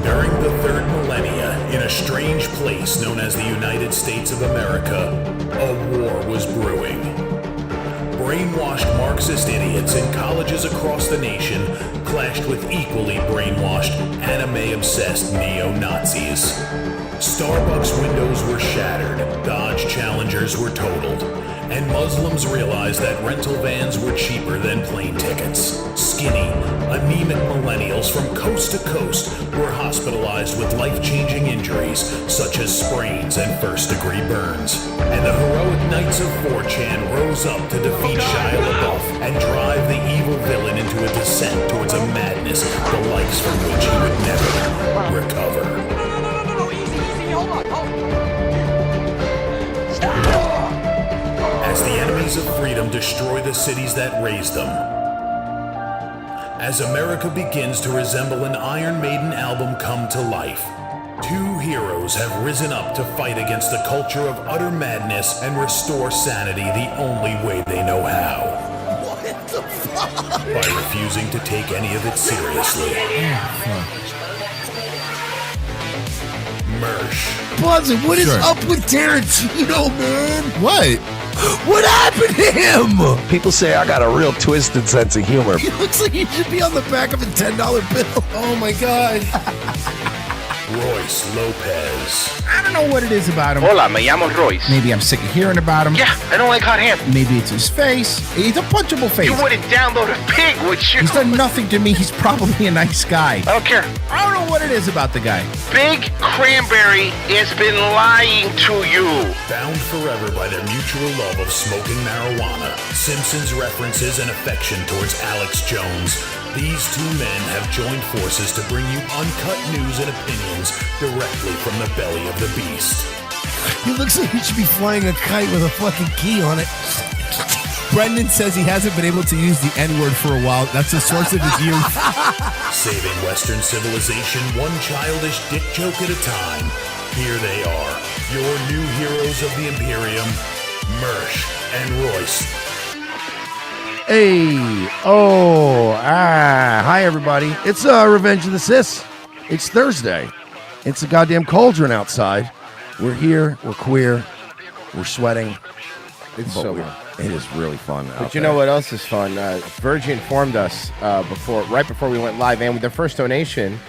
During the third millennia, in a strange place known as the United States of America, a war was brewing. Brainwashed Marxist idiots in colleges across the nation clashed with equally brainwashed, anime-obsessed neo-Nazis. Starbucks windows were shattered, Dodge Challengers were totaled, and Muslims realized that rental vans were cheaper than plane tickets. Skinny, anemic millennials from coast to coast were hospitalized with life-changing injuries such as sprains and first-degree burns. And the heroic knights of 4chan rose up to defeat Shia LaBeouf and drive the evil villain into a descent towards a madness the likes from which he would never recover. No, easy, hold on. As the enemies of freedom destroy the cities that raised them. As America begins to resemble an Iron Maiden album come to life, two heroes have risen up to fight against a culture of utter madness and restore sanity the only way they know how. What the fuck? By refusing to take any of it seriously. Mersh. Buzzer, what is up with Tarantino, man? What? What happened to him? People say I got a real twisted sense of humor. He looks like he should be on the back of a $10 bill. Oh my God. Royce Lopez. I don't know what it is about him. Hola, me llamo Royce. Maybe I'm sick of hearing about him. Yeah, I don't like hot hands. Maybe it's his face. He's a punchable face. You wouldn't download a pig, would you? He's done nothing to me. He's probably a nice guy. I don't care. I don't know what it is about the guy. Big Cranberry has been lying to you. Bound forever by their mutual love of smoking marijuana, Simpsons references and affection towards Alex Jones, these two men have joined forces to bring you uncut news and opinions directly from the belly of the beast. He looks like he should be flying a kite with a fucking key on it. Brendan says he hasn't been able to use the N-word for a while. That's the source of his youth. Saving Western civilization one childish dick joke at a time. Here they are, your new heroes of the Imperium, Mersh and Royce. Hey, hi everybody. It's Revenge of the Sis. It's Thursday. It's a goddamn cauldron outside. We're here, we're queer, we're sweating. It's so fun. It is really fun out But you know what else is fun? Virgin informed us right before we went live, and with their first donation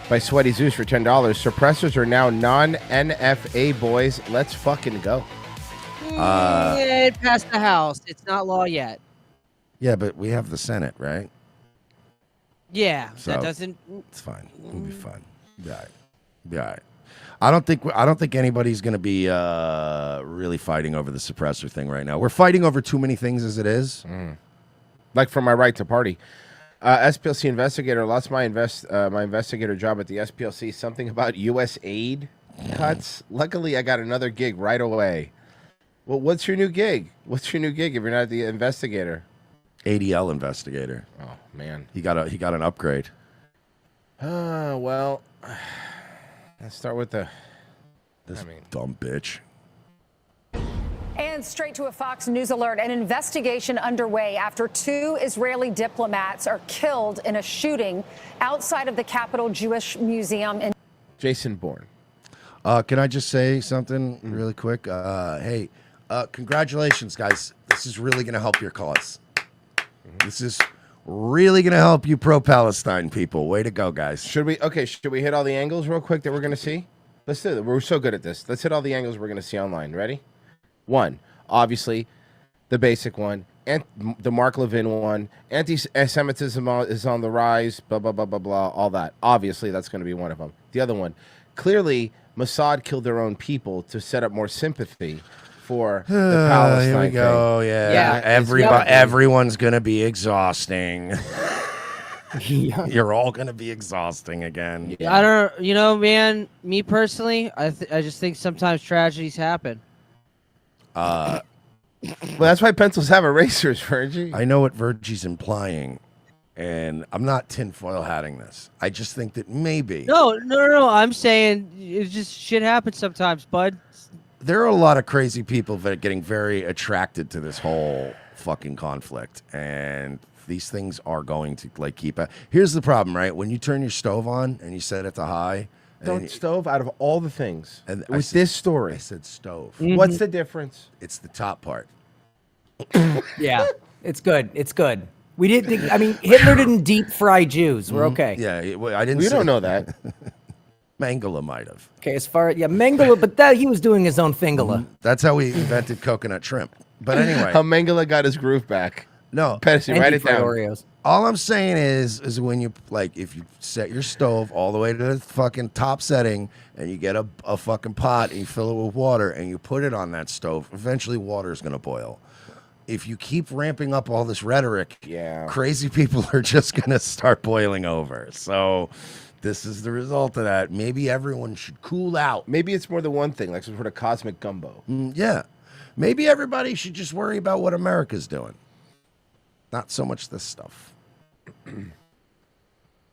by Sweaty Zeus for $10, suppressors are now non-NFA boys. Let's fucking go. It passed the House. It's not law yet. Yeah, but we have the Senate, right? Yeah, So, that doesn't. It's fine. It'll be fun. Be all right. Be all right. I don't think anybody's going to be really fighting over the suppressor thing right now. We're fighting over too many things as it is. Like for my right to party. SPLC investigator lost my investigator job at the SPLC. Something about U.S. aid cuts. Luckily, I got another gig right away. Well, what's your new gig? What's your new gig if you're not the investigator? ADL investigator. Oh man, he got an upgrade. Well, let's start with this dumb bitch. And straight to a Fox News alert, an investigation underway after two Israeli diplomats are killed in a shooting outside of the Capitol Jewish Museum in Jason Bourne. Can I just say something really quick? Hey, congratulations, guys. This is really going to help your cause. This is really going to help you pro-Palestine people. Way to go, guys. Should we hit all the angles real quick that we're going to see? Let's do it. We're so good at this. Let's hit all the angles we're going to see online. Ready? One, obviously, the basic one, and the Mark Levin one. Anti-Semitism is on the rise, blah, blah, blah, blah, blah, all that. Obviously, that's going to be one of them. The other one, clearly, Mossad killed their own people to set up more sympathy for the Palestine here we go. thing. Yeah. Everyone's going to be exhausting. You're all going to be exhausting again. Yeah. I don't, man, me personally, I just think sometimes tragedies happen. Well, that's why pencils have erasers, Virgie. I know what Virgie's implying, and I'm not tinfoil hatting this. I just think that maybe. No. I'm saying it just shit happens sometimes, bud. There are a lot of crazy people that are getting very attracted to this whole fucking conflict, and life. These things are going to like keep. Here's the problem, right? When you turn your stove on and you set it to high. Don't stove out of all the things. And with this story, I said stove. What's the difference? It's the top part. Yeah, it's good. It's good. We didn't. I mean, Hitler didn't deep fry Jews. We're okay. Yeah, I didn't. We don't know that. Mengele might have. Okay, as far Mengele, but that he was doing his own fingala. That's how we invented coconut shrimp. But anyway, how Mengele got his groove back. No, Pepsi, write it down. Oreos. All I'm saying is when you if you set your stove all the way to the fucking top setting and you get a fucking pot and you fill it with water and you put it on that stove, eventually water is gonna boil. If you keep ramping up all this rhetoric, crazy people are just gonna start boiling over. So this is the result of that. Maybe everyone should cool out. Maybe it's more than one thing, like some sort of cosmic gumbo. Yeah. Maybe everybody should just worry about what America's doing. Not so much this stuff.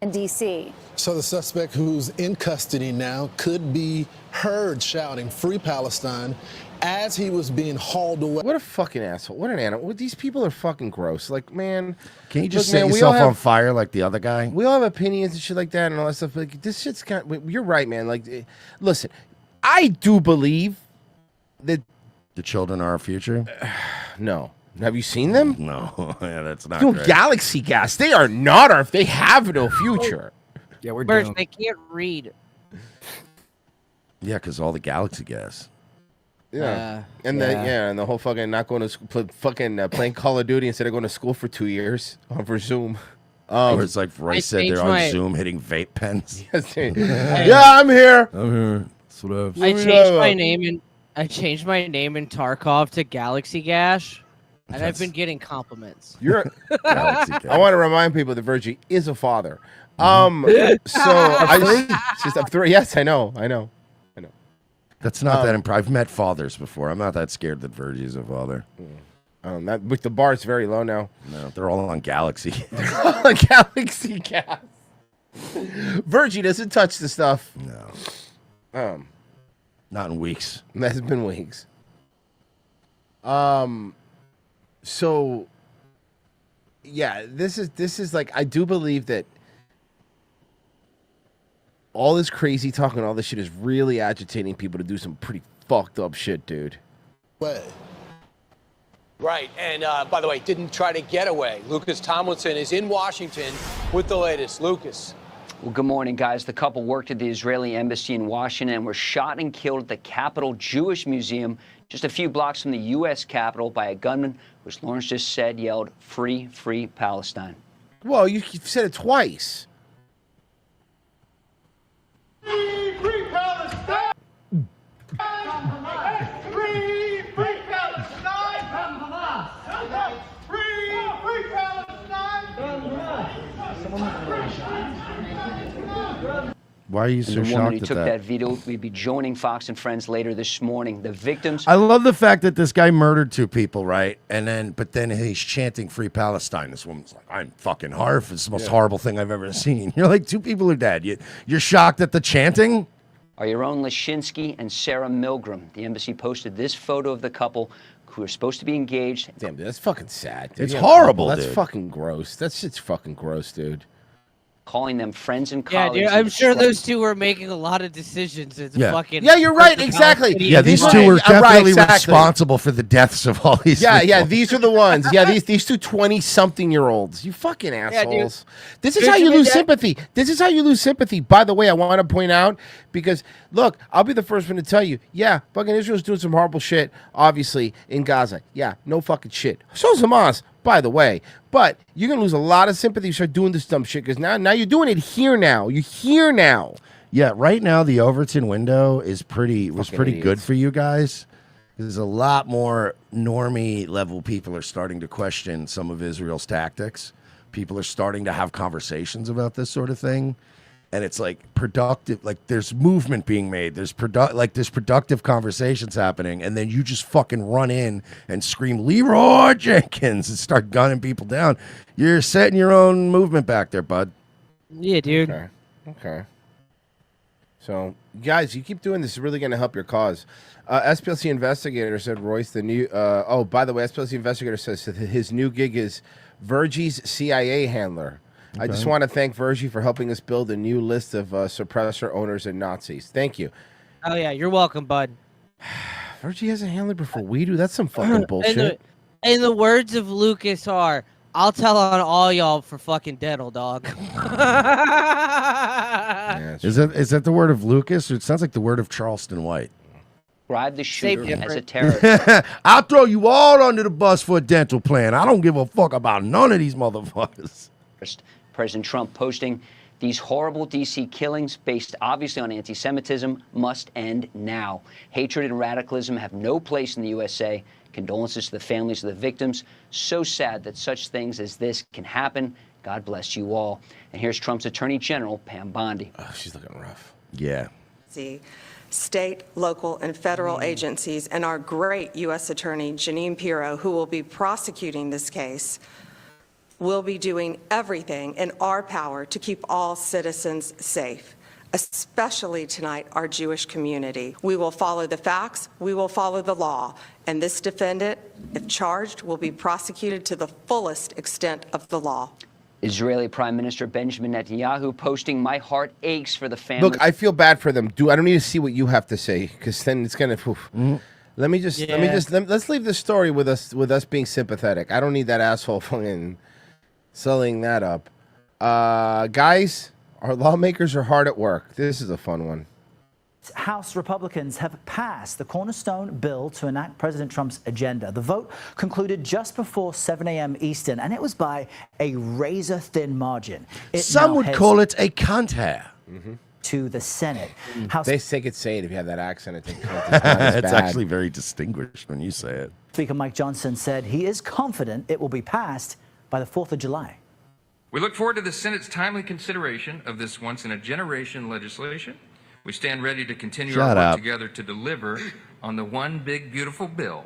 In D.C. So the suspect who's in custody now could be heard shouting "Free Palestine" as he was being hauled away. What a fucking asshole. What an animal. These people are fucking gross. Like, man. Can you just set yourself on fire like the other guy? We all have opinions and shit like that and all that stuff. But like, this shit's kind of, you're right, man. Like, listen, I do believe that the children are our future. No. Have you seen them? No. Yeah, that's not great. Galaxy gas. They are not our. They have no future. Yeah, we're Birds, doomed. they can't read. Yeah, because all the galaxy gas. Yeah, and the whole fucking not going to school, playing Call of Duty instead of going to school for 2 years for Zoom. Or it's like Royce said, they're on Zoom hitting vape pens. Yeah, I'm here. I'm here. That's what I've. I changed my name in Tarkov to Galaxy Gash, and I've been getting compliments. You're. I want to remind people that Virgie is a father. So I'm three. Yes, I know. That's not that impressive. I've met fathers before. I'm not that scared that Virgie's a father. But the bar is very low now. No, they're all on Galaxy. They're all on Galaxy gas. Virgie doesn't touch the stuff. No. Not in weeks. That's been weeks. So yeah, this is like, I do believe that all this crazy talking, all this shit is really agitating people to do some pretty fucked up shit, dude. Right, and by the way, didn't try to get away. Lucas Tomlinson is in Washington with the latest. Lucas. Well, good morning, guys. The couple worked at the Israeli embassy in Washington and were shot and killed at the Capitol Jewish Museum, just a few blocks from the U.S. Capitol, by a gunman, which Lawrence just said yelled, "Free, free Palestine." Well, you said it twice. Free, free Palestine! Free, free Palestine! Free, free Palestine! Why are you so The woman shocked who at took that? that video will be joining Fox and Friends later this morning. The victims. I love the fact that this guy murdered 2 people, right? But then he's chanting "Free Palestine." This woman's like, "I'm fucking horrified. It's the most horrible thing I've ever seen." You're like, 2 people are dead. You're shocked at the chanting? Are your own Lashinsky and Sarah Milgram. The embassy posted this photo of the couple who are supposed to be engaged. Damn, dude, that's fucking sad. Dude. It's horrible, That's dude. fucking gross. That shit's fucking gross, dude. Calling them friends and Yeah, colleagues. dude, I'm sure those 2 were making a lot of decisions. It's fucking. Yeah, you're right. Exactly. Yeah, these 2 were definitely responsible for the deaths of all these Yeah, people. these are the ones. Yeah, these 2 20-something-year-olds. You fucking assholes. This is Dude, how you you lose did that- sympathy. This is how you lose sympathy. By the way, I want to point out, because, look, I'll be the first one to tell you, yeah, fucking Israel's doing some horrible shit, obviously, in Gaza. Yeah, no fucking shit. So's Hamas, by the way. But you're going to lose a lot of sympathy if you start doing this dumb shit, because now you're doing it here now. You're here now. Yeah, right now the Overton window was pretty idiots. good for you guys. There's a lot more normie level people are starting to question some of Israel's tactics. People are starting to have conversations about this sort of thing. And it's like productive, like there's movement being made. There's productive conversations happening, and then you just fucking run in and scream Leroy Jenkins and start gunning people down. You're setting your own movement back there, bud. Yeah, dude. Okay. So, guys, you keep doing this. It's really going to help your cause. SPLC investigator said Royce, the new... by the way, SPLC investigator says that his new gig is Virgie's CIA handler. I just Okay. want to thank Virgie for helping us build a new list of suppressor owners and Nazis. Thank you. Oh yeah, you're welcome, bud. Virgie has a handler before we do. That's some fucking bullshit. In the words of Lucas R, I'll tell on all y'all for fucking dental, dog. Is that the word of Lucas? Or it sounds like the word of Charleston White. Describe the shooter as a different. terrorist. I'll throw you all under the bus for a dental plan. I don't give a fuck about none of these motherfuckers. President Trump posting these horrible D.C. killings based obviously on anti-Semitism must end now. Hatred and radicalism have no place in the USA. Condolences to the families of the victims. So sad that such things as this can happen. God bless you all. And here's Trump's Attorney General, Pam Bondi. Oh, she's looking rough. Yeah. State, local, and federal agencies, and our great U.S. Attorney, Jeanine Pirro, who will be prosecuting this case, will be doing everything in our power to keep all citizens safe, especially tonight, our Jewish community. We will follow the facts, we will follow the law, and this defendant, if charged, will be prosecuted to the fullest extent of the law. Israeli Prime Minister Benjamin Netanyahu posting, "My heart aches for the family." Look, I feel bad for them. I don't need to see what you have to say because then it's gonna. Let's leave the story with us being sympathetic. I don't need that asshole fucking selling that up. Guys, our lawmakers are hard at work. This is a fun one. House Republicans have passed the cornerstone bill to enact President Trump's agenda. The vote concluded just before 7 a.m. Eastern, and it was by a razor-thin margin. Some would call it a cunt hair. To the Senate. They could say it if you have that accent. It's It's actually very distinguished when you say it. Speaker Mike Johnson said he is confident it will be passed by the 4th of July. We look forward to the Senate's timely consideration of this once-in-a-generation legislation. We stand ready to continue our work together to deliver on the one big, beautiful bill,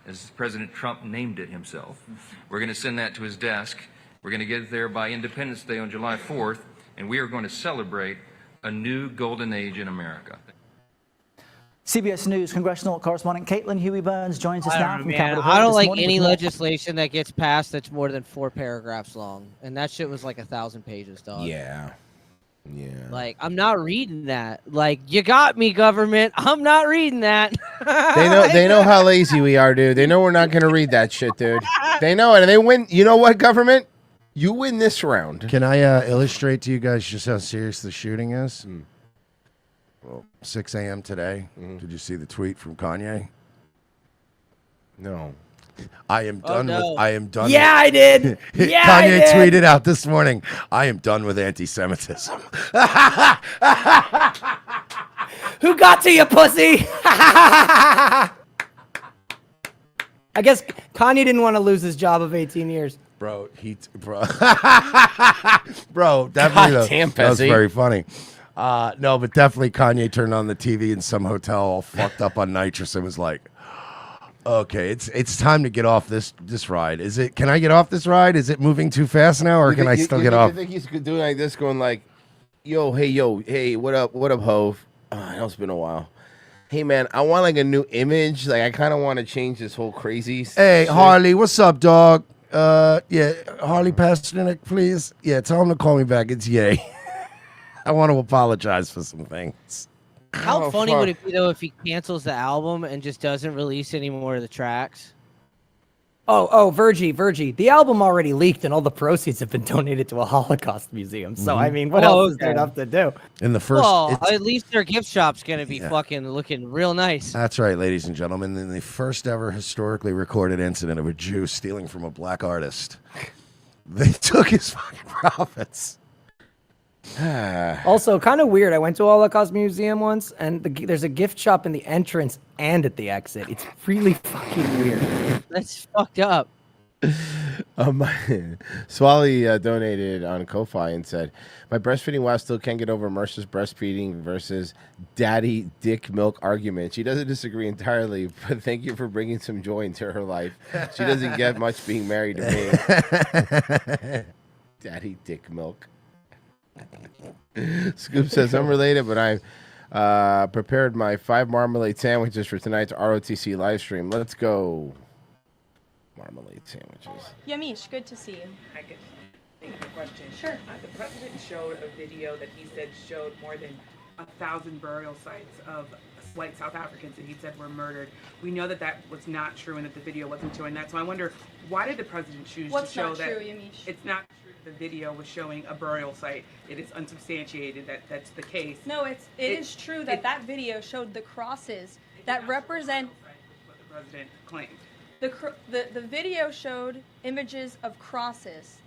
as President Trump named it himself. We're going to send that to his desk. We're going to get it there by Independence Day on July 4th, and we are going to celebrate a new golden age in America. CBS News congressional correspondent Caitlin Huey Burns joins us now from Capitol Hill. I don't this like morning any with more. legislation that gets passed that's more than 4 paragraphs long, and that shit was like 1,000 pages, dog. Yeah. Like, I'm not reading that. Like, you got me, government. I'm not reading that. They know how lazy we are, dude. They know we're not going to read that shit, dude. They know it, and they win. You know what, government? You win this round. Can I illustrate to you guys just how serious the shooting is? Well, 6 a.m. today. Did you see the tweet from Kanye? No. I am done no. with. I am done. Yeah, I did. Yeah, I Kanye did. tweeted out this morning. I am done with anti-Semitism. Who got to you, pussy? I guess Kanye didn't want to lose his job of 18 years. Bro, bro, definitely. God damn, that was Pezzy. very funny. No, but definitely Kanye turned on the TV in some hotel all fucked up on nitrous and was like, okay, it's time to get off this ride. Is it? Can I get off this ride? Is it moving too fast now, or can I still get off? I think he's doing like this, going like, yo, hey, what up, Hove? I know it's been a while. Hey, man, I want like a new image. Like, I kind of want to change this whole crazy. Hey, shit. Harley, what's up, dog? Yeah, Harley Pasternak, please. Yeah, tell him to call me back. It's Ye. I want to apologize for some things. How Oh, funny fuck. would it be, though, if he cancels the album and just doesn't release any more of the tracks? Virgie. The album already leaked and all the proceeds have been donated to a Holocaust museum. So, I mean, what else is there enough to do? In the first, Well, it's- at least their gift shop's going to be fucking looking real nice. that's right, ladies and gentlemen. In the first ever historically recorded incident of a Jew stealing from a black artist, they took his fucking profits. Also, kind of weird. I went to a Holocaust museum once, and there's a gift shop in the entrance and at the exit. It's really fucking weird. That's fucked up. Swally donated on Ko-Fi and said, "My breastfeeding wife still can't get over Mercer's breastfeeding versus daddy dick milk argument. She doesn't disagree entirely, but thank you for bringing some joy into her life. She doesn't get much being married to me." Daddy dick milk. Scoop says, "Unrelated, but I prepared my 5 marmalade sandwiches for tonight's ROTC live stream. Let's go." marmalade sandwiches. Yamish, good to see you. I could think of a question. Sure. The president showed a video that he said showed more than 1,000 burial sites of white South Africans that he said were murdered. We know that that was not true and that the video wasn't showing that. So I wonder, why did the president choose What's to show not that true, Yamish? it's not true that the video was showing a burial site? It is unsubstantiated that that's the case. No, it is true that that video showed the crosses that represent what the president claimed. the video showed images of crosses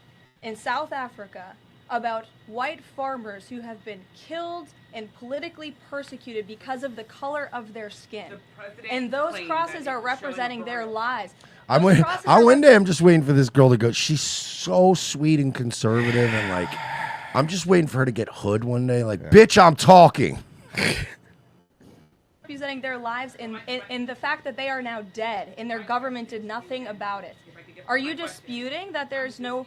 in South Africa about white farmers who have been killed and politically persecuted because of the color of their skin. And those crosses are representing their lives. I'm just waiting for this girl to go. She's so sweet and conservative, and like, I'm just waiting for her to get hood one day. Like, bitch, I'm talking. Representing their lives in the fact that they are now dead and their government did nothing about it. Are you disputing that there's no...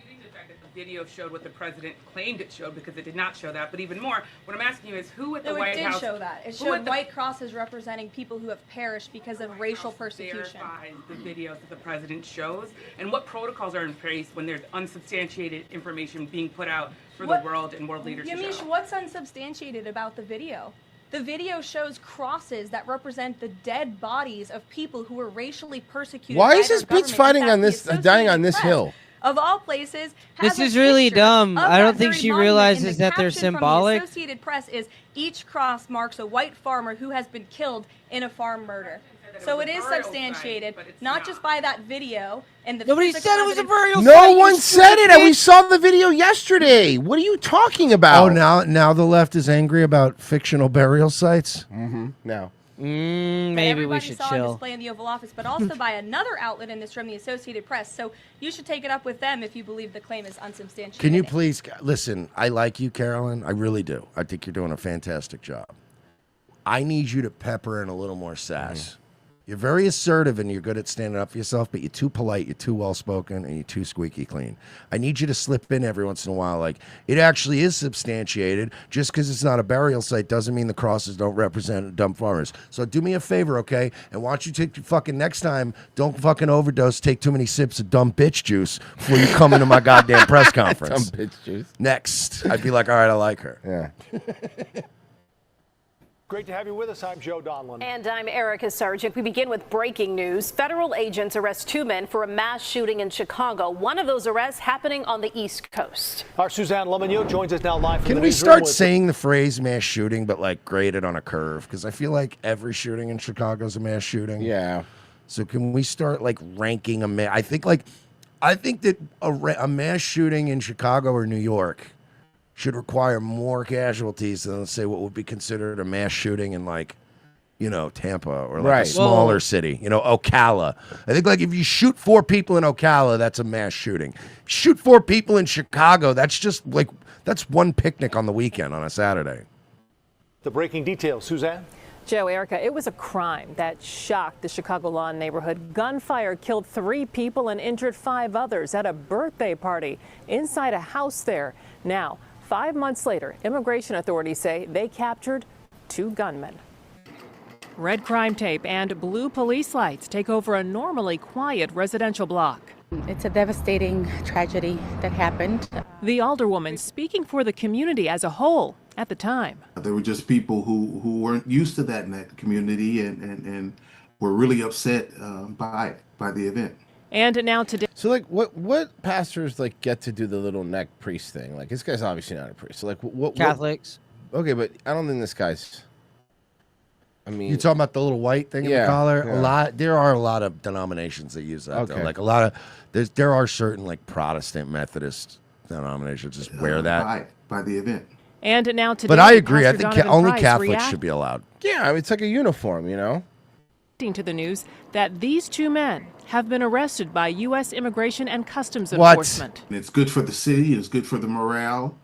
The video showed what the president claimed it showed, because it did not show that. But even more, what I'm asking you is, who at the White House... No, it did show that. It showed white crosses representing people who have perished because of racial persecution. Verifies the videos that the president shows, and what protocols are in place when there's unsubstantiated information being put out for the world and world leaders to Yamish, show? what's unsubstantiated about the video? The video shows crosses that represent the dead bodies of people who were racially persecuted. Why by is their this bitch government. fighting In fact, on this, the Associated dying on this Press, hill? Of all places, This has a is really picture dumb. of I don't that think very she monument, realizes and the that they're caption from symbolic. The Associated Press is each cross marks a white farmer who has been killed in a farm murder. So it is substantiated, not just by that video and the. Nobody physical said it was a evidence. burial No one said it, and we saw the video yesterday. What are you talking about? Oh, now the left is angry about fictional burial sites? Mm-hmm. No. Maybe we should saw on chill. display in the Oval Office, but also by another outlet in this room, the Associated Press. So you should take it up with them if you believe the claim is unsubstantiated. Can you please listen? I like you, Carolyn. I really do. I think you're doing a fantastic job. I need you to pepper in a little more sass. You're very assertive and you're good at standing up for yourself, but you're too polite, you're too well-spoken, and you're too squeaky clean. I need you to slip in every once in a while, like, it actually is substantiated. Just because it's not a burial site doesn't mean the crosses don't represent dumb farmers. So do me a favor, okay? And why don't you take fucking next time, don't fucking overdose, take too many sips of dumb bitch juice before you come into my goddamn press conference. Dumb bitch juice. Next. I'd be like, all right, I like her. Yeah. Great to have you with us. I'm Joe Donlin. And I'm Erica Sargent. We begin with breaking news. Federal agents arrest 2 men for a mass shooting in Chicago. One of those arrests happening on the East Coast. Our Suzanne Lomagno joins us now live from Can the we newsroom start with- saying the phrase mass shooting, but like graded on a curve? Because I feel like every shooting in Chicago is a mass shooting. Yeah. So can we start like ranking a mass? I think that a mass shooting in Chicago or New York should require more casualties than, let's say, what would be considered a mass shooting in, like, you know, Tampa or like Right. a smaller city, you know, Ocala. I think, like, if you shoot 4 people in Ocala, that's a mass shooting. Shoot 4 people in Chicago, that's just like, that's one picnic on the weekend on a Saturday. The breaking details, Suzanne. Joe, Erica, it was a crime that shocked the Chicago Lawn neighborhood. Gunfire killed 3 people and injured 5 others at a birthday party inside a house there. Now, 5 months later, immigration authorities say they captured 2 gunmen. Red crime tape and blue police lights take over a normally quiet residential block. It's a devastating tragedy that happened. The alderwoman speaking for the community as a whole at the time. There were just people who weren't used to that in that community and were really upset by the event. And now today. So, like, what pastors, like, get to do the little neck priest thing? Like, this guy's obviously not a priest. So, like, what Catholics. Okay, but I don't think this guy's... I mean... You talking about the little white thing in the Yeah, collar? yeah. There are a lot of denominations that use that. Okay. Though. Like, a lot of... There are certain, like, Protestant Methodist denominations just wear that. By the event. And now today. But I agree. I Pastor think Donovan only Price Catholics should be allowed. Yeah, I mean, it's like a uniform, you know? To the news that these 2 men have been arrested by U.S. Immigration and Customs What? Enforcement. It's good for the city. It's good for the morale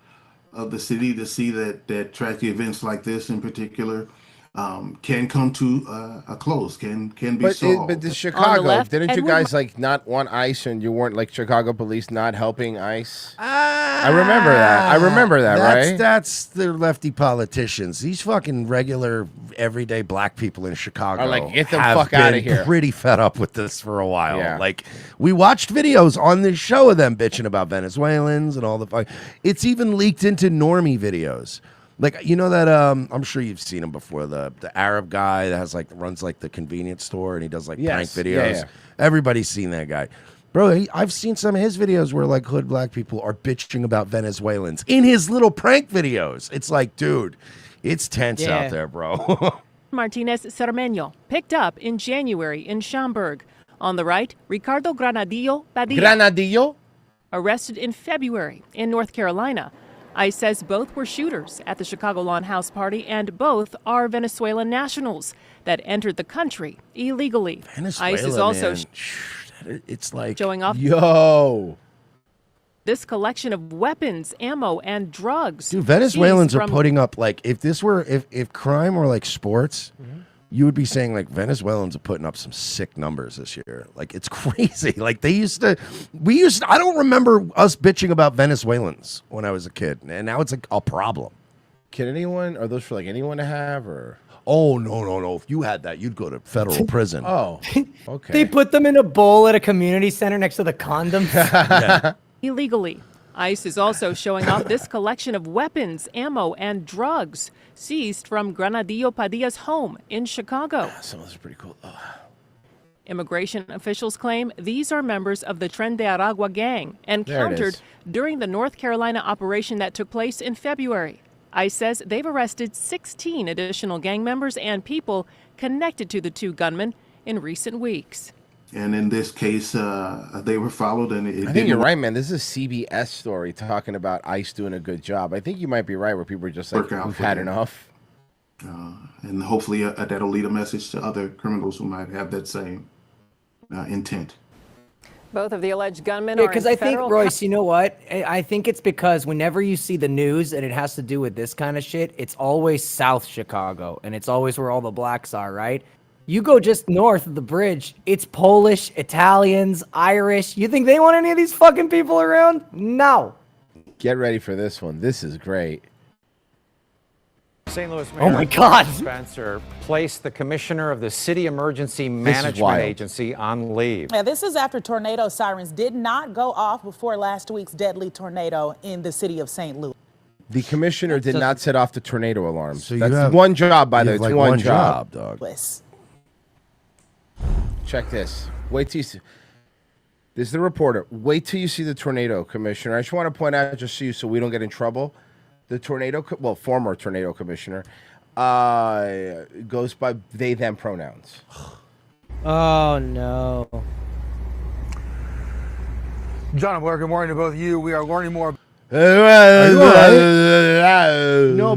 of the city to see that tragic events like this in particular can come to a close, can be solved. But the Chicago, didn't you guys like not want ICE, and you weren't like Chicago police not helping ICE? I remember that. Right? That's the lefty politicians. These fucking regular, everyday black people in Chicago Are like, get the have fuck outta been here. Pretty fed up with this for a while. Yeah. Like we watched videos on this show of them bitching about Venezuelans and all the fuck. It's even leaked into normie videos. Like, you know that I'm sure you've seen him before, the Arab guy that has runs the convenience store and he does prank videos. Yeah. Everybody's seen that guy. Bro, I've seen some of his videos where hood black people are bitching about Venezuelans in his little prank videos. It's like, dude, it's tense out there, bro. Martinez Cermeño, picked up in January in Schaumburg. On the right, Ricardo Granadillo Padilla. Arrested in February in North Carolina. ICE says both were shooters at the Chicago Lawn House party, and both are Venezuelan nationals that entered the country illegally. Venezuela, ICE is also it's like showing off this collection of weapons, ammo, and drugs. Dude, Venezuelans seized are from- putting up if crime were like sports, you would be saying Venezuelans are putting up some sick numbers this year. It's crazy. I don't remember us bitching about Venezuelans when I was a kid, and now it's a problem. Are those for anyone to have or? Oh no! If you had that, you'd go to federal prison. Oh, okay. They put them in a bowl at a community center next to the condoms. Yeah. illegally. ICE is also showing off this collection of weapons, ammo, and drugs seized from Granadillo Padilla's home in Chicago. Some of those are pretty cool. Immigration officials claim these are members of the Tren de Aragua gang, There it encountered is. during the North Carolina operation that took place in February. ICE says they've arrested 16 additional gang members and people connected to the two gunmen in recent weeks. And in this case, they were followed, and I think you're right, man. This is a CBS story talking about ICE doing a good job. I think you might be right, where people are just like, Work out we've for had them. enough. And hopefully that'll lead a message to other criminals who might have that same intent. Both of the alleged gunmen Yeah, are because in I think, federal Royce, you know what? I think it's because whenever you see the news and it has to do with this kind of shit, it's always South Chicago, and it's always where all the blacks are, right? You go just north of the bridge, it's Polish, Italians, Irish. You think they want any of these fucking people around? No. Get ready for this one. This is great. St. Louis Oh my God. Spencer placed the commissioner of the City Emergency is Management wild. Agency on leave. Yeah, this is after tornado sirens did not go off before last week's deadly tornado in the city of St. Louis. The commissioner did not set off the tornado alarms. So you That's have- one job, by the you way. have, It's one job. dog. Check this. Wait till you see. This is the reporter. Wait till you see the tornado commissioner. I just want to point out, just so we don't get in trouble. The former tornado commissioner, goes by they them pronouns. Oh no. John and Blair, good morning to both of you. We are learning more. No,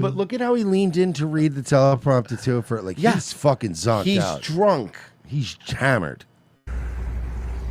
but look at how he leaned in to read the teleprompter too. He's fucking zonked He's out. drunk. He's hammered.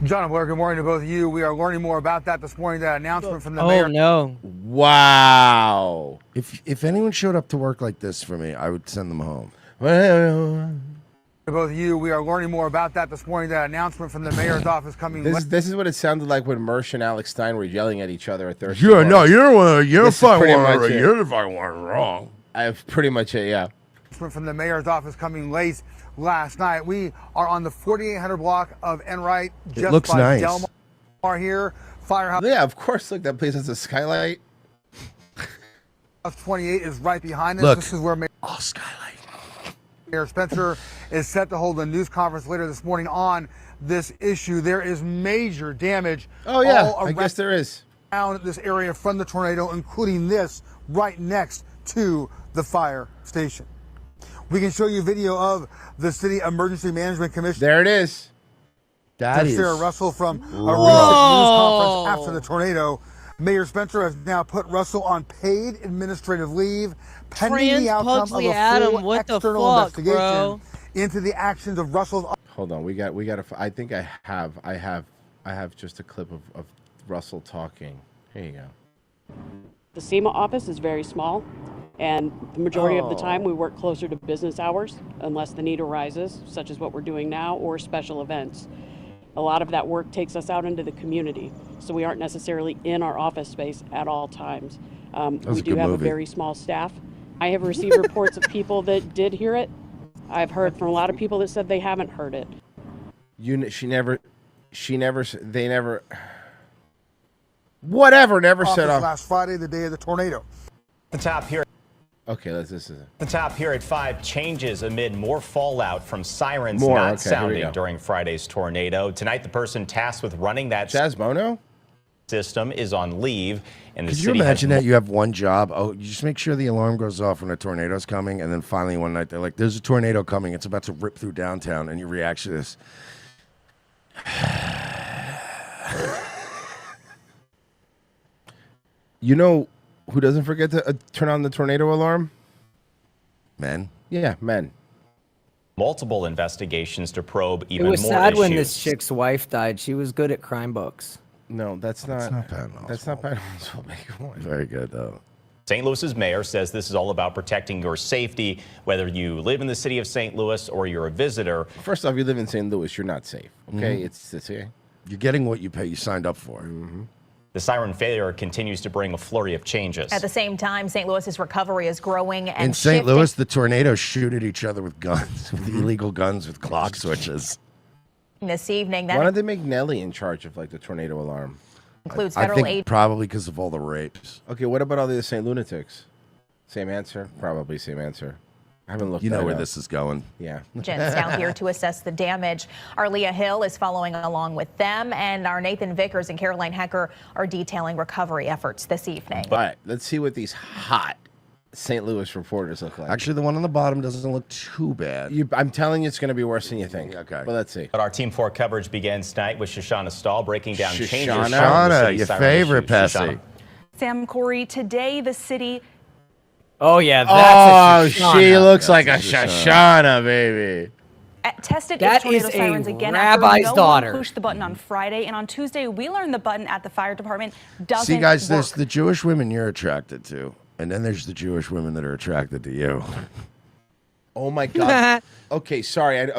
John and Blair, good morning to both of you. We are learning more about that this morning. That announcement from the Oh mayor. no. Wow. If anyone showed up to work like this for me, I would send them home. To both of you, we are learning more about that this morning. That announcement from the mayor's office coming. This is what it sounded like when Mersh and Alex Stein were yelling at each other at Thursday. You're the fucking one one wrong. I have pretty much it, yeah. From the mayor's office coming late last night. We are on the 4800 block of Enright, just looks by nice. Delmar here. Firehouse. Yeah, of course. Look, that place has a skylight. House 28 is right behind us. Look. This is where Mayor Spencer is set to hold a news conference later this morning on this issue. There is major damage. Oh, yeah. all I guess there is. around this area from the tornado, including this right next to the fire station. We can show you video of the City Emergency Management Commission. There it is. That is. Sarah Russell from a recent news Whoa. conference after the tornado. Mayor Spencer has now put Russell on paid administrative leave pending the outcome of Pugsley a Adam, full what the external fuck, investigation bro? into the actions of Russell's. Hold on, we got. I think I have just a clip of Russell talking. Here you go. The SEMA office is very small, and the majority of the time we work closer to business hours unless the need arises, such as what we're doing now, or special events. A lot of that work takes us out into the community, so we aren't necessarily in our office space at all times. We do have a very small staff. I have received reports of people that did hear it. I've heard from a lot of people that said they haven't heard it. Whatever, never set off. Last Friday, the day of the tornado. The top here. Okay, this is The top here at 5 changes amid more fallout from sirens More, not okay, here we sounding go. during Friday's tornado. Tonight, the person tasked with running that system is on leave, and the Could you city imagine has that you have one job? Oh, you just make sure the alarm goes off when a tornado's coming, and then finally one night they're like, "There's a tornado coming. It's about to rip through downtown," and your reaction is, You know who doesn't forget to turn on the tornado alarm? men. Yeah, men. Multiple investigations to probe It even was more sad issues. when this chick's wife died. She was good at crime books. No, that's not Pat That's not Pat Oswalt. Very good, though. St. Louis's mayor says this is all about protecting your safety, whether you live in the city of St. Louis or you're a visitor. First off, you live in St. Louis, you're not safe. Okay, Mhm. it's here. You're getting what you pay. You signed up for. The siren failure continues to bring a flurry of changes. At the same time, St. Louis's recovery is growing and In St. shifting. Louis, the tornadoes shoot at each other with guns, with illegal guns, with clock switches. This evening, Why that don't they make Nelly in charge of like the tornado alarm? includes I federal think aid. probably because of all the rapes. Okay, what about all the St. Lunatics? Same answer? Probably same answer. I haven't looked You know that where up. this is going. Yeah. Agents down here to assess the damage. Our Leah Hill is following along with them, and our Nathan Vickers and Caroline Hecker are detailing recovery efforts this evening. But let's see what these hot St. Louis reporters look like. Actually, the one on the bottom doesn't look too bad. I'm telling you, it's going to be worse than you think. Okay. But let's see. But our Team 4 coverage begins tonight with Shoshana Stahl breaking down changes. Shoshana, your favorite, Pessy. Sam Corey, today the city. Oh, yeah, that's Oh, she looks like a Shoshana, baby. Tested That its tornado is a sirens again rabbi's after no daughter. one pushed the button on Friday, and on Tuesday we learned the button at the fire department doesn't See, guys, work. there's the Jewish women you're attracted to, and then there's the Jewish women that are attracted to you. Oh my God. Okay, sorry.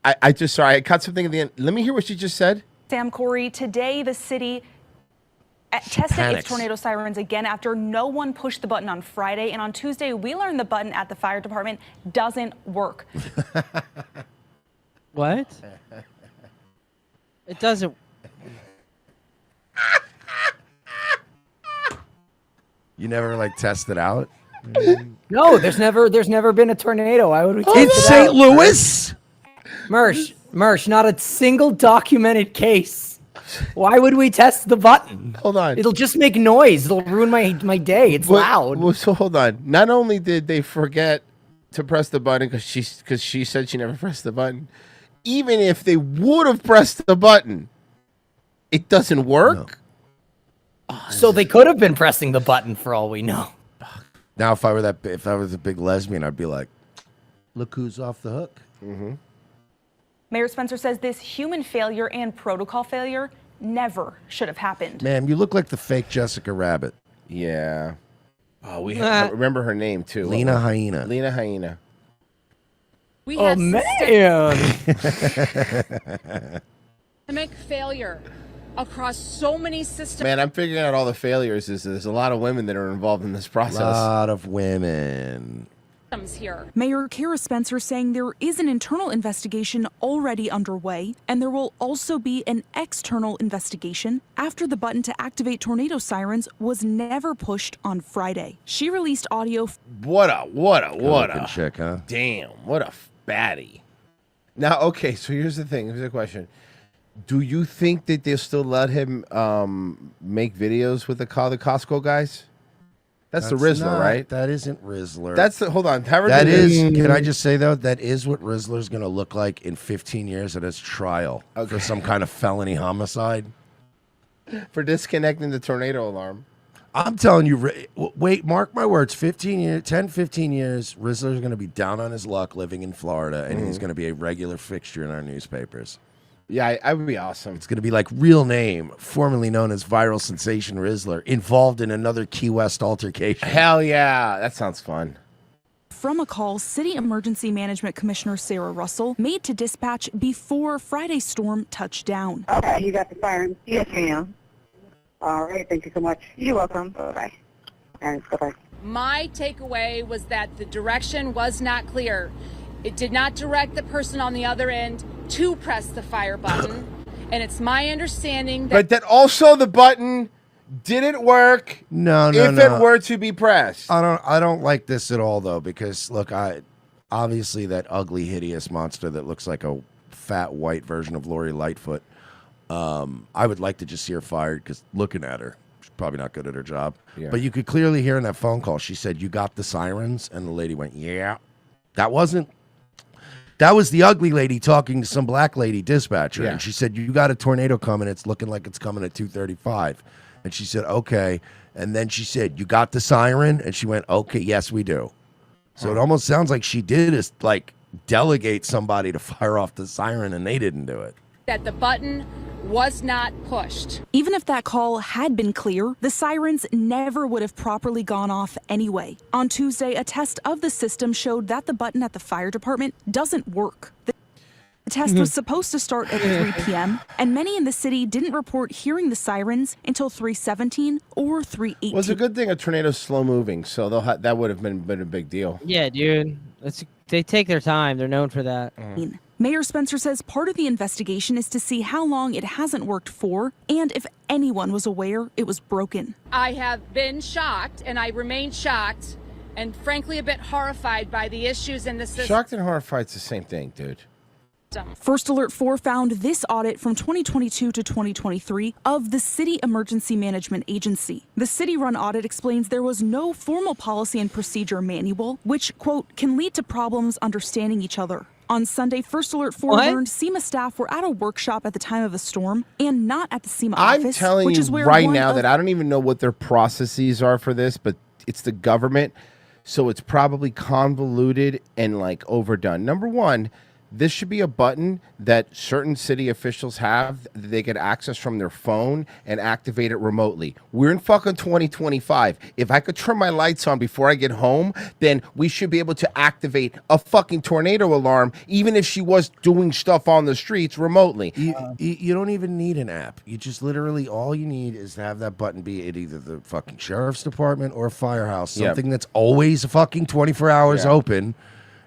I just sorry. I cut something at the end. Let me hear what she just said. Sam Corey, today the city tested panics. its tornado sirens again after no one pushed the button on Friday, and on Tuesday we learned the button at the fire department doesn't work. What? It doesn't. You never like test it out? No, there's never been a tornado. Why would we test In it St. out? Louis? Mersh, not a single documented case. Why would we test the button? Hold on. It'll just make noise. It'll ruin my day. It's loud. Well, so hold on. Not only did they forget to press the button because she said she never pressed the button, even if they would have pressed the button, it doesn't work. So they could have been pressing the button for all we know. Now, if I was a big lesbian, I'd be like, look who's off the hook. Mm-hmm. Mayor Spencer says this human failure and protocol failure never should have happened. Man, you look like the fake Jessica Rabbit. Yeah. Oh, I remember her name too. Lena Hyena. Lena Hyena. We Oh, had man. systemic failure across so many systems. Man, I'm figuring out all the failures. There's a lot of women that are involved in this process. lot of women. Here. Mayor Kara Spencer saying there is an internal investigation already underway, and there will also be an external investigation after the button to activate tornado sirens was never pushed on Friday. She released audio. What a chick, huh? Damn, what a baddie. Now, okay, so here's the thing. Here's the question. Do you think that they'll still let him make videos with the Costco guys? That's the Rizzler, not- right? That isn't Rizzler. That's the, hold on. However That they- is, can I just say though, that is what Rizzler's going to look like in 15 years at his trial for some kind of felony homicide. For disconnecting the tornado alarm. I'm telling you, wait, mark my words, 15 years, 10, 15 years, Rizzler's going to be down on his luck living in Florida, and he's going to be a regular fixture in our newspapers. Yeah, I would be awesome. It's going to be like real name, formerly known as viral sensation Rizzler, involved in another Key West altercation. Hell yeah, that sounds fun. From a call City Emergency Management Commissioner Sarah Russell made to dispatch before Friday's storm touched down. Okay, you got the siren. Yes, ma'am. All right, thank you so much. You're welcome. Bye-bye. And bye-bye. My takeaway was that the direction was not clear. It did not direct the person on the other end to press the fire button. And it's my understanding that... But that also the button didn't work. No. If it were to be pressed. I don't like this at all though, because look, obviously that ugly, hideous monster that looks like a fat white version of Lori Lightfoot. I would like to just see her fired because looking at her, she's probably not good at her job. Yeah. But you could clearly hear in that phone call, she said, "You got the sirens," and the lady went, "Yeah." That was the ugly lady talking to some black lady dispatcher, Yeah. and she said, "You got a tornado coming. It's looking like it's coming at 2:35." And she said, "Okay." And then she said, "You got the siren?" And she went, "Okay, yes, we do." So it almost sounds like she did is like delegate somebody to fire off the siren, and they didn't do it. that the button was not pushed. Even if that call had been clear, the sirens never would have properly gone off anyway. On Tuesday, a test of the system showed that the button at the fire department doesn't work. The test was supposed to start at 3 p.m., and many in the city didn't report hearing the sirens until 3:17 or 3:18. Well, it's a good thing a tornado's slow moving, so that would have been a big deal. Yeah, dude. They take their time. They're known for that. Mayor Spencer says part of the investigation is to see how long it hasn't worked for and if anyone was aware it was broken. I have been shocked, and I remain shocked, and frankly a bit horrified by the issues in the system. Shocked and horrified's the same thing, dude. First Alert 4 found this audit from 2022 to 2023 of the City Emergency Management Agency. The city-run audit explains there was no formal policy and procedure manual, which, quote, can lead to problems understanding each other. On Sunday, First Alert 4 learned SEMA staff were at a workshop at the time of the storm and not at the SEMA I'm office, telling which you is where right one now of that I don't even know what their processes are for this, but it's the government, so it's probably convoluted and like overdone. Number one, this should be a button that certain city officials have that they can access from their phone and activate it remotely. We're in fucking 2025. If I could turn my lights on before I get home, then we should be able to activate a fucking tornado alarm, even if she was doing stuff on the streets remotely. You don't even need an app. You just literally, all you need is to have that button be at either the fucking sheriff's department or a firehouse, something that's always fucking 24 hours open.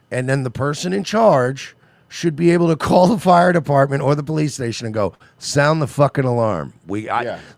And then the person in charge should be able to call the fire department or the police station and go, sound the fucking alarm.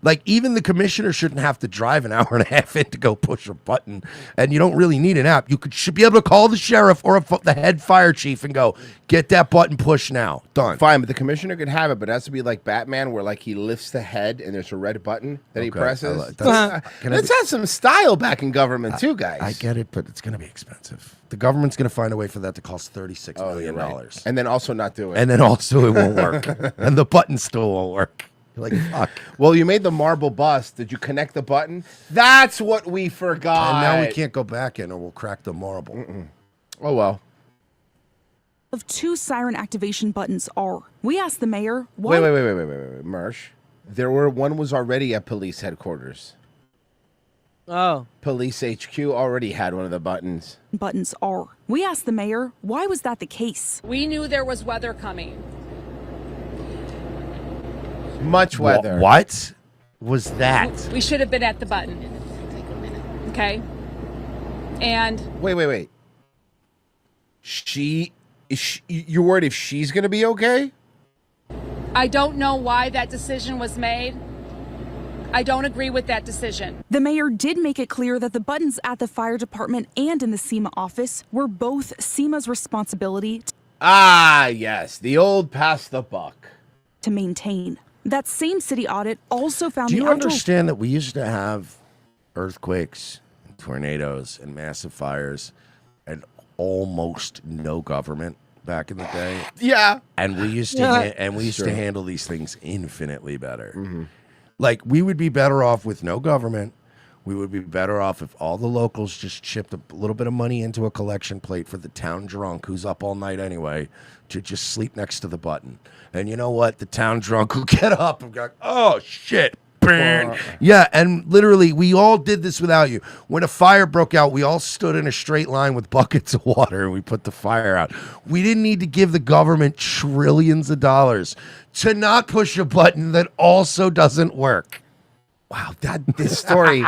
Like, even the commissioner shouldn't have to drive an hour and a half in to go push a button, and you don't really need an app. You should be able to call the sheriff or the head fire chief and go, get that button pushed now. Done. Fine, but the commissioner could have it, but it has to be like Batman, where like he lifts the head and there's a red button that he presses. Let's have some style back in government too, guys. I get it, but it's going to be expensive. The government's going to find a way for that to cost $36 million. Right. And then also not do it. And then also it won't work. And the button still won't work. You're like, fuck. Well, you made the marble bust. Did you connect the button? That's what we forgot. And now we can't go back in or we'll crack the marble. Oh, well. Of 2 siren activation buttons are. We asked the mayor why. Wait, Marsh. One was already at police headquarters. Oh. Police HQ already had one of the buttons. Buttons are. We asked the mayor why was that the case. We knew there was weather coming. Much weather. What was that? We should have been at the button. Okay? And Wait. You're worried if she's going to be okay? I don't know why that decision was made. I don't agree with that decision. The mayor did make it clear that the buttons at the fire department and in the SEMA office were both SEMA's responsibility Yes, the old pass the buck to maintain. That same city audit also found Do the you outdoor understand that we used to have earthquakes, and tornadoes, and massive fires, and almost no government back in the day? Yeah. And we used to handle these things infinitely better. Like, we would be better off with no government, We would be better off if all the locals just chipped a little bit of money into a collection plate for the town drunk who's up all night anyway to just sleep next to the button. And you know what? The town drunk will get up and go, oh, shit. Yeah, and literally, we all did this without you. When a fire broke out, we all stood in a straight line with buckets of water and we put the fire out. We didn't need to give the government trillions of dollars to not push a button that also doesn't work. Wow, this story,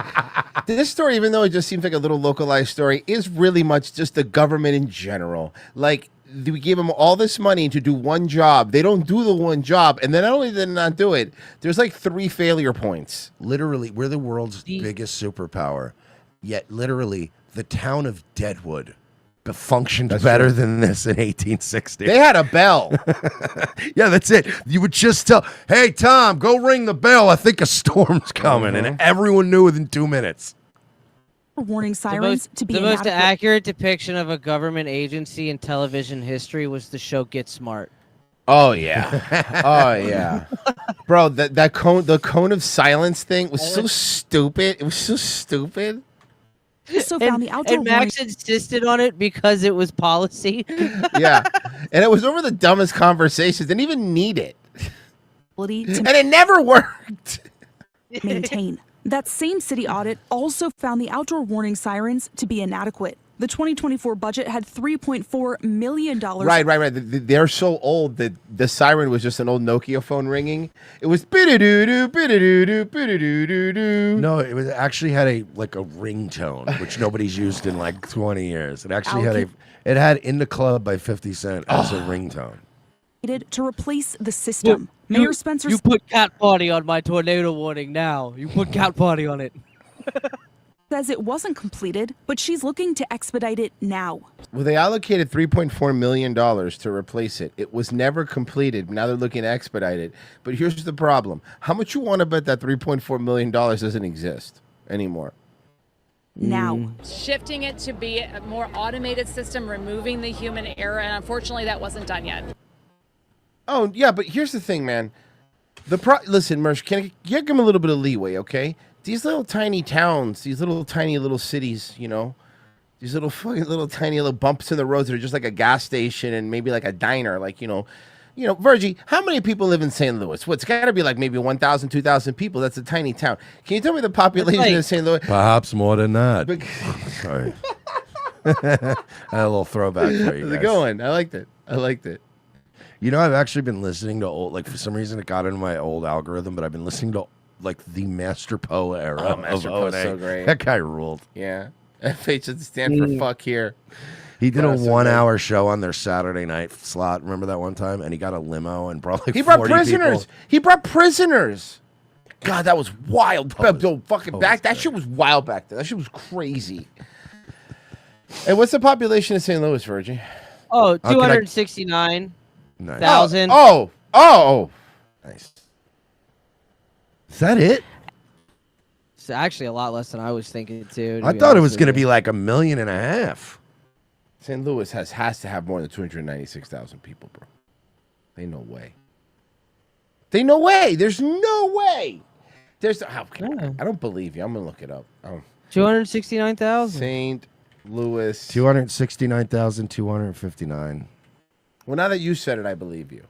even though it just seems like a little localized story, is really much just the government in general. Like, we give them all this money to do one job. They don't do the one job. And then not only did they not do it, there's like 3 failure points. Literally, we're the world's biggest superpower. Yet, literally, the town of Deadwood functioned better than this in 1860. They had a bell. Yeah, that's it. You would just tell, hey, Tom, go ring the bell. I think a storm's coming. And everyone knew within 2 minutes. Warning sirens to be the most inadequate. accurate depiction of a government agency in television history was the show Get Smart. Oh yeah, oh yeah, bro. The cone of silence thing was so stupid. It was so stupid. Also found the outdoor and Max insisted on it because it was policy. Yeah, and it was over the dumbest conversations. Didn't even need it, and it never worked. Maintain. That same city audit also found the outdoor warning sirens to be inadequate. The 2024 budget had $3.4 million. Right. They're so old that the siren was just an old Nokia phone ringing. It was bidadoo bidadoo bidadoo. No, it was actually had a ringtone, which nobody's used in like 20 years. It actually had "In the Club" by 50 Cent as a ringtone. To replace the system. Mayor Spencer You put cat party on my tornado warning now. You put cat party on it. says it wasn't completed, but she's looking to expedite it now. Well, they allocated $3.4 million to replace it. It was never completed. Now they're looking to expedite it. But here's the problem. How much you want to bet that $3.4 million doesn't exist anymore? Now. Shifting it to be a more automated system, removing the human error, and unfortunately that wasn't done yet. Oh, yeah, but here's the thing, man. Listen, Mersh, can you give them a little bit of leeway, okay? These little tiny towns, these little tiny little cities, you know, these little fucking little tiny little bumps in the roads that are just like a gas station and maybe like a diner, like, you know, Virgie, how many people live in St. Louis? Well, it's got to be like maybe 1,000, 2,000 people. That's a tiny town. Can you tell me the population of St. Louis? Perhaps more than that. Sorry. I had a little throwback for you guys. How's it going? I liked it. You know, I've actually been listening to old, like for some reason it got into my old algorithm, but I've been listening to like the Master Poe era. Oh, Master Poe is so great. That guy ruled. Yeah. FH should stand for fuck here. He did a 1 hour show on their Saturday night slot. Remember that one time? And he got a limo and brought like 40 prisoners. people. He brought prisoners. God, that was wild. That shit was wild back then. That shit was crazy. Hey, what's the population of St. Louis, Virgie? Oh, 269,000. Oh. Nice. Is that it? It's actually a lot less than I was thinking, too. I thought it was going to be like 1.5 million. St. Louis has to have more than 296,000 people, bro. Ain't no way. There's no way. I don't believe you. I'm going to look it up. 269,000. St. Louis. 269,259. Well, now that you said it, I believe you.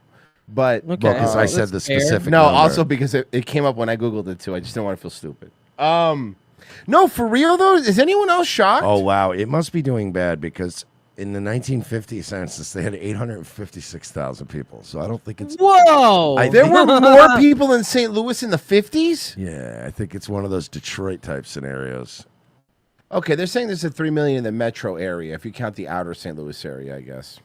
But because I said the specific No, number. also because it came up when I Googled it, too. I just didn't want to feel stupid. No, for real, though? Is anyone else shocked? Oh, wow. It must be doing bad because in the 1950 census, they had 856,000 people. So I don't think it's... Whoa! There were more people in St. Louis in the 50s? Yeah, I think it's one of those Detroit-type scenarios. Okay, they're saying there's a 3 million in the metro area, if you count the outer St. Louis area, I guess.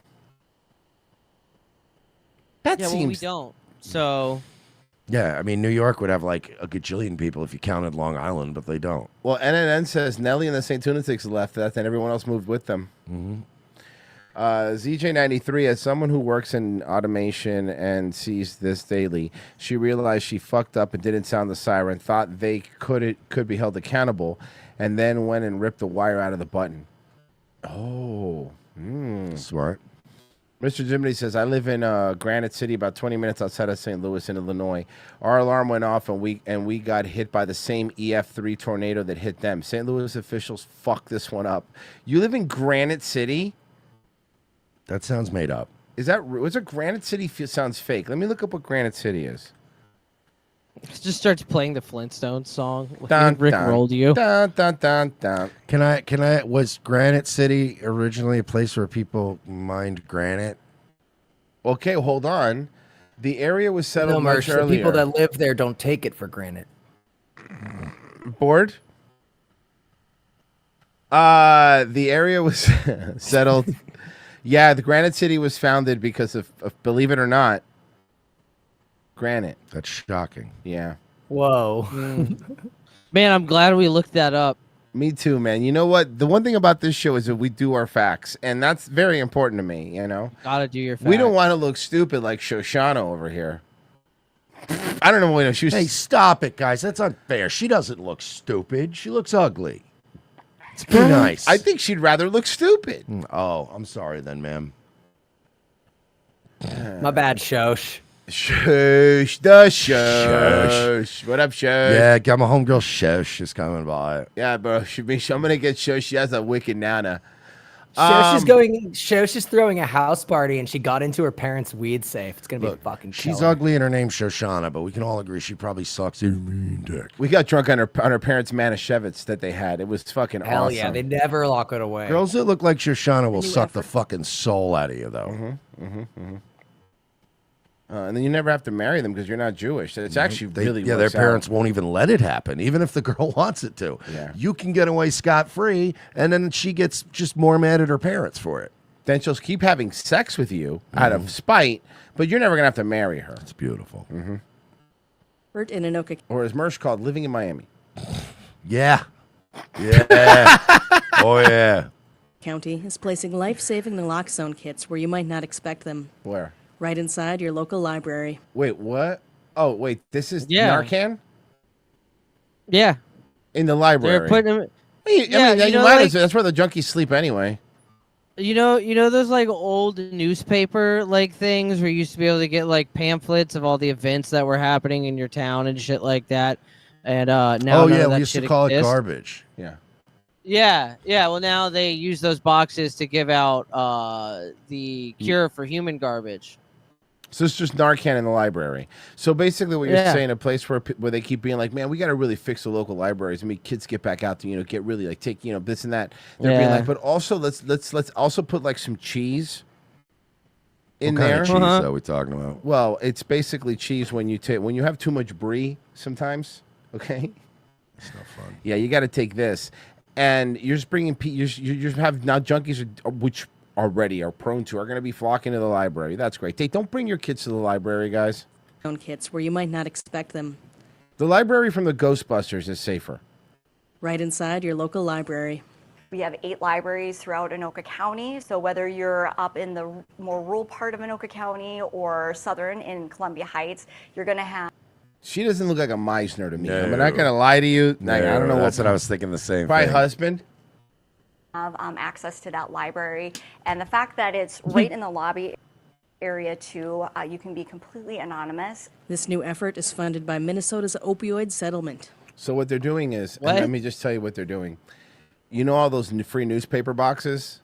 That seems... Well, we don't. So... Yeah, I mean, New York would have like a gajillion people if you counted Long Island, but they don't. Well, NNN says Nelly and the St. Lunatics left that, and everyone else moved with them. Mm-hmm. ZJ93, as someone who works in automation and sees this daily, she realized she fucked up and didn't sound the siren, thought they could be held accountable, and then went and ripped the wire out of the button. Oh. Smart. Mr. Jiminy says, I live in Granite City, about 20 minutes outside of St. Louis in Illinois. Our alarm went off, and we got hit by the same EF3 tornado that hit them. St. Louis officials fucked this one up. You live in Granite City? That sounds made up. Was it Granite City? Sounds fake. Let me look up what Granite City is. It just starts playing the Flintstones song. Dun, Rick dun, rolled you. Dun, dun, dun, dun. Can I? Was Granite City originally a place where people mined granite? Okay, hold on. The area was settled No, much Mersh, the earlier. people that live there don't take it for granted. Bored? The area was settled. Yeah, the Granite City was founded because of, believe it or not, granite. That's shocking. Yeah. Whoa. Man, I'm glad we looked that up. Me too, man. You know what? The one thing about this show is that we do our facts, and that's very important to me, you know? Gotta do your facts. We don't want to look stupid like Shoshana over here. I don't know. She was... Hey, stop it, guys. That's unfair. She doesn't look stupid. She looks ugly. It's pretty nice. I think she'd rather look stupid. Oh, I'm sorry then, ma'am. My bad, Shosh. Shush, the shush. What up, Shush? Yeah, got my homegirl Shosh is coming by. Yeah, bro. I'm gonna get Shush. She has a wicked nana. Shosh is throwing a house party and she got into her parents' weed safe. It's gonna be fucking She's killer. ugly and her name's Shoshana, but we can all agree she probably sucks in mean dick. We got drunk on her parents' Manischewitz that they had. It was fucking Hell awesome. yeah, they never lock it away. Girls that look like Shoshana will suck the fucking soul out of you, though. And then you never have to marry them because you're not Jewish. It's actually really their works out. parents won't even let it happen, even if the girl wants it to. Yeah. You can get away scot-free, and then she gets just more mad at her parents for it. Then she'll keep having sex with you out of spite, but you're never gonna have to marry her. It's beautiful. Mm-hmm. Bert in Anoka. Or as Mersh called, living in Miami. Yeah. Yeah. Oh, yeah. County is placing life-saving naloxone kits where you might not expect them. Where? Right inside your local library. Wait, what? Oh, wait, this is Yeah. Narcan? Yeah. In the library. They're putting them. You know, might like- as well. That's where the junkies sleep anyway. You know those like old newspaper like things where you used to be able to get like pamphlets of all the events that were happening in your town and shit like that. And now none of we that used to shit call it exists. garbage. Yeah. Yeah. Well, now they use those boxes to give out the cure for human garbage. So it's just Narcan in the library. So basically, what you're Yeah. saying, a place where they keep being like, man, we got to really fix the local libraries. I mean, kids get back out to get really like take this and that. They're being Yeah. like, but also let's also put like some cheese in What kind there. of cheese are we talking about? Well, it's basically cheese when you have too much brie sometimes. Okay. It's not fun. Yeah, you got to take this, and you're just bringing you just have now junkies which already are prone to are going to be flocking to the library. That's great. Don't bring your kids to the library, guys. Kits where you might not expect them. The library from the Ghostbusters is safer. Right inside your local library. We have 8 libraries throughout Anoka County, so whether you're up in the more rural part of Anoka County or southern in Columbia Heights, you're going to have... She doesn't look like a Meisner to me. No. I'm not going to lie to you. I don't know That's what I was thinking the same Probably thing. husband. have access to that library, and the fact that it's right in the lobby area too, you can be completely anonymous. This new effort is funded by Minnesota's opioid settlement. So what they're doing is, and What? let me just tell you what they're doing. You know all those free newspaper boxes?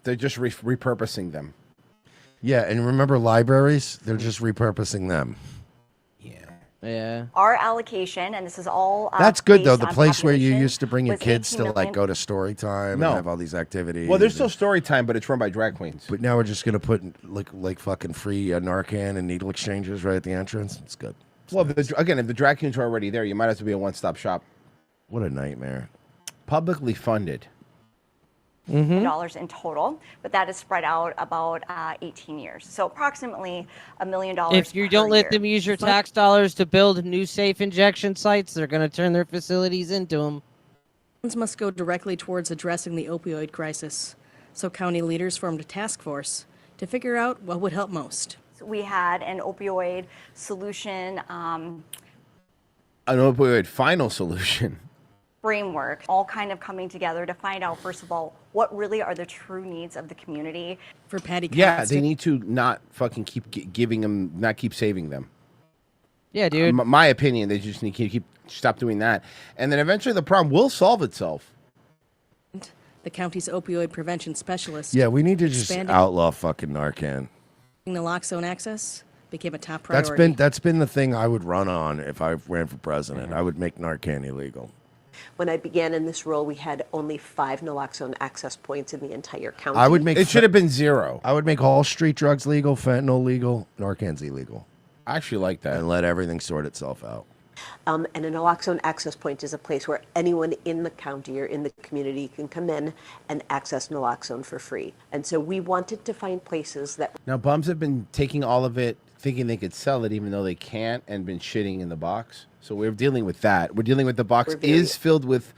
They're just repurposing them. Yeah, and remember libraries? They're just repurposing them. Yeah. Our allocation, and this is all That's good though. based The on place where you population, used to bring your was kids 18 to like million. go to story time No. and have all these activities. Well, there's still story time, but it's run by drag queens. But now we're just gonna put like fucking free Narcan and needle exchanges right at the entrance. It's good. Well, again, if the drag queens are already there, you might have to be a one-stop shop. What a nightmare. Publicly funded. dollars in total, but that is spread out about 18 years. So approximately $1 million. If you don't per let year. them use your tax dollars to build new safe injection sites, they're going to turn their facilities into them. Funds must go directly towards addressing the opioid crisis. So county leaders formed a task force to figure out what would help most. We had an opioid solution. An opioid final solution. framework, all kind of coming together to find out, first of all, what really are the true needs of the community. For Patty Yeah, they need to not fucking keep giving them, not keep saving them. Yeah, dude. My opinion, they just need to keep stop doing that, and then eventually the problem will solve itself. The county's opioid prevention specialist. Yeah, we need to just expanding outlaw fucking Narcan. naloxone access became a top priority. That's been the thing I would run on if I ran for president. I would make Narcan illegal. When I began in this role, we had only 5 naloxone access points in the entire county. I would make It should have been 0. I would make all street drugs legal, fentanyl legal, Narcan's illegal. I actually like that. And let everything sort itself out. And a naloxone access point is a place where anyone in the county or in the community can come in and access naloxone for free. And so we wanted to find places that... Now, bums have been taking all of it, thinking they could sell it even though they can't, and been shitting in the box. So we're dealing with that. We're dealing with the box is filled with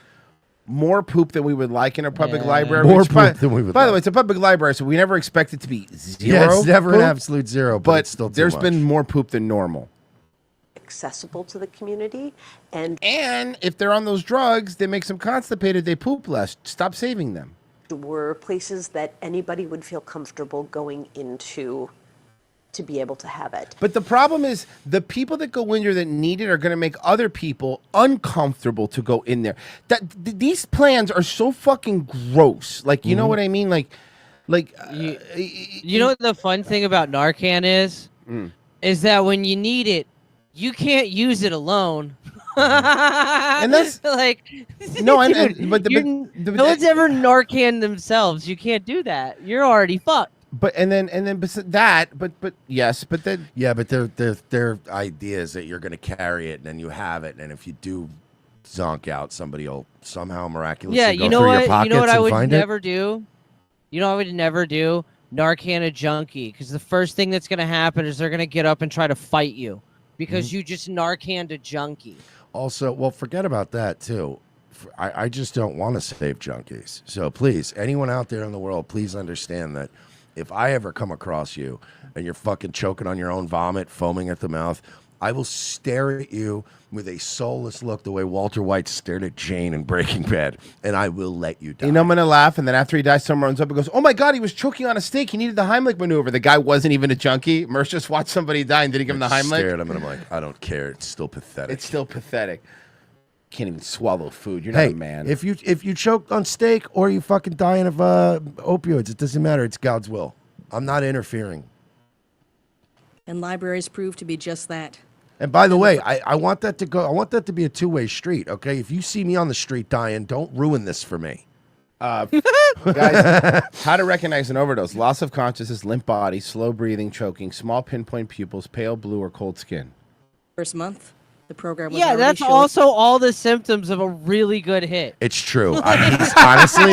more poop than we would like in a public library. More poop than we would By the like. way, it's a public library, so we never expect it to be 0. Yeah, it's never an poop, absolute 0, but it's still too there's much. been more poop than normal. accessible to the community. And if they're on those drugs, they make them constipated, they poop less. Stop saving them. were places that anybody would feel comfortable going into to be able to have it. But the problem is the people that go in there that need it are going to make other people uncomfortable to go in there. These plans are so fucking gross. Like, you know what I mean? Like, you know what the fun thing about Narcan is? Is that when you need it, you can't use it alone. And that's like no, but no one's ever Narcan themselves. You can't do that. You're already fucked. But yes, but then yeah, but their idea is that you're going to carry it and then you have it, and if you do zonk out, somebody will somehow miraculously go you know through what? your pockets You know what I and would find never do? You know what I would never do? Narcan a junkie, because the first thing that's going to happen is they're going to get up and try to fight you because you just Narcaned a junkie. Also, well, forget about that too. I just don't want to save junkies. So please, anyone out there in the world, please understand that if I ever come across you and you're fucking choking on your own vomit, foaming at the mouth, I will stare at you with a soulless look the way Walter White stared at Jane in Breaking Bad, and I will let you die. You know, I'm going to laugh, and then after he dies, someone runs up and goes, "Oh my God, he was choking on a steak. He needed the Heimlich maneuver." The guy wasn't even a junkie. Merce just watched somebody die and didn't give him the Heimlich. I stared at him, and I'm like, I don't care. It's still pathetic. It's still pathetic. Can't even swallow food. You're not a man. If you choke on steak or you fucking dying of opioids, it doesn't matter. It's God's will. I'm not interfering. And libraries prove to be just that. And by the way, I want that to go. I want that to be a two-way street. Okay, if you see me on the street dying, don't ruin this for me. Guys, how to recognize an overdose: loss of consciousness, limp body, slow breathing, choking, small pinpoint pupils, pale blue or cold skin. First month, the program was Yeah, already that's showing- also all the symptoms of a really good hit. It's true. Honestly,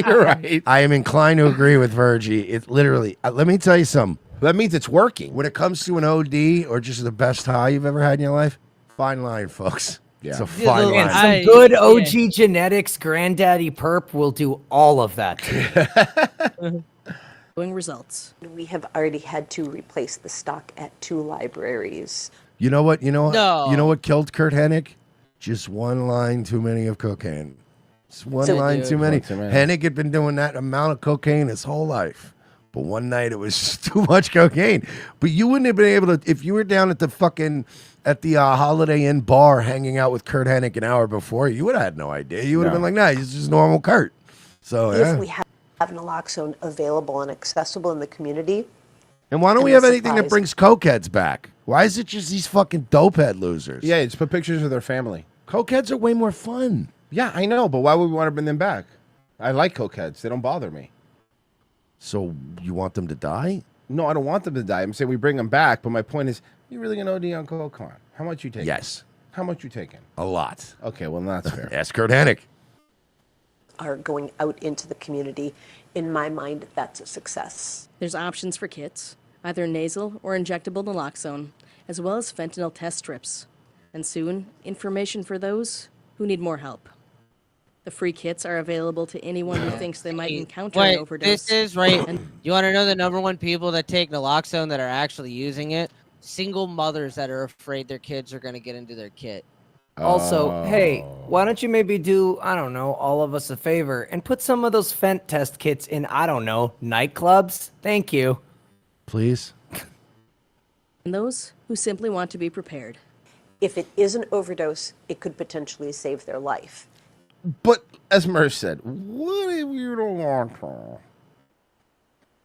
you're right. I am inclined to agree with Virgie. It literally. Let me tell you something. That means it's working. When it comes to an OD or just the best high you've ever had in your life, fine line, folks. Yeah. It's a fine And line. some good OG genetics, granddaddy perp will do all of that. Showing results. We have already had to replace the stock at 2 libraries. You know what? No. You know what killed Kurt Hennig? Just one line too many of cocaine. Just one So- line too many. One too many. Hennig had been doing that amount of cocaine his whole life. But one night it was just too much cocaine. But you wouldn't have been able to, if you were down at the Holiday Inn bar hanging out with Kurt Hennig an hour before, you would have had no idea. You would have been like, nah, he's just normal Kurt. So, yeah. If we have naloxone available and accessible in the community. And why don't and we the have anything that supplies- brings cokeheads back? Why is it just these fucking dopehead losers? Yeah, just put pictures of their family. Cokeheads are way more fun. Yeah, I know, but why would we want to bring them back? I like cokeheads. They don't bother me. So you want them to die? No, I don't want them to die. I'm saying we bring them back, but my point is, you really gonna OD on coke? How much you taking? Yes. How much you taking? A lot. Okay, well, that's fair. Ask Kurt Hennig. Are going out into the community. In my mind, that's a success. There's options for kits, either nasal or injectable naloxone, as well as fentanyl test strips. And soon, information for those who need more help. The free kits are available to anyone who thinks they might encounter an Wait, overdose. this is right. You want to know the number one people that take naloxone that are actually using it? Single mothers that are afraid their kids are going to get into their kit. Also, hey, why don't you maybe do, I don't know, all of us a favor and put some of those fent test kits in, I don't know, nightclubs? Thank you. Please. And those who simply want to be prepared. If it is an overdose, it could potentially save their life. But as Mersh said, what if you don't want to?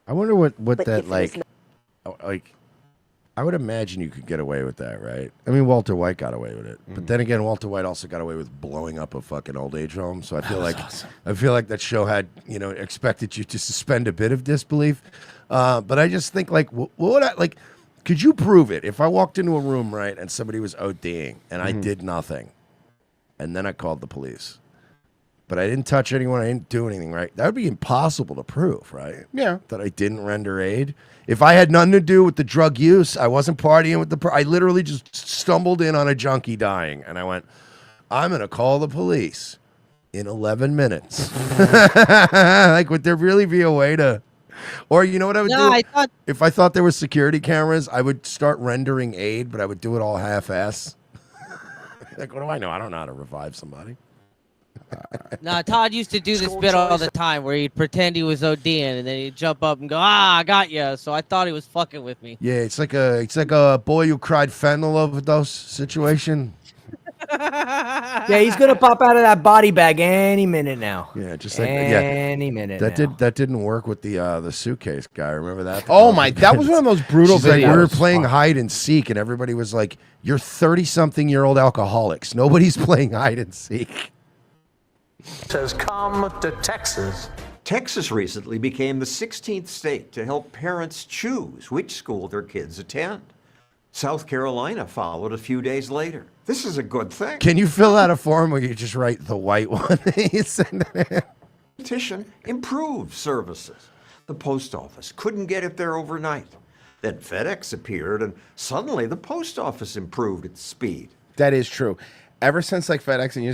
I wonder what But that if it is like. I would imagine you could get away with that, right? I mean, Walter White got away with it, but then again, Walter White also got away with blowing up a fucking old age home. So I feel like that show had expected you to suspend a bit of disbelief. But I just think could you prove it? If I walked into a room, right, and somebody was ODing and I did nothing, and then I called the police, but I didn't touch anyone, I didn't do anything, right? That would be impossible to prove, right? Yeah. That I didn't render aid. If I had nothing to do with the drug use, I wasn't partying with I literally just stumbled in on a junkie dying, and I went, I'm going to call the police in 11 minutes. Like, would there really be a way to... Or you know what I would do? If I thought there were security cameras, I would start rendering aid, but I would do it all half-ass. Like, what do I know? I don't know how to revive somebody. Nah, Todd used to do this bit all the time where he'd pretend he was ODing and then he'd jump up and go, I got you. So I thought he was fucking with me. Yeah, it's like a boy who cried fentanyl overdose situation. Yeah, he's gonna pop out of that body bag any minute now. Yeah, just like any minute. That didn't work with the suitcase guy. Remember that? Oh my, that was one of those brutal She's like, videos. we were playing hide and seek, and everybody was like, "You're 30-something-year-old alcoholics. Nobody's playing hide and seek." Says come to Texas. Texas recently became the 16th state to help parents choose which school their kids attend. South Carolina followed a few days later. This is a good thing. Can you fill out a form where you just write the white one? You send it in. Petition improved services. The post office couldn't get it there overnight. Then FedEx appeared, and suddenly the post office improved its speed. That is true. Ever since like FedEx and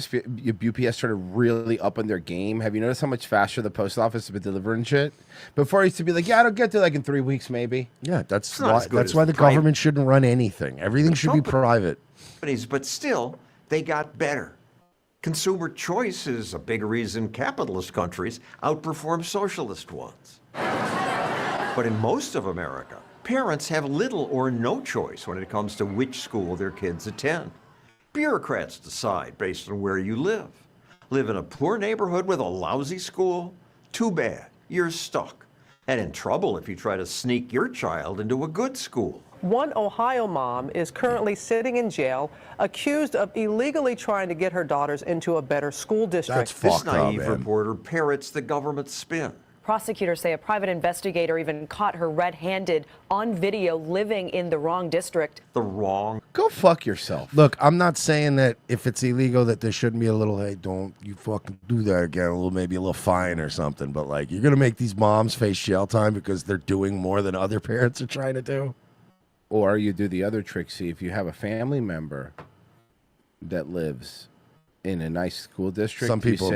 UPS started really upping their game, have you noticed how much faster the post office has been delivering shit? Before it used to be like, yeah, it'll get there like in 3 weeks maybe. Yeah, that's not as good as why the private government shouldn't run anything. Everything should be private. companies, but still, they got better. Consumer choice is a big reason capitalist countries outperform socialist ones. But in most of America, parents have little or no choice when it comes to which school their kids attend. Bureaucrats decide based on where you live. Live in a poor neighborhood with a lousy school? Too bad, you're stuck. And in trouble if you try to sneak your child into a good school. One Ohio mom is currently sitting in jail, accused of illegally trying to get her daughters into a better school district. This naive reporter parrots the government's spin. Prosecutors say a private investigator even caught her red-handed on video living in the wrong district. The wrong? Go fuck yourself. Look, I'm not saying that if it's illegal that there shouldn't be a little, hey, don't you fucking do that again, maybe a little fine or something. But like, you're gonna make these moms face jail time because they're doing more than other parents are trying to do. Or you do the other trick. See, if you have a family member that lives in a nice school district, Some people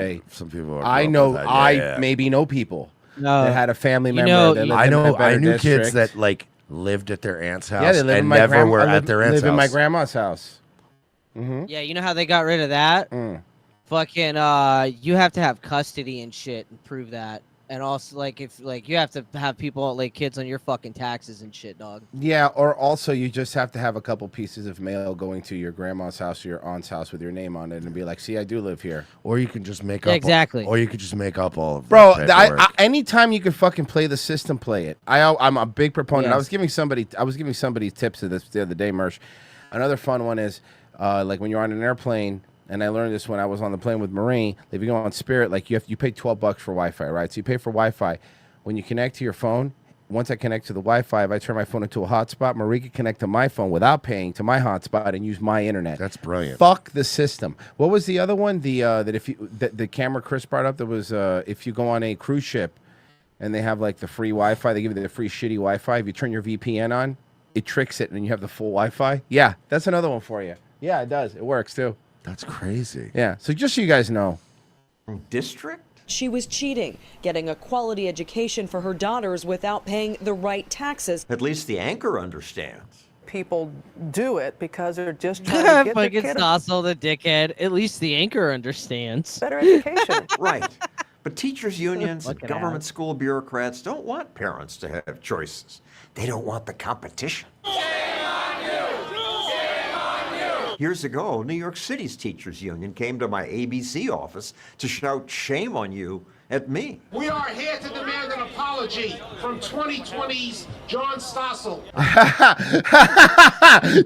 are I up know, with that. I Yeah. maybe know people No. that had a family You member know, that lived I in a know better kids district. that like lived at their aunt's house Yeah, they live and in my never were I at live, their aunt's live in my house. grandma's house. Mm-hmm. Yeah, you know how they got rid of that? Fucking, you have to have custody and shit and prove that. And also, like, if like you have to have people like kids on your fucking taxes and shit, dog. Yeah, or also you just have to have a couple pieces of mail going to your grandma's house or your aunt's house with your name on it and be like, see, I do live here. Or you can just make Yeah, up exactly. Or you could just make up all of Bro, that paperwork. anytime you can fucking play the system, play it. I'm a big proponent. Yes. I was giving somebody tips of this the other day, Mersh. Another fun one is like when you're on an airplane, and I learned this when I was on the plane with Marine. If you go on Spirit, like you pay $12 for Wi-Fi, right? So you pay for Wi-Fi. When you connect to your phone, once I connect to the Wi-Fi, if I turn my phone into a hotspot, Marie can connect to my phone without paying to my hotspot and use my internet. That's brilliant. Fuck the system. What was the other one? The camera Chris brought up. That was if you go on a cruise ship and they have like the free Wi-Fi, they give you the free shitty Wi-Fi. If you turn your VPN on, it tricks it and you have the full Wi-Fi. Yeah, that's another one for you. Yeah, it does. It works too. That's crazy. Yeah. So just so you guys know. District? She was cheating, getting a quality education for her daughters without paying the right taxes. At least the anchor understands. people do it because they're just trying to get their Fucking kid Stossel the dickhead. At least the anchor understands. better education. Right. But teachers' unions and Fucking government ass. school bureaucrats don't want parents to have choices. They don't want the competition. Years ago, New York City's teachers' union came to my ABC office to shout shame on you at me. We are here to demand an apology from 2020's John Stossel.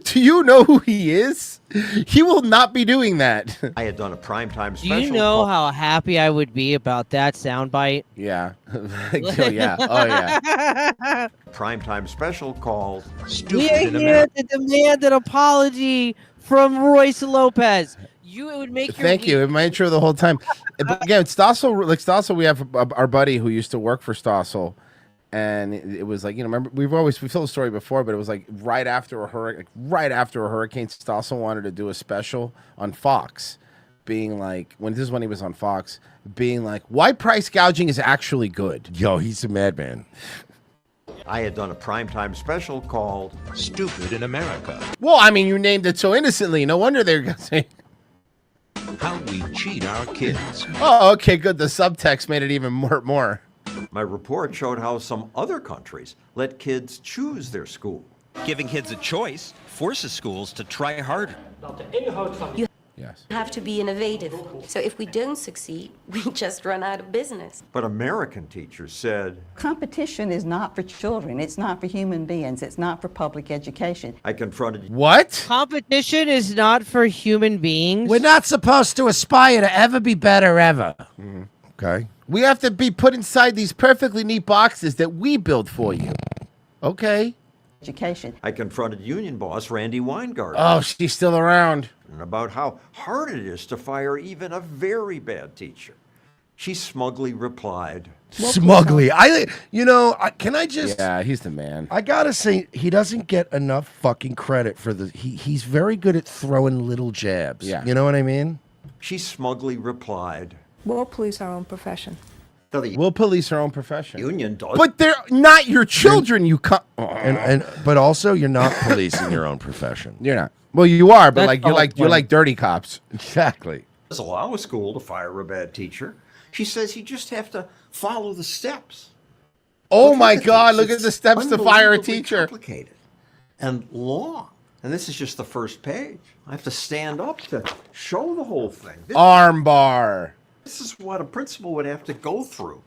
Do you know who he is? He will not be doing that. I had done a primetime Do special. you know how happy I would be about that soundbite? Yeah. Yeah. Oh, yeah. Primetime special called We Stupid are in here America. to demand an apology from Royce Lopez. It would make your Thank you. In my intro the whole time. But again, Stossel, we have our buddy who used to work for Stossel. And it was like, remember, we've told the story before, but it was like right after a hurricane, Stossel wanted to do a special on Fox, being like, when he was on Fox, being like, why price gouging is actually good. Yo, he's a madman. I had done a primetime special called Stupid in America. Well, I mean, you named it so innocently. No wonder they're going to say, How we cheat our kids. oh, okay, good. The subtext made it even more. My report showed how some other countries let kids choose their school. Giving kids a choice forces schools to try harder. You have to be innovative. So if we don't succeed, we just run out of business. But American teachers said, Competition is not for children. It's not for human beings. It's not for public education. I confronted What? Competition is not for human beings. We're not supposed to aspire to ever be better ever. Okay. We have to be put inside these perfectly neat boxes that we build for you. Okay. Education. I confronted union boss Randy Weingarten. Oh, she's still around. And about how hard it is to fire even a very bad teacher. She smugly replied, Smugly. Can I just... Yeah, he's the man. I gotta say, he doesn't get enough fucking credit for the... He's very good at throwing little jabs. Yeah. You know what I mean? She smugly replied, We'll police our own profession. We'll police our own profession. Union does. But they're not your children, you But also, you're not policing your own profession. You're not. Well, you are, but That's you're like dirty cops. Exactly. does allow a school to fire a bad teacher. She says you just have to follow the steps. Oh Look my at God! this. Look at It's the steps to fire a unbelievably teacher. Complicated and long. And this is just the first page. I have to stand up to show the whole thing. Armbar. This is what a principal would have to go through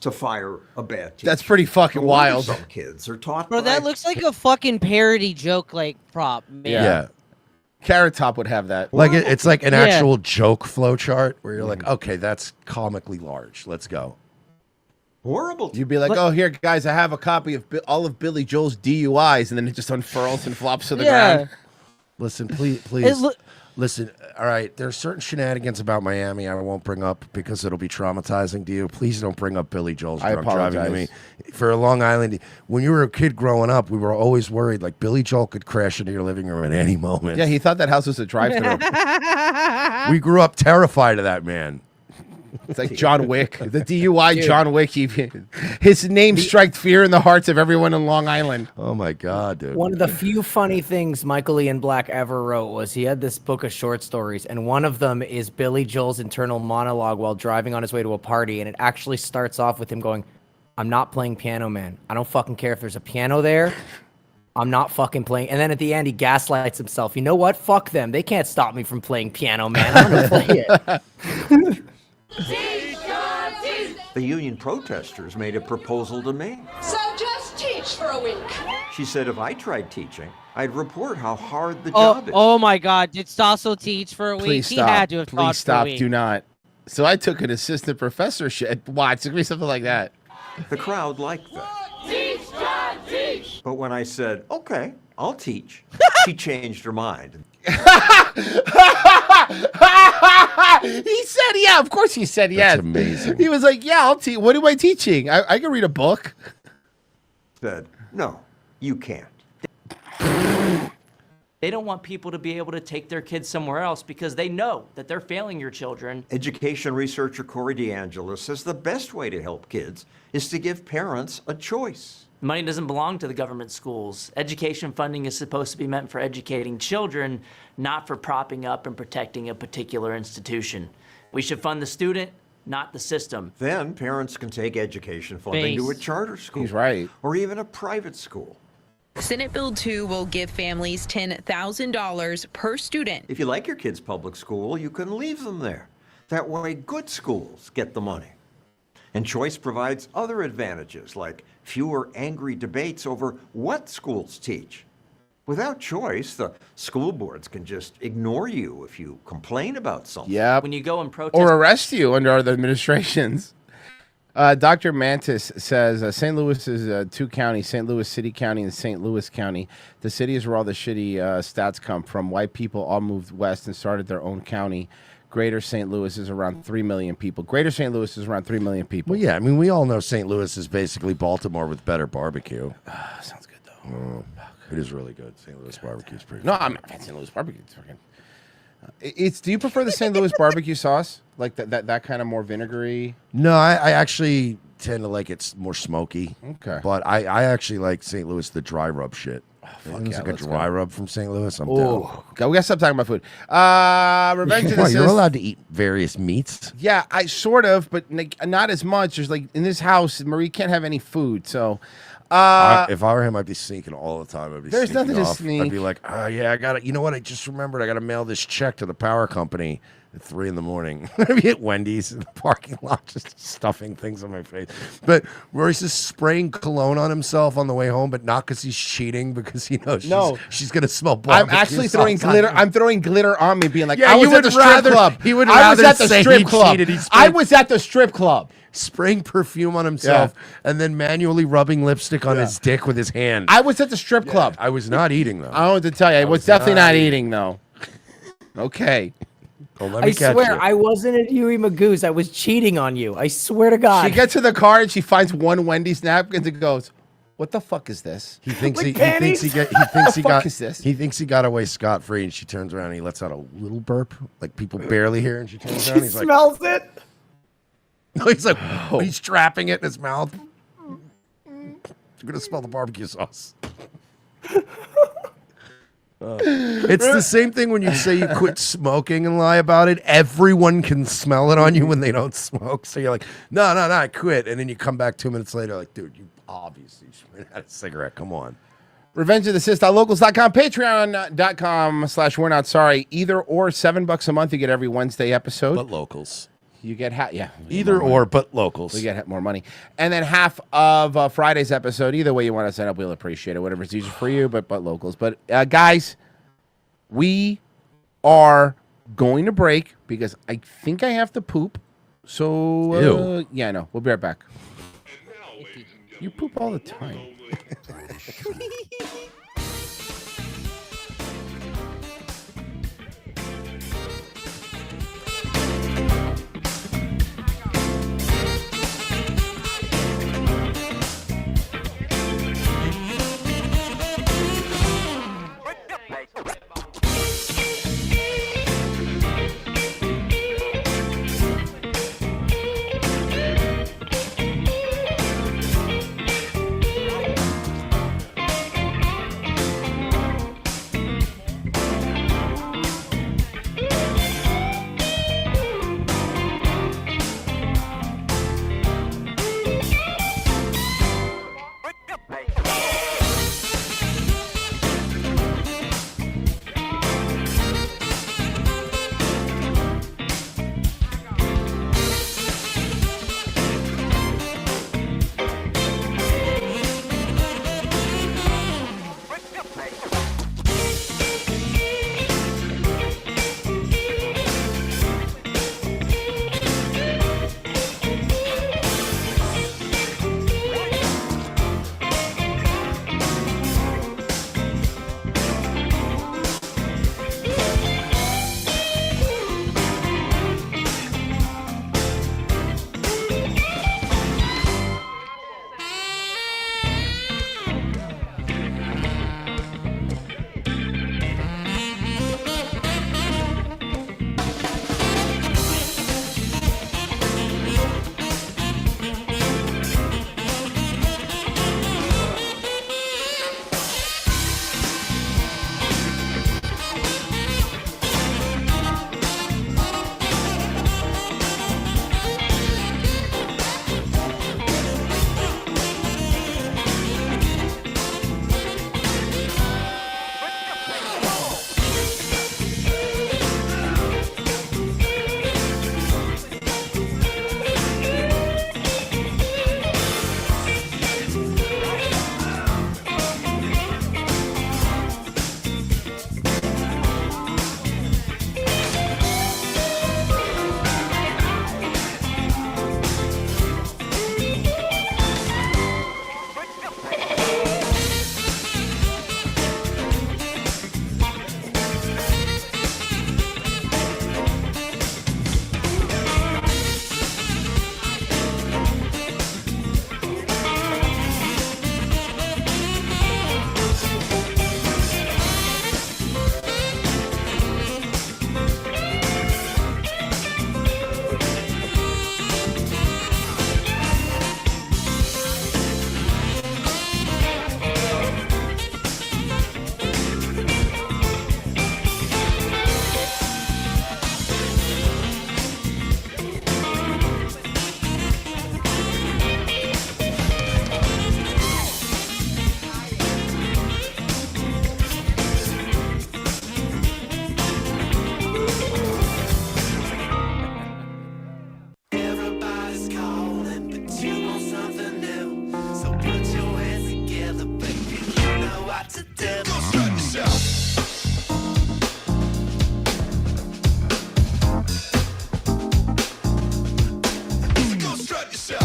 to fire a bad teacher. That's pretty fucking No wonder wild. Some kids are taught. Bro, that looks like a fucking parody joke, prop, man. Yeah. Carrot Top would have that. Like it's like an Yeah. actual joke flow chart where you're like, okay, that's comically large. Let's go. Horrible. You'd be like, oh, here, guys, I have a copy of all of Billy Joel's DUIs, and then it just unfurls and flops to the ground. Listen, please. Listen, all right, there's certain shenanigans about Miami I won't bring up because it'll be traumatizing to you. Please don't bring up Billy Joel's I drunk driving to me. apologize. For Long Island, when you were a kid growing up, we were always worried, like, Billy Joel could crash into your living room at any moment. Yeah, he thought that house was a drive-through. We grew up terrified of that man. It's like John Wick, the DUI Dude. John Wick. His name striked fear in the hearts of everyone in Long Island. Oh my God, dude! One of the few funny things Michael Ian Black ever wrote was he had this book of short stories, and one of them is Billy Joel's internal monologue while driving on his way to a party, and it actually starts off with him going, "I'm not playing Piano Man. I don't fucking care if there's a piano there. I'm not fucking playing." And then at the end, he gaslights himself. You know what? Fuck them. They can't stop me from playing Piano Man. I'm gonna play it. The union protesters made a proposal to me. So just teach for a week. She said if I tried teaching, I'd report how hard the job is. Oh my God! Did Stossel teach for a week? Please He stop. had to have taught Please for a stop. week. Do not. So I took an assistant professorship. Watch, it's gonna be something like that. The crowd liked that. Teach, John, teach. But when I said, okay, I'll teach, she changed her mind. He said, yeah, of course he said yes. That's amazing. He was like, yeah, I'll teach. What am I teaching? I can read a book. Said, no, you can't. They don't want people to be able to take their kids somewhere else because they know that they're failing your children. Education researcher Corey DeAngelo says the best way to help kids is to give parents a choice. Money doesn't belong to the government schools. Education funding is supposed to be meant for educating children, not for propping up and protecting a particular institution. We should fund the student, not the system. Then parents can take education funding to a charter school. He's right. Or even a private school. Senate Bill 2 will give families $10,000 per student. If you like your kid's public school, you can leave them there. That way, good schools get the money. And Choice provides other advantages, like fewer angry debates over what schools teach. Without Choice, the school boards can just ignore you if you complain about something. Yeah. When you go and protest Or arrest you under other administrations. Dr. Mantis says St. Louis is two counties, St. Louis City County and St. Louis County. The city is where all the shitty stats come from. White people all moved west and started their own county. Greater St. Louis is around 3 million people. Greater St. Louis is around 3 million people. Well, yeah, I mean, we all know St. Louis is basically Baltimore with better barbecue. Sounds good, though. It is really good. St. Louis barbecue is pretty No, good. I'm not St. Louis barbecue. It's fucking. Do you prefer the St. Louis barbecue sauce, like that kind of more vinegary? No, I actually tend to like it's more smoky. Okay. But I actually like St. Louis, the dry rub shit. fuck It's yeah, like a let's dry go. rub from St. Louis. I'm Oh, down. God, we got to stop talking about food. Revenge of the Why, you're Sis- allowed to eat various meats. Yeah, I sort of, but not as much. There's like in this house, Marie can't have any food, so. If I were him, I'd be sneaking all the time. I'd be There's sneaking nothing to off. sneak. I'd be like, oh, yeah, I got to, you know what? I just remembered I got to mail this check to the power company at 3 a.m. I'd be at Wendy's in the parking lot just stuffing things on my face. But Royce is spraying cologne on himself on the way home, but not because he's cheating, because he knows she's going to smell barbecue. I'm actually throwing sauce on glitter. him. I'm throwing glitter on me, being like, Yeah, I you was at would the strip rather- club. he would I was rather at the say strip he club. cheated. He I sprayed- was at the strip club. Spraying perfume on himself and then manually rubbing lipstick on his dick with his hand. I was at the strip club. I was not eating, though. I don't want to tell you. I was definitely not eating, though. Okay. Well, let I me catch swear, you. I wasn't at Huey Magoo's. I was cheating on you. I swear to God. She gets to the car and she finds one Wendy's napkin and goes, "What the fuck is this?" He thinks Like he thinks he panties? get he thinks he What the fuck got is this? he thinks he got away scot free, and she turns around and he lets out a little burp, like people barely hear, and she turns around. And he's like, smells it. no, he's like, he's trapping it in his mouth. You're gonna smell the barbecue sauce. It's the same thing when you say you quit smoking and lie about it. Everyone can smell it on you when they don't smoke. So you're like, no, I quit. And then you come back 2 minutes later, like, dude, you obviously just ran out of cigarette. Come on. RevengeOfTheSys.locals.com, Patreon.com/We're Not Sorry. Either or, $7 a month. You get every Wednesday episode. But locals. You get Either or, but locals. We get more money. And then half of Friday's episode. Either way you want to sign up, we'll appreciate it. Whatever's easier for you, but locals. But guys, we are going to break because I think I have to poop. So yeah, no, we'll be right back. You poop all the time. what to do. Go strut yourself. Go strut yourself.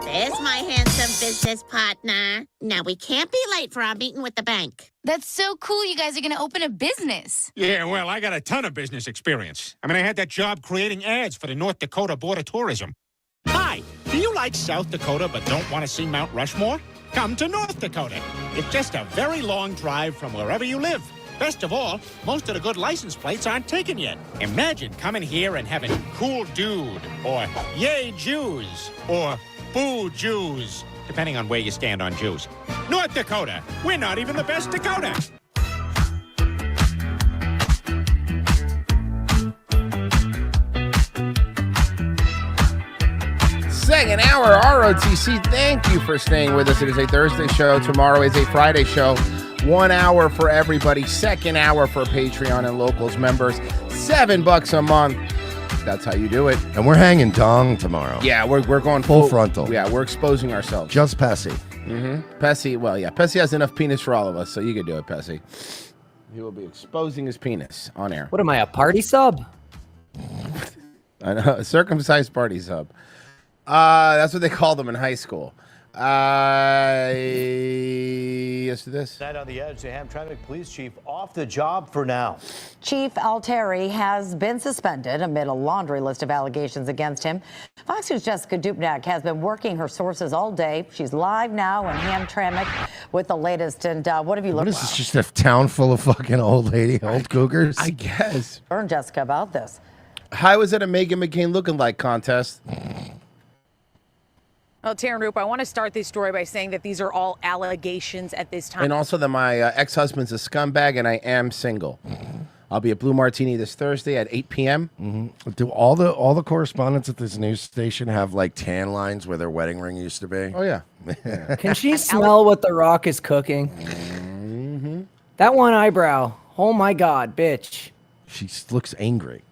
There's my handsome business partner. Now we can't be late for our meeting with the bank. That's so cool you guys are going to open a business. Yeah, well, I got a ton of business experience. I mean, I had that job creating ads for the North Dakota Board of Tourism. Hi, do you like South Dakota but don't want to see Mount Rushmore? Come to North Dakota. It's just a very long drive from wherever you live. Best of all, most of the good license plates aren't taken yet. Imagine coming here and having cool dude, or yay Jews, or boo Jews, depending on where you stand on Jews. North Dakota, we're not even the best Dakota. Second hour ROTC. Thank you for staying with us. It is a Thursday show. Tomorrow is a Friday show. 1 hour for everybody. Second hour for Patreon and Locals members. $7 a month. That's how you do it. And we're hanging dong tomorrow. Yeah, we're going full frontal. Yeah, we're exposing ourselves. Just Pessy. Pessy, well, yeah. Pessy has enough penis for all of us, so you can do it, Pessy. He will be exposing his penis on air. What am I, a party sub? I know, a circumcised party sub. That's what they called them in high school. Yes to this. Tonight on the Edge, the Hamtramck police chief off the job for now. Chief Altieri has been suspended amid a laundry list of allegations against him. Fox News' Jessica Dupnack has been working her sources all day. She's live now in Hamtramck with the latest. And what have you What looked is this, just a town full of fucking old cougars? I guess. Learn, Jessica, about this? How was it a Meghan McCain looking like contest? Well, Taryn Roop, I want to start this story by saying that these are all allegations at this time. And also that my ex-husband's a scumbag and I am single. I'll be at Blue Martini this Thursday at 8 p.m. Mm-hmm. Do all the correspondents at this news station have like tan lines where their wedding ring used to be? Oh, yeah. Can she smell what The Rock is cooking? That one eyebrow. Oh my God, bitch. She looks angry.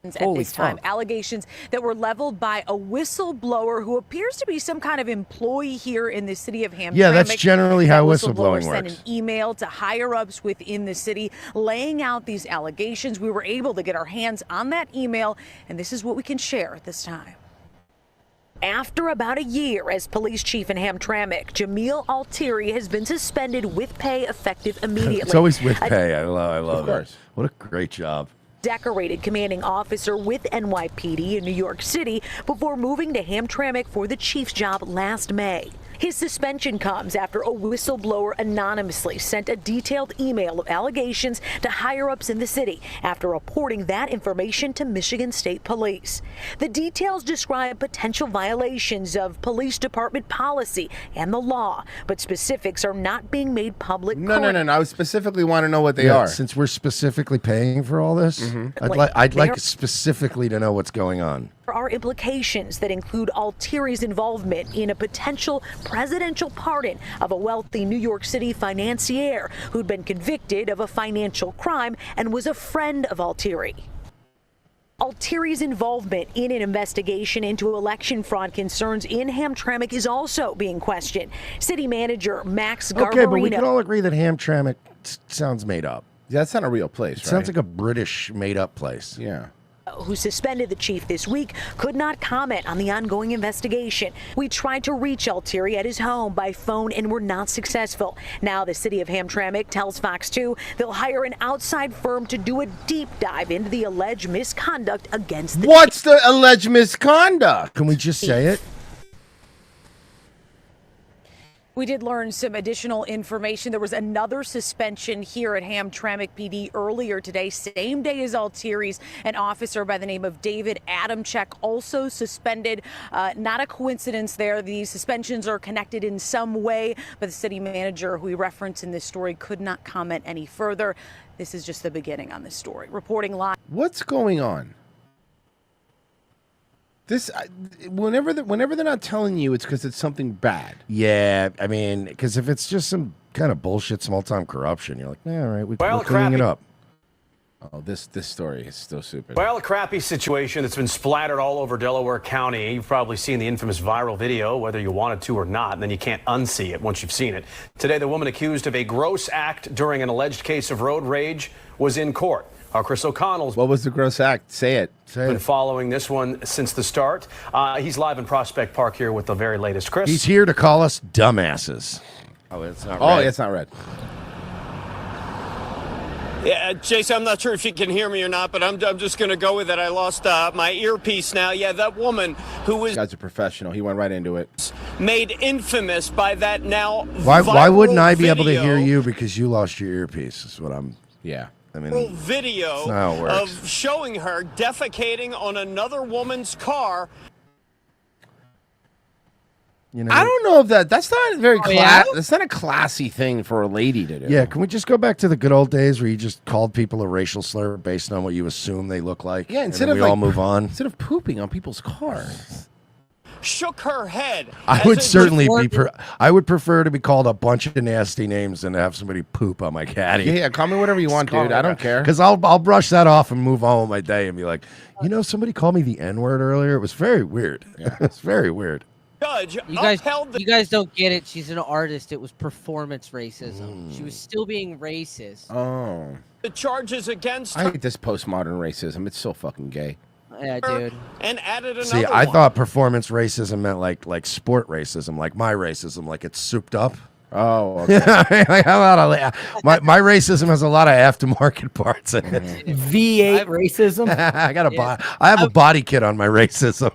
At Holy this time, fuck. allegations that were leveled by a whistleblower who appears to be some kind of employee here in the city of Hamtramck. Yeah, that's generally how That whistleblowing sent works. an email to higher ups within the city laying out these allegations. We were able to get our hands on that email, and this is what we can share at this time. After about a year as police chief in Hamtramck, Jamil Altieri has been suspended with pay effective immediately. It's always with pay. I love course. it. What a great job. Decorated commanding officer with NYPD in New York City before moving to Hamtramck for the chief's job last May. His suspension comes after a whistleblower anonymously sent a detailed email of allegations to higher-ups in the city after reporting that information to Michigan State Police. The details describe potential violations of police department policy and the law, but specifics are not being made public. No. I specifically want to know what they Yeah, are. Since we're specifically paying for all this, I'd like specifically to know what's going on. There are implications that include Altieri's involvement in a potential presidential pardon of a wealthy New York City financier who'd been convicted of a financial crime and was a friend of Altieri. Altieri's involvement in an investigation into election fraud concerns in Hamtramck is also being questioned. City manager Max Garbarino. Okay, but we can all agree that Hamtramck sounds made up. Yeah, that's not a real place, It sounds like a British made-up place. Yeah. Who suspended the chief this week, could not comment on the ongoing investigation. We tried to reach Altieri at his home by phone and were not successful. Now the city of Hamtramck tells Fox 2 they'll hire an outside firm to do a deep dive into the alleged misconduct against the What's the alleged misconduct? Can we just say it? We did learn some additional information. There was another suspension here at Hamtramck PD earlier today, same day as Altieri's. An officer by the name of David Adamczyk also suspended. Not a coincidence there. These suspensions are connected in some way, but the city manager who we reference in this story could not comment any further. This is just the beginning on this story. Reporting live. What's going on? This, whenever they're not telling you, it's because it's something bad. Yeah, I mean, because if it's just some kind of bullshit, small-time corruption, you're like, all right, we're Well, cleaning it crappy- up. Oh, this story is still stupid. Well, a crappy situation that's been splattered all over Delaware County. You've probably seen the infamous viral video, whether you wanted to or not, and then you can't unsee it once you've seen it. Today, the woman accused of a gross act during an alleged case of road rage was in court. Our Chris O'Connell's What was the gross act? Say it. been following this one since the start. He's live in Prospect Park here with the very latest. Chris? He's here to call us dumbasses. Oh, it's not Oh, red. it's not red. Yeah, Jason, I'm not sure if you can hear me or not, but I'm just going to go with it. I lost my earpiece now. Yeah, that woman who was This guy's a professional. He went right into it. made infamous by that now Why viral wouldn't I be able to video- hear you because you lost your earpiece? Is what I'm. Yeah. I mean, video that's not how it works. of showing her defecating on another woman's car. You know, I don't know if that's not very yeah? that's not a classy thing for a lady to do. Yeah, can we just go back to the good old days where you just called people a racial slur based on what you assume they look like? Yeah, and instead then of we all like, move on. Instead of pooping on people's cars. Shook her head. I as would it certainly was- be. I would prefer to be called a bunch of nasty names than to have somebody poop on my caddy. Yeah, call me whatever you want, dude. I don't care. Because I'll brsh that off and move on with my day and be like, you know, somebody called me the N word earlier. It was very weird. It's very weird. Judge You guys, upheld the you guys don't get it. She's an artist. It was performance racism. She was still being racist. Oh. the charges against I her hate this postmodern racism. It's so fucking gay. Yeah, dude. and added another See, I one. thought performance racism meant like sport racism, like my racism, like it's souped up. Oh, okay. Like, how about my racism has a lot of aftermarket parts in it. V8 racism. I got I have a body kit on my racism.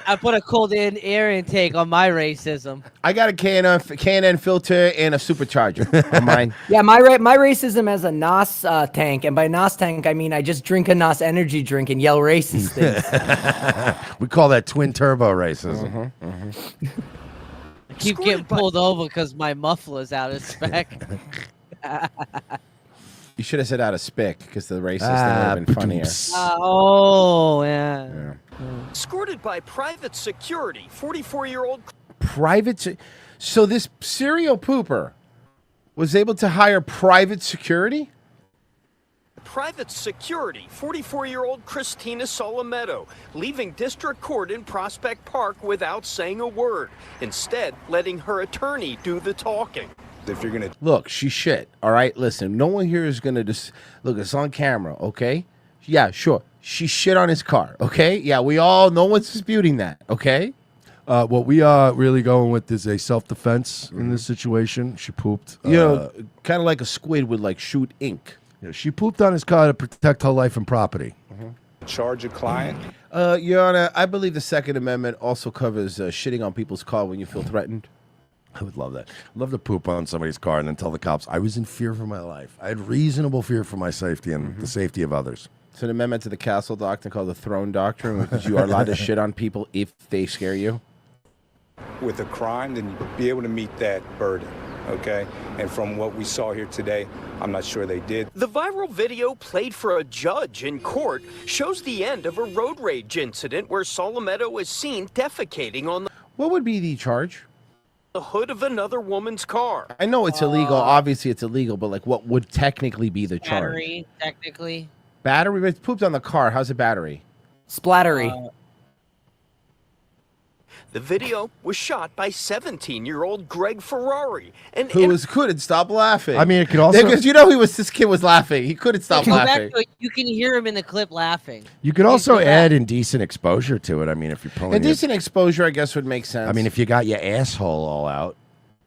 I put a cold air intake on my racism. I got a K&N filter and a supercharger on mine. Yeah, my racism has a NOS tank, and by NOS tank I mean I just drink a NOS energy drink and yell racist things. We call that twin turbo racism. I keep getting pulled over because my muffler's out of spec. You should have said out of spick because the racist thing would have been funnier. Oh, yeah. Escorted by private security, 44-year-old. So this serial pooper was able to hire private security? Private security, 44-year-old Christina Solometo, leaving district court in Prospect Park without saying a word, instead letting her attorney do the talking. If you're gonna look, she's shit. All right, listen. No one here is gonna just look. It's on camera, okay? Yeah, sure. She shit on his car, okay? Yeah, we all. No one's disputing that, okay? What we are really going with is a self-defense in this situation. She pooped. You know, kind of like a squid would like shoot ink. Yeah, she pooped on his car to protect her life and property. Charge a client. Your Honor, I believe the Second Amendment also covers shitting on people's car when you feel threatened. I would love that. I'd love to poop on somebody's car and then tell the cops I was in fear for my life. I had reasonable fear for my safety and the safety of others. It's an amendment to the Castle Doctrine called the Throne Doctrine, which is you are allowed to shit on people if they scare you. With a crime, then you be able to meet that burden, okay? And from what we saw here today, I'm not sure they did. The viral video played for a judge in court shows the end of a road rage incident where Solometo is seen defecating on What would be the charge? the hood of another woman's car. I know it's illegal. Obviously, it's illegal, but like, what would technically be the charge? Battery, technically. Battery? But it's pooped on the car. How's a battery? Splattery. The video was shot by 17-year-old Greg Ferrari. And Who couldn't stop laughing. I mean, it could also because this kid was laughing. He couldn't stop Go back laughing. to it, you can hear him in the clip laughing. You could also add indecent exposure to it. I mean, if you're pulling Indecent exposure, I guess, would make sense. I mean, if you got your asshole all out.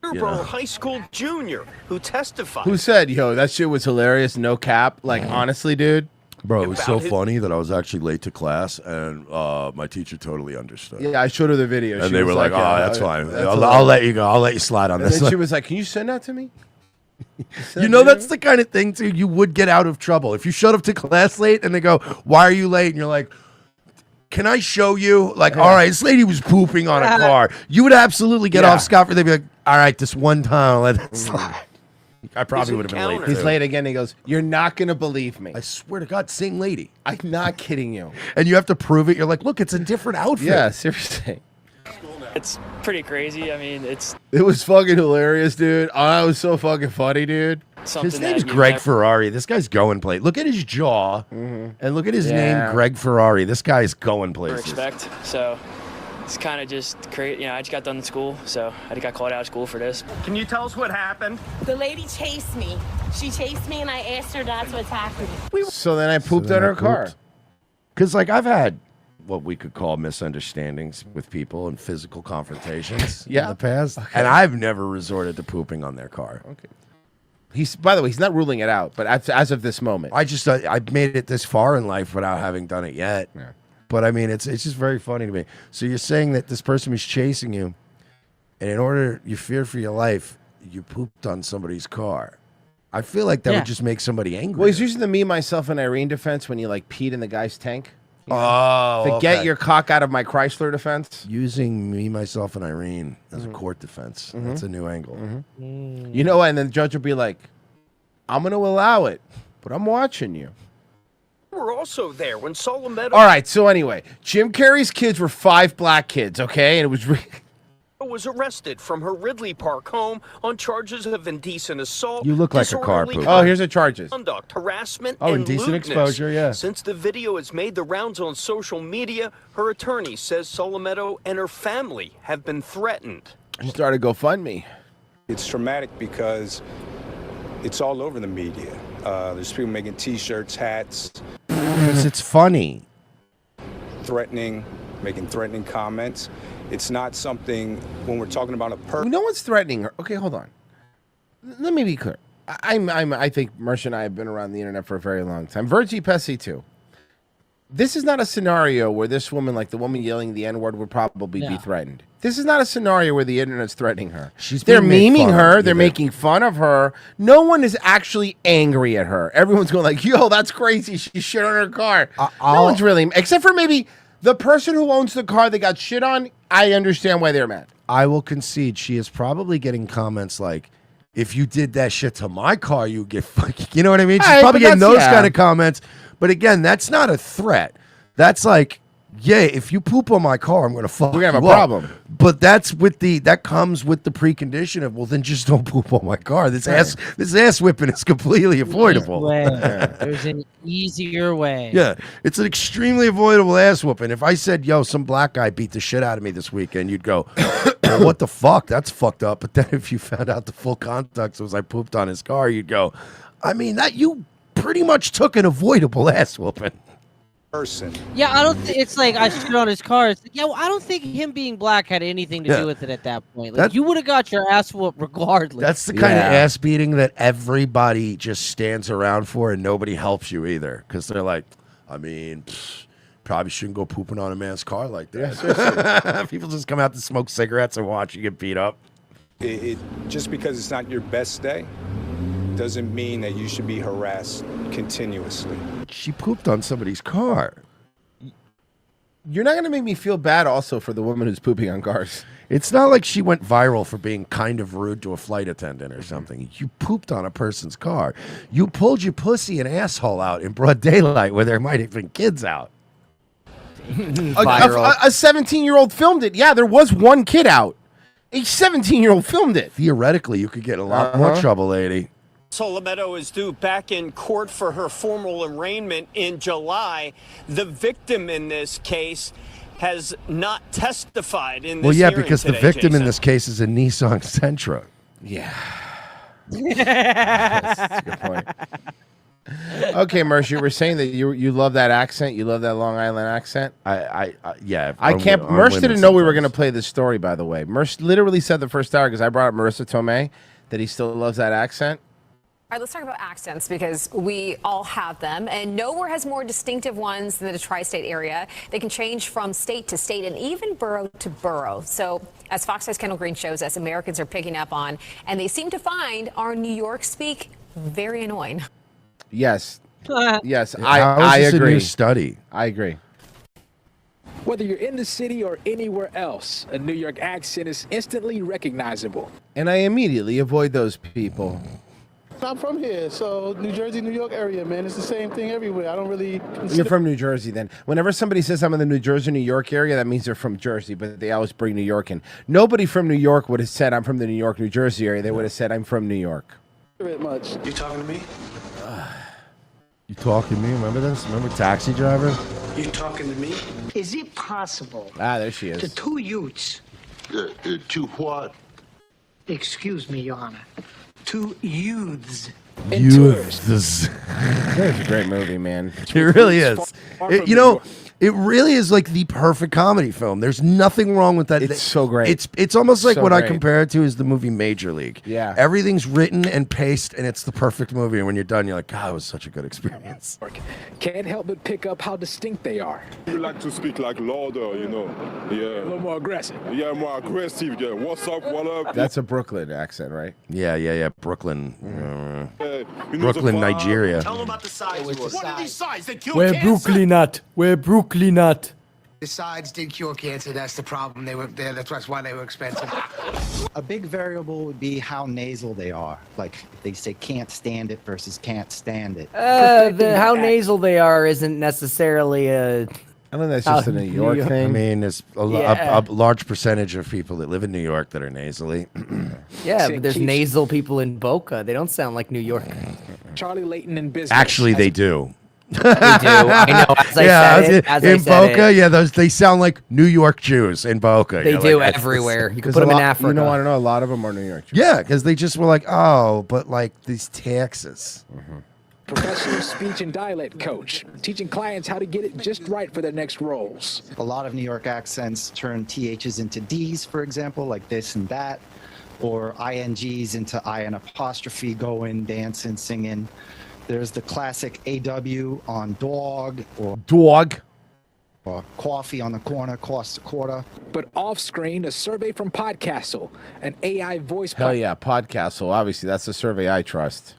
Peterborough High School junior who testified. Who said, yo, that shit was hilarious, no cap? Like, honestly, dude. Bro, it was so About his- funny that I was actually late to class, and my teacher totally understood. Yeah, I showed her the video. And She they was were like, yeah, "Oh, that's fine. that's I'll hilarious." let you go. I'll let you slide on And this." then she was like, can you send that to me? You know, that's the kind of thing, too, you would get out of trouble. If you showed up to class late and they go, "Why are you late?" And you're like, "Can I show you?" Like, all right, this lady was pooping on a car. You would absolutely get off scot-free. They'd be like, "All right, this one time, I'll let it slide." I probably would have been late. He's too. late again. He goes, you're not going to believe me. I swear to God, same lady. I'm not kidding you. And you have to prove it. You're like, look, it's a different outfit. Yeah, seriously. It's pretty crazy. I mean, it's It was fucking hilarious, dude. Oh, it was so fucking funny, dude. something His name's that you Greg never- Ferrari. This guy's going places. Look at his jaw and look at his Yeah. name, Greg Ferrari. This guy's going never places. expect. So it's kind of just crazy. You know, I just got done in school, so I got called out of school for this. Can you tell us what happened? The lady chased me. She chased me and I asked her not to attack me. So then I pooped on her car. Because, like, I've had what we could call misunderstandings with people and physical confrontations in the past. Okay. And I've never resorted to pooping on their car. Okay. By the way, he's not ruling it out, but as of this moment. I made it this far in life without having done it yet. Yeah. But, I mean, it's just very funny to me. So you're saying that this person was chasing you, and in order, you fear for your life, you pooped on somebody's car. I feel like that would just make somebody angry. Well, he's using the me, myself, and Irene defense when you, like, peed in the guy's tank. Oh, Forget okay. your cock out of my Chrysler defense. Using me, myself, and Irene as a court defense. That's a new angle. You know what? And then the judge will be like, I'm going to allow it, but I'm watching you. We're also there when Solometo All right, so anyway, Jim Carrey's kids were 5 black kids, okay? And it was was arrested from her Ridley Park home on charges of indecent assault. You look like a car disorderly pooper. Oh, here's the charges. Conduct, harassment, Oh, and indecent lewdness. exposure, yeah. Since the video has made the rounds on social media, her attorney says Solometo and her family have been threatened. Started GoFundMe. It's traumatic because it's all over the media. There's people making T-shirts, hats, Because it's funny. making threatening comments. It's not something when we're talking about a person. No one's threatening her. Okay, hold on. Let me be clear. I think Mersh and I have been around the internet for a very long time. Virgie Pessy, too. This is not a scenario where this woman, like the woman yelling the N-word, would probably be threatened. This is not a scenario where the internet's threatening her. They're being made memeing fun her. of, They're either. making fun of her. No one is actually angry at her. Everyone's going like, yo, that's crazy. She shit on her car. No one's really, except for maybe the person who owns the car that got shit on. I understand why they're mad. I will concede she is probably getting comments like, if you did that shit to my car, you get fucking, you know what I mean? She's All right, probably but getting those that's- kind of comments. But again, that's not a threat. That's like, yeah, if you poop on my car, I'm going to fuck We're gonna have you a up. problem. But that comes with the precondition of, well, then just don't poop on my car. This ass whipping is completely avoidable. There's an easier way. Yeah, it's an extremely avoidable ass whooping. If I said, yo, some black guy beat the shit out of me this weekend, you'd go, well, what the fuck? That's fucked up. But then if you found out the full context was I pooped on his car, you'd go, I mean, that you pretty much took an avoidable ass whooping. Person. Yeah, I don't. It's like I shit on his car. It's like, yeah, well, I don't think him being black had anything to Yeah. do with it at that point. Like, That- you would have got your ass whooped regardless. That's the kind of ass beating that everybody just stands around for and nobody helps you either. Because they're like, I mean, probably shouldn't go pooping on a man's car like that. People just come out to smoke cigarettes and watch you get beat up. It just because it's not your best day doesn't mean that you should be harassed continuously. She pooped on somebody's car. You're not going to make me feel bad also for the woman who's pooping on cars. It's not like she went viral for being kind of rude to a flight attendant or something. You pooped on a person's car. You pulled your pussy and asshole out in broad daylight where there might have been kids out. A 17-year-old filmed it. Yeah, there was one kid out. A 17-year-old filmed it. Theoretically, you could get in a lot more trouble, lady. Solometo is due back in court for her formal arraignment in July. The victim in this case has not testified in this Well, yeah, hearing because today, the victim in Jason. this case is a Nissan Sentra. Yeah. That's a good point. Okay, Mersh, you were saying that you love that accent. You love that Long Island accent. Yeah. I on can't. on Mersh women didn't know we were sometimes. going to play this story. By the way, Mersh literally said the first hour because I brought up Marissa Tomei that he still loves that accent. All right, let's talk about accents because we all have them, and nowhere has more distinctive ones than the tri-state area. They can change from state to state and even borough to borough. So, as Fox News' Kendall Green shows us, Americans are picking up on, and they seem to find our New York speak very annoying. Yes, yes, How is I this a agree. new study? I agree. Whether you're in the city or anywhere else, a New York accent is instantly recognizable. And I immediately avoid those people. I'm from here, so New Jersey, New York area, man. It's the same thing everywhere. I don't really. You're from New Jersey, then. Whenever somebody says I'm in the New Jersey, New York area, that means they're from Jersey, but they always bring New York in. Nobody from New York would have said I'm from the New York, New Jersey area. They would have said I'm from New York. Much. You talking to me? You talking to me? Remember this? Remember Taxi Driver? You talking to me? Is it possible Ah, there she to is. two youths, To what? excuse me, Your Honor, two youths, Youths. It's a great movie, man. It really is. You know, it really is like the perfect comedy film. There's nothing wrong with that. It's so great. It's almost like So what I great. compare it to is the movie Major League. Yeah. Everything's written and paced, and it's the perfect movie. And when you're done, you're like, God, it was such a good experience. Can't help but pick up how distinct they are. We like to speak like louder, you know. Yeah. A little more aggressive. Yeah, more aggressive. Yeah. What's up? What up? That's a Brooklyn accent, right? Yeah. Brooklyn. You know, Brooklyn, the vibe. Nigeria. Tell them about the sides. What are these sides? They kill We're cancer. Brooklyn at. We're Brooklyn at. The sides did cure cancer. That's the problem. They were there. That's why they were expensive. A big variable would be how nasal they are. Like they say can't stand it versus can't stand it. How nasal they are isn't necessarily a. I think that's just a New York thing. I mean, there's a large percentage of people that live in New York that are nasally. Yeah, but there's nasal people in Boca. They don't sound like New York. Charlie Layton in business. Actually, they do. They do. I know. As I said it, as I in said Boca, it. yeah, they sound like New York Jews in Boca. They You're do like, everywhere. You can Because put a them in lot- Africa. You know, I don't know. A lot of them are New York. Yeah, because they just were like, oh, but like these taxes. Professional speech and dialect coach, teaching clients how to get it just right for their next roles. A lot of New York accents turn THs into Ds, for example, like this and that, or INGs into I and apostrophe, going, dancing, singing. There's the classic AW on dog or coffee on the corner costs a quarter. But off-screen, a survey from Podcastle, an AI voice Hell yeah, Podcastle. Obviously, that's the survey I trust.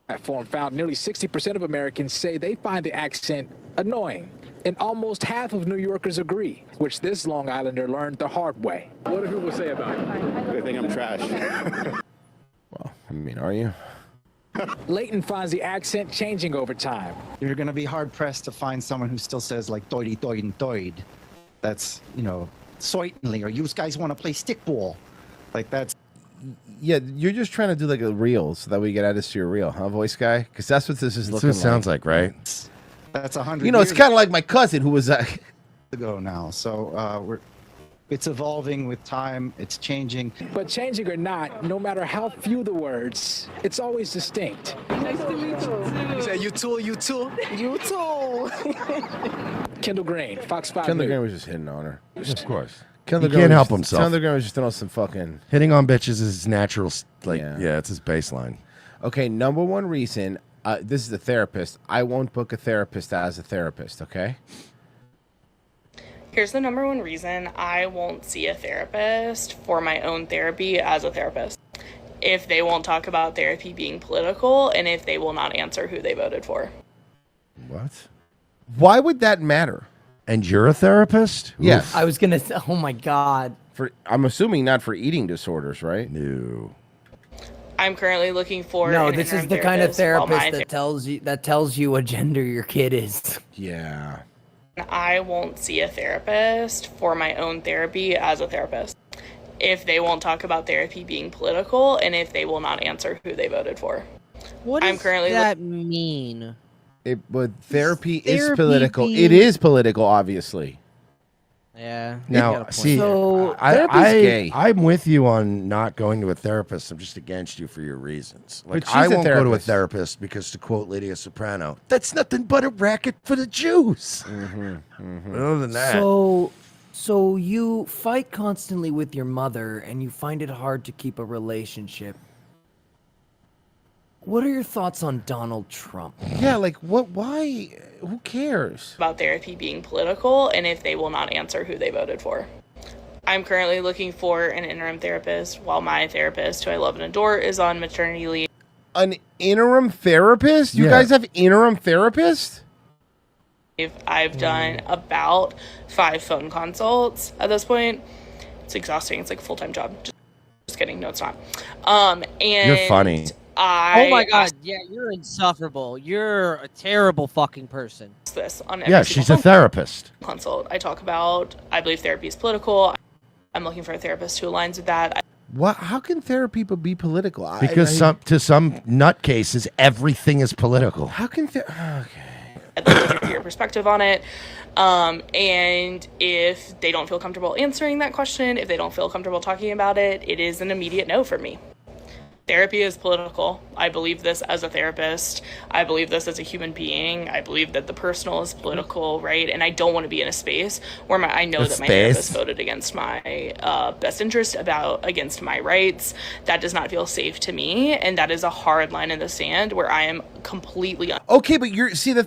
platform found nearly 60% of Americans say they find the accent annoying. And almost half of New Yorkers agree, which this Long Islander learned the hard way. What do people say about it? They think I'm trash. Well, I mean, are you? Leighton finds the accent changing over time. You're going to be hard-pressed to find someone who still says, like, doidy, doid, and doid. That's, you know, certainly, or you guys want to play stickball. Like, that's... Yeah, you're just trying to do like a reel so that we get added to your reel, huh, voice guy? Because that's what this is looking what it sounds like, right? That's 100 You know, it's years kind of like my cousin who was... ago now. So it's evolving with time. It's changing. But changing or not, no matter how few the words, it's always distinct. Nice to meet you. He said, you too, you too. You too. Kendall Green, Fox 5 Kendall News. Green was just hitting on her. Of course. Kendall He Green can't was help just- himself. Kendall Green was just throwing some fucking... Hitting on bitches is his natural, yeah, it's his baseline. Okay, number one reason, this is the therapist. I won't book a therapist as a therapist, okay? Here's the number one reason I won't see a therapist for my own therapy as a therapist. If they won't talk about therapy being political, and if they will not answer who they voted for. What? Why would that matter? And you're a therapist? Yes. I was gonna say, oh my god. I'm assuming not for eating disorders, right? No. I'm currently looking for No, an this is interim the kind of while my therapist that tells you what gender your kid is. Yeah. I won't see a therapist for my own therapy as a therapist. If they won't talk about therapy being political, and if they will not answer who they voted for. What I'm does currently that mean? But therapy is Therapy political. being- It is political, obviously. Yeah. Now, see, So, therapy's gay. I'm with you on not going to a therapist. I'm just against you for your reasons. Like, But she's I a won't go to a therapist. therapist because, to quote Lydia Soprano, that's nothing but a racket for the Jews. Other than that, So you fight constantly with your mother, and you find it hard to keep a relationship. What are your thoughts on Donald Trump? Yeah, like what? Why? Who cares? About therapy being political, and if they will not answer who they voted for. I'm currently looking for an interim therapist while my therapist, who I love and adore, is on maternity leave. An interim therapist? You Yeah. guys have interim therapists? I've done about 5 phone consults at this point. It's exhausting. It's like a full-time job. Just kidding. No, it's not. And you're funny. Oh my god, yeah, you're insufferable. You're a terrible fucking person. This on every yeah, single she's a phone therapist. consult. I talk about, I believe therapy is political. I'm looking for a therapist who aligns with that. What? How can therapy be political? Because to some nutcases, everything is political. How can I'd love to hear your perspective on it. And if they don't feel comfortable answering that question, if they don't feel comfortable talking about it, it is an immediate no for me. Therapy is political. I believe this as a therapist. I believe this as a human being. I believe that the personal is political, right? And I don't want to be in a space where I know that my therapist voted against my best interest, against my rights. That does not feel safe to me, and that is a hard line in the sand where I am completely. Okay, but here's the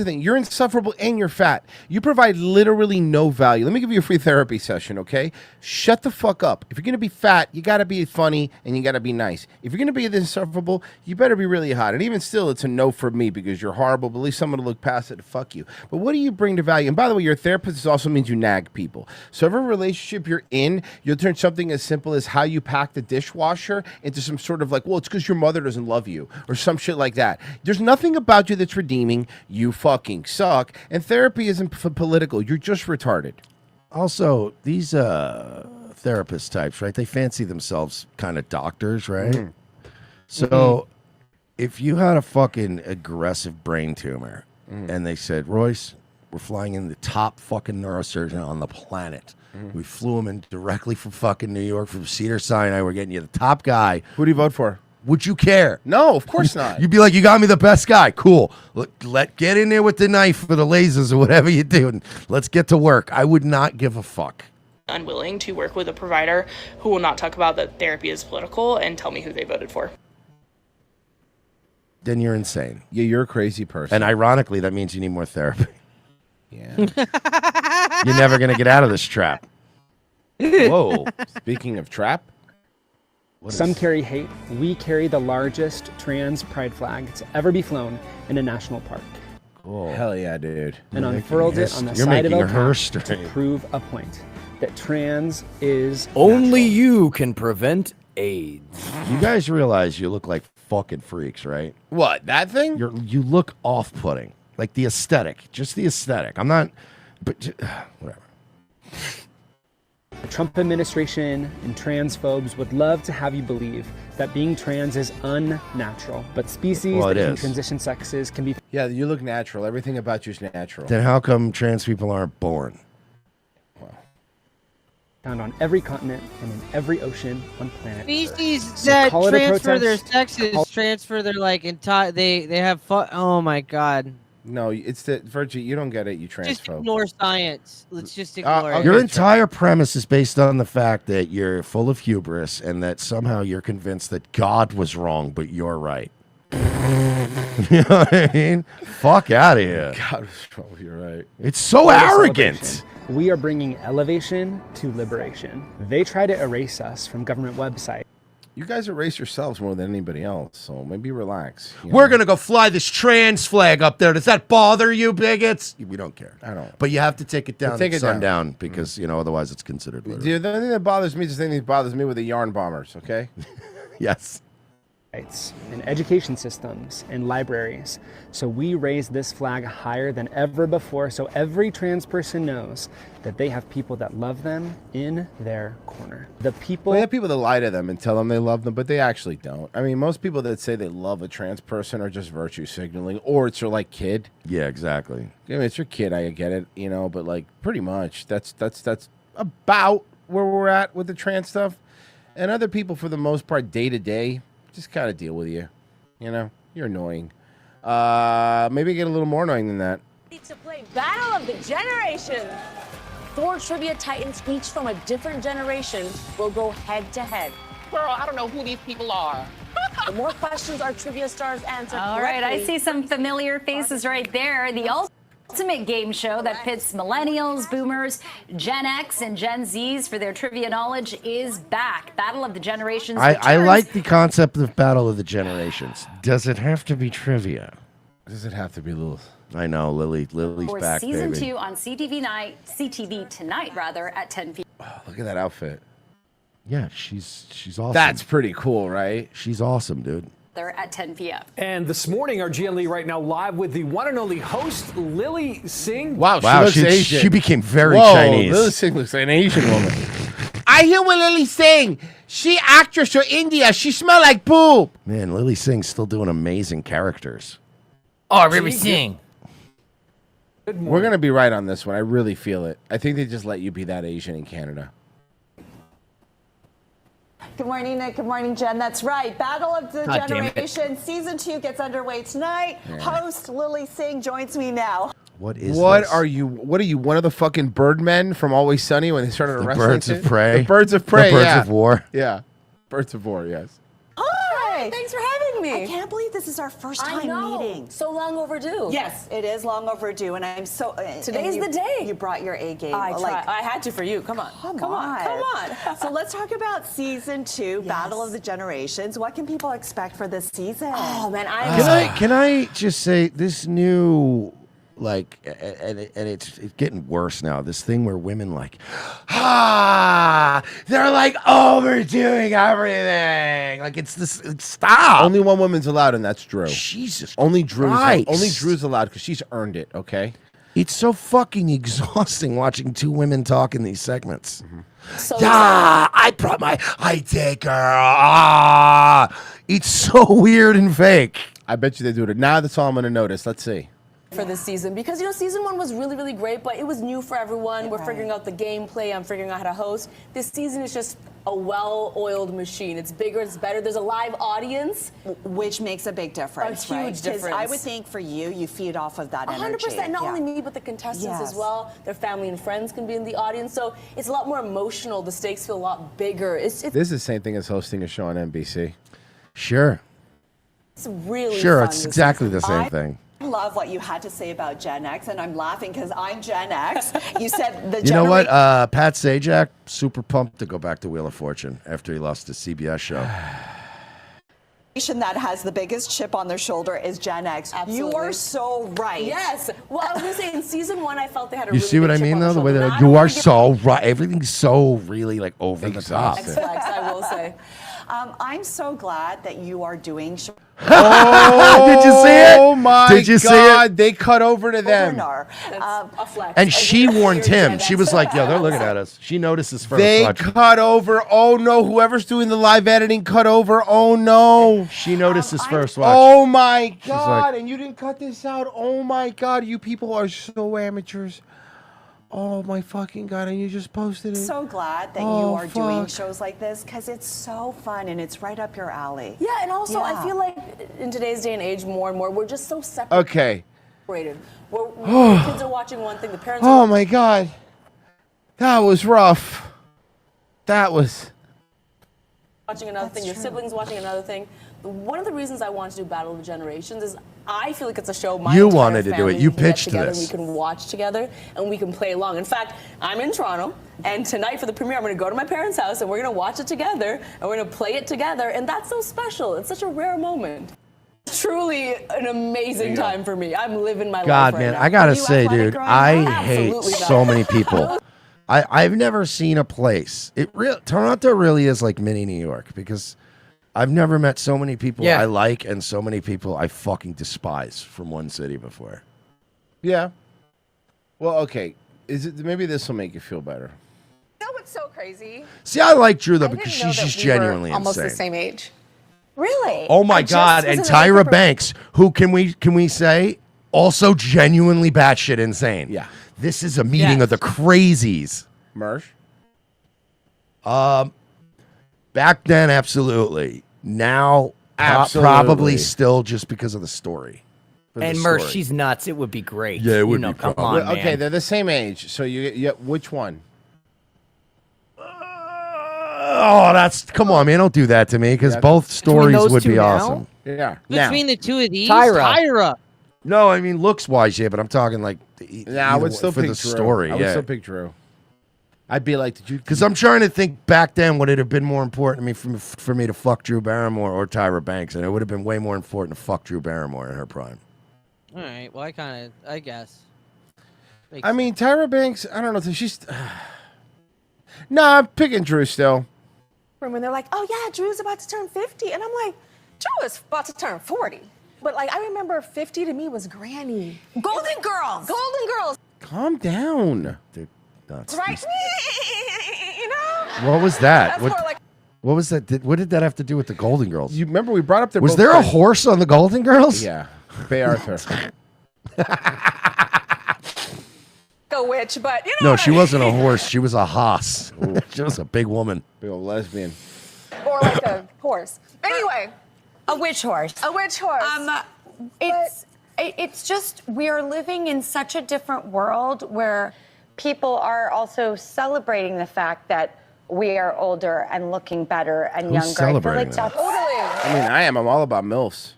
thing. You're insufferable and you're fat. You provide literally no value. Let me give you a free therapy session, okay? Shut the fuck up. If you're gonna be fat, you gotta be funny and you gotta be nice. If you're gonna be this insufferable, you better be really hot. And even still, it's a no from me because you're horrible. But at least someone will look past it to fuck you. But what do you bring to value? And by the way, you're a therapist. This also means you nag people. So every relationship you're in, you'll turn something as simple as how you pack the dishwasher into some sort of like, well, it's because your mother doesn't love you or some shit like that. There's nothing about you that's redeeming. You fucking suck. And therapy isn't political. You're just retarded. Also, these therapist types, right? They fancy themselves kind of doctors, right? Mhm. So if you had a fucking aggressive brain tumor and they said, Royce, we're flying in the top fucking neurosurgeon on the planet. We flew him in directly from fucking New York, from Cedars-Sinai. We're getting you the top guy. Who do you vote for? Would you care? No, of course not. You'd be like, you got me the best guy. Cool. Get in there with the knife for the lasers or whatever you do, and let's get to work. I would not give a fuck. Unwilling to work with a provider who will not talk about that therapy is political and tell me who they voted for. then you're insane. Yeah, you're a crazy person. And ironically, that means you need more therapy. Yeah. You're never going to get out of this trap. Whoa. Speaking of trap. Some carry hate. We carry the largest trans pride flag to ever be flown in a national park. Cool. Hell yeah, dude. And unfurled it on the side of El Cap to prove a point that trans is Only you can prevent AIDS. You guys realize you look like fucking freaks, right? What, that thing? You look off-putting. Like the aesthetic. Just the aesthetic. I'm not... But whatever. The Trump administration and transphobes would love to have you believe that being trans is unnatural, but species that can transition sexes can be... Yeah, you look natural. Everything about you is natural. Then how come trans people aren't born? found on every continent and in every ocean on planet Species Earth. that Call it a transfer their protest. sexes, transfer their like entire. They have. Oh my god. No, it's the Virgie. You don't get it. You transphobe. Just ignore science. Let's just ignore it. Your entire premise is based on the fact that you're full of hubris and that somehow you're convinced that God was wrong, but you're right. You know what I mean? Fuck out of here. God was wrong. You're right. It's so arrogant. We are bringing elevation to liberation. They try to erase us from government websites. You guys erase yourselves more than anybody else, so maybe relax. We're going to go fly this trans flag up there. Does that bother you, bigots? We don't care. I don't. But you have to take it down Take at it down. sundown because, you know, otherwise it's considered litter. Dude, the only thing that bothers me is the thing that bothers me with the yarn bombers, okay? Yes. In education systems and libraries. So we raise this flag higher than ever before so every trans person knows that they have people that love them in their corner. The people... Well, they have people that lie to them and tell them they love them, but they actually don't. I mean, most people that say they love a trans person are just virtue signaling, or it's your, like, kid. Yeah, exactly. I mean, it's your kid, I get it, you know, but, like, pretty much that's about where we're at with the trans stuff. And other people, for the most part, day to day, just kind of deal with you. You know, you're annoying. Maybe get a little more annoying than that. To play Battle of the Generations. 4 trivia titans, each from a different generation, will go head to head. Girl, I don't know who these people are. The more questions our trivia stars answer All right, I see some familiar faces right there. The ultimate game show that pits millennials, boomers, Gen X, and Gen Zs for their trivia knowledge is back. Battle of the Generations. I like the concept of Battle of the Generations. Does it have to be trivia? Does it have to be Lil? I know, Lily's for back, season baby. 2 on CTV tonight, at 10 p.m. Oh, look at that outfit. Yeah, she's awesome. That's pretty cool, right? She's awesome, dude. They're at 10 p.m. And this morning, our GLE right now live with the one and only host, Lily Singh. Wow, she became very Whoa, Chinese. Lily Singh looks like an Asian woman. I hear what Lily's saying. She actress from India. She smell like poop. Man, Lily Singh's still doing amazing characters. Oh, Lily Singh. We're going to be right on this one. I really feel it. I think they just let you be that Asian in Canada. Good morning, Nick. Good morning, Jen. That's right. Battle of the God damn it. Generation Season 2 gets underway tonight. Yeah. Host Lily Singh joins me now. What is What this? are you? What are you? One of the fucking Birdmen from Always Sunny when they started The wrestling? Birds of Prey? The Birds of Prey. The Birds yeah. of War? Yeah. Birds of War. Yes. Hi. Thanks for having me. I can't believe this is our first I time know. meeting. So long overdue. Yes, it is long overdue, and I'm so. Today's the day. You brought your A game. I had to for you. Come on. Come on. So let's talk about Season 2, Yes. Battle of the Generations. What can people expect for this season? Oh man, Can I just say this new, like, and it's getting worse now. This thing where women they're like overdoing everything. Like it's this. Stop. Only one woman's allowed, and that's Drew. Jesus. Only Drew's. Christ. Only Drew's allowed because she's earned it. Okay. It's so fucking exhausting watching two women talk in these segments. So I brought my ID, girl. It's so weird and fake. I bet you they do it. Now that's all I'm gonna notice. Let's see. for this season because season 1 was really, really great, but it was new for everyone. We're figuring out the gameplay. I'm figuring out how to host. This season is just a well-oiled machine. It's bigger, it's better. There's a live audience, which makes a big difference. A huge right? 'Cause difference. I would think for you feed off of that 100%. energy. Not Yeah. only me, but the contestants Yes. as well. Their family and friends can be in the audience, so it's a lot more emotional. The stakes feel a lot bigger. It's This is the same thing as hosting a show on NBC. Sure. It's really Sure, fun it's this exactly season. the same I thing. love what you had to say about Gen X, and I'm laughing because I'm Gen X. You said the You know what? Pat Sajak, super pumped to go back to Wheel of Fortune after he lost the CBS show. generation that has the biggest chip on their shoulder is Gen X. You are so right. Yes. Well, I was going to say, in season 1, I felt they had a You really see what big I chip mean, on though? their The way shoulder. that Now, you I are don't so right. Everything's so really like over the top. X Flex, I will say. I'm so glad that you are doing. Oh, Did you see it? Oh my Did you see God! it? They cut over to them. a flex. And she warned him. She was like, "Yo, they're looking at us." She notices first. They Watch. cut over. Oh no! Whoever's doing the live editing cut over. Oh no! She notices first. Watch. Oh my She's God! like- And you didn't cut this out. Oh my God! You people are so amateurs. Oh my fucking God! And you just posted it. So glad that you Oh, are doing fuck. shows like this because it's so fun and it's right up your alley. Yeah, and also I Yeah. feel like in today's day and age, more and more, we're just so separated. Okay. We're, the kids are watching one thing, the parents Oh are my God! That was rough. That was. watching another thing, your siblings watching another thing. One of the reasons I wanted to do Battle of the Generations is I feel like it's a show my You entire wanted to do family it. You can get pitched together this. And we can watch together and we can play along. In fact, I'm in Toronto, and tonight for the premiere, I'm going to go to my parents' house and we're going to watch it together and we're going to play it together. And that's so special. It's such a rare moment. Truly an amazing time for me. I'm living my life God, right man, now. I gotta Are you say, athletic dude, growing I up? hate Absolutely not. so many people. I've never seen a place. Toronto really is like mini New York because I've never met so many people Yeah. I like and so many people I fucking despise from one city before. Yeah. Well, okay. Is it maybe this will make you feel better? You know what's so crazy? See, I like Drew though I because didn't know she's that just we were genuinely almost insane. the same age. Really? Oh my I just God! was And in another Tyra group of- Banks, who can we say also genuinely batshit insane? Yeah. This is a meeting of the crazies. Mersh? Back then, absolutely. Now, Absolutely. probably still just because of the story. For the And Mersh, story. she's nuts. It would be great. Yeah, it would you know, be come probably. on, man. Okay, they're the same age. So you which one? Oh, come on, man! Don't do that to me because both stories those would two be now? awesome. Yeah. Between the two of these, Tyra. Tyra. No, I mean looks wise, yeah, but I'm talking like Yeah, I would still for pick the Drew. story. I would yeah. still pick Drew. I'd be like, did you? Because I'm trying to think back then, would it have been more important to me for me to fuck Drew Barrymore or Tyra Banks? And it would have been way more important to fuck Drew Barrymore in her prime. All right. Well, I guess. I mean, Tyra Banks. I don't know. She's. No, I'm picking Drew still. When they're like, oh yeah, Drew's about to turn 50. And I'm like, Drew is about to turn 40. But like, I remember 50 to me was granny. Golden Girls. Golden Girls. Calm down. Dude, That's right. You know? What was that? That's What, more like- what was that? What did that have to do with the Golden Girls? You remember we brought up the. Was there a horse on the Golden Girls? Yeah, Bay Arthur. A witch, but you know. No, what she I mean? wasn't a horse. She was a hoss. She was a big woman. Big old lesbian. Or like a horse. Anyway. A witch horse. A witch horse. It's just we are living in such a different world where people are also celebrating the fact that we are older and looking better and Who's younger. celebrating I feel that? like that's I mean, I am. I'm all about MILFs.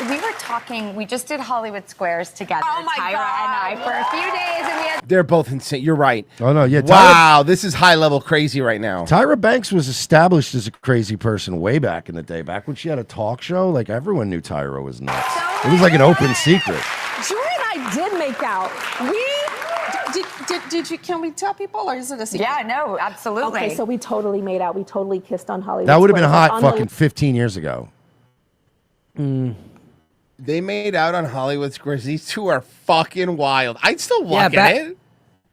We were talking. We just did Hollywood Squares together, Oh my Tyra God. and I, for a few days, and we had. They're both insane. You're right. Oh no, yeah. Wow, this is high level crazy right now. Tyra Banks was established as a crazy person way back in the day. Back when she had a talk show, like everyone knew Tyra was nuts. It was like an open secret. Drew and I did make out. Did you? Can we tell people, or is it a secret? Yeah, no, absolutely. Okay, so we totally made out. We totally kissed on Hollywood. That would have been Squares, like, hot on the- fucking 15 years ago. They made out on Hollywood Squares. These two are fucking wild. I'd still Yeah, walk in it.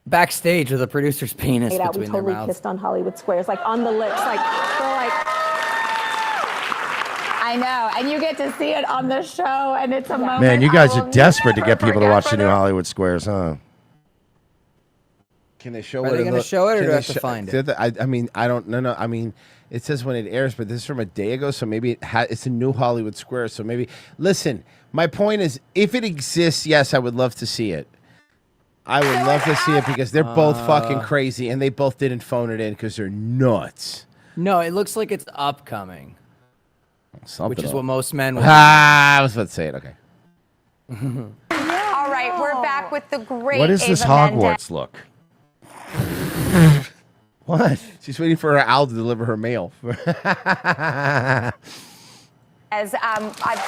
backstage with the producer's penis Made out. We between their totally mouths. kissed on Hollywood Squares, like on the lips, like they're like. I know, and you get to see it on the show, and it's a moment. Man, you I guys will are desperate to never get people to forget. watch the new Hollywood Squares, huh? Can they show Are it? they in gonna the- show it, or can do I they have to find it? I mean, I don't. No. I mean, it says when it airs, but this is from a day ago, so maybe it's a new Hollywood Square. So maybe listen. My point is, if it exists, yes, I would love to see it. I would love to see it because they're both fucking crazy, and they both didn't phone it in because they're nuts. No, it looks like it's upcoming. Something Which is up. what most men would I was about to say it. Okay. All right, we're back with the great What is this Ava Hogwarts Mendez. look? What? She's waiting for her owl to deliver her mail. As someone I've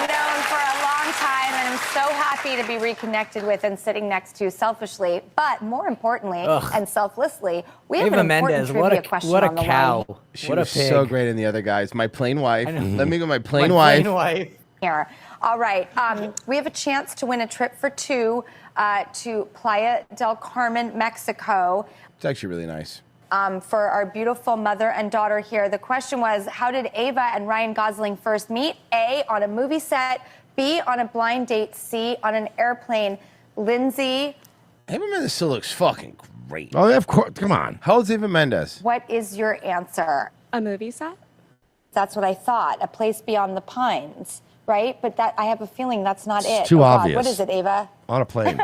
known for a long time, and I'm so happy to be reconnected with and sitting next to selfishly, but more importantly and selflessly, we have Ava an important Mendez, trivia question what a on the cow. line. She What a was pig. so great in the other guys. My plain wife. Let me go. My plain My wife. plain wife. Here. All right. We have a chance to win a trip for two to Playa del Carmen, Mexico. It's actually really nice. For our beautiful mother and daughter here. The question was, how did Ava and Ryan Gosling first meet? A, on a movie set. B, on a blind date. C, on an airplane. Lindsay, Ava Mendes still looks fucking great. Oh, of course. Come on. How old's Ava Mendes? what is your answer? A movie set? That's what I thought. A place beyond the pines, right? But that I have a feeling that's not it. too Oh, God. obvious. What is it, Ava? On a plane.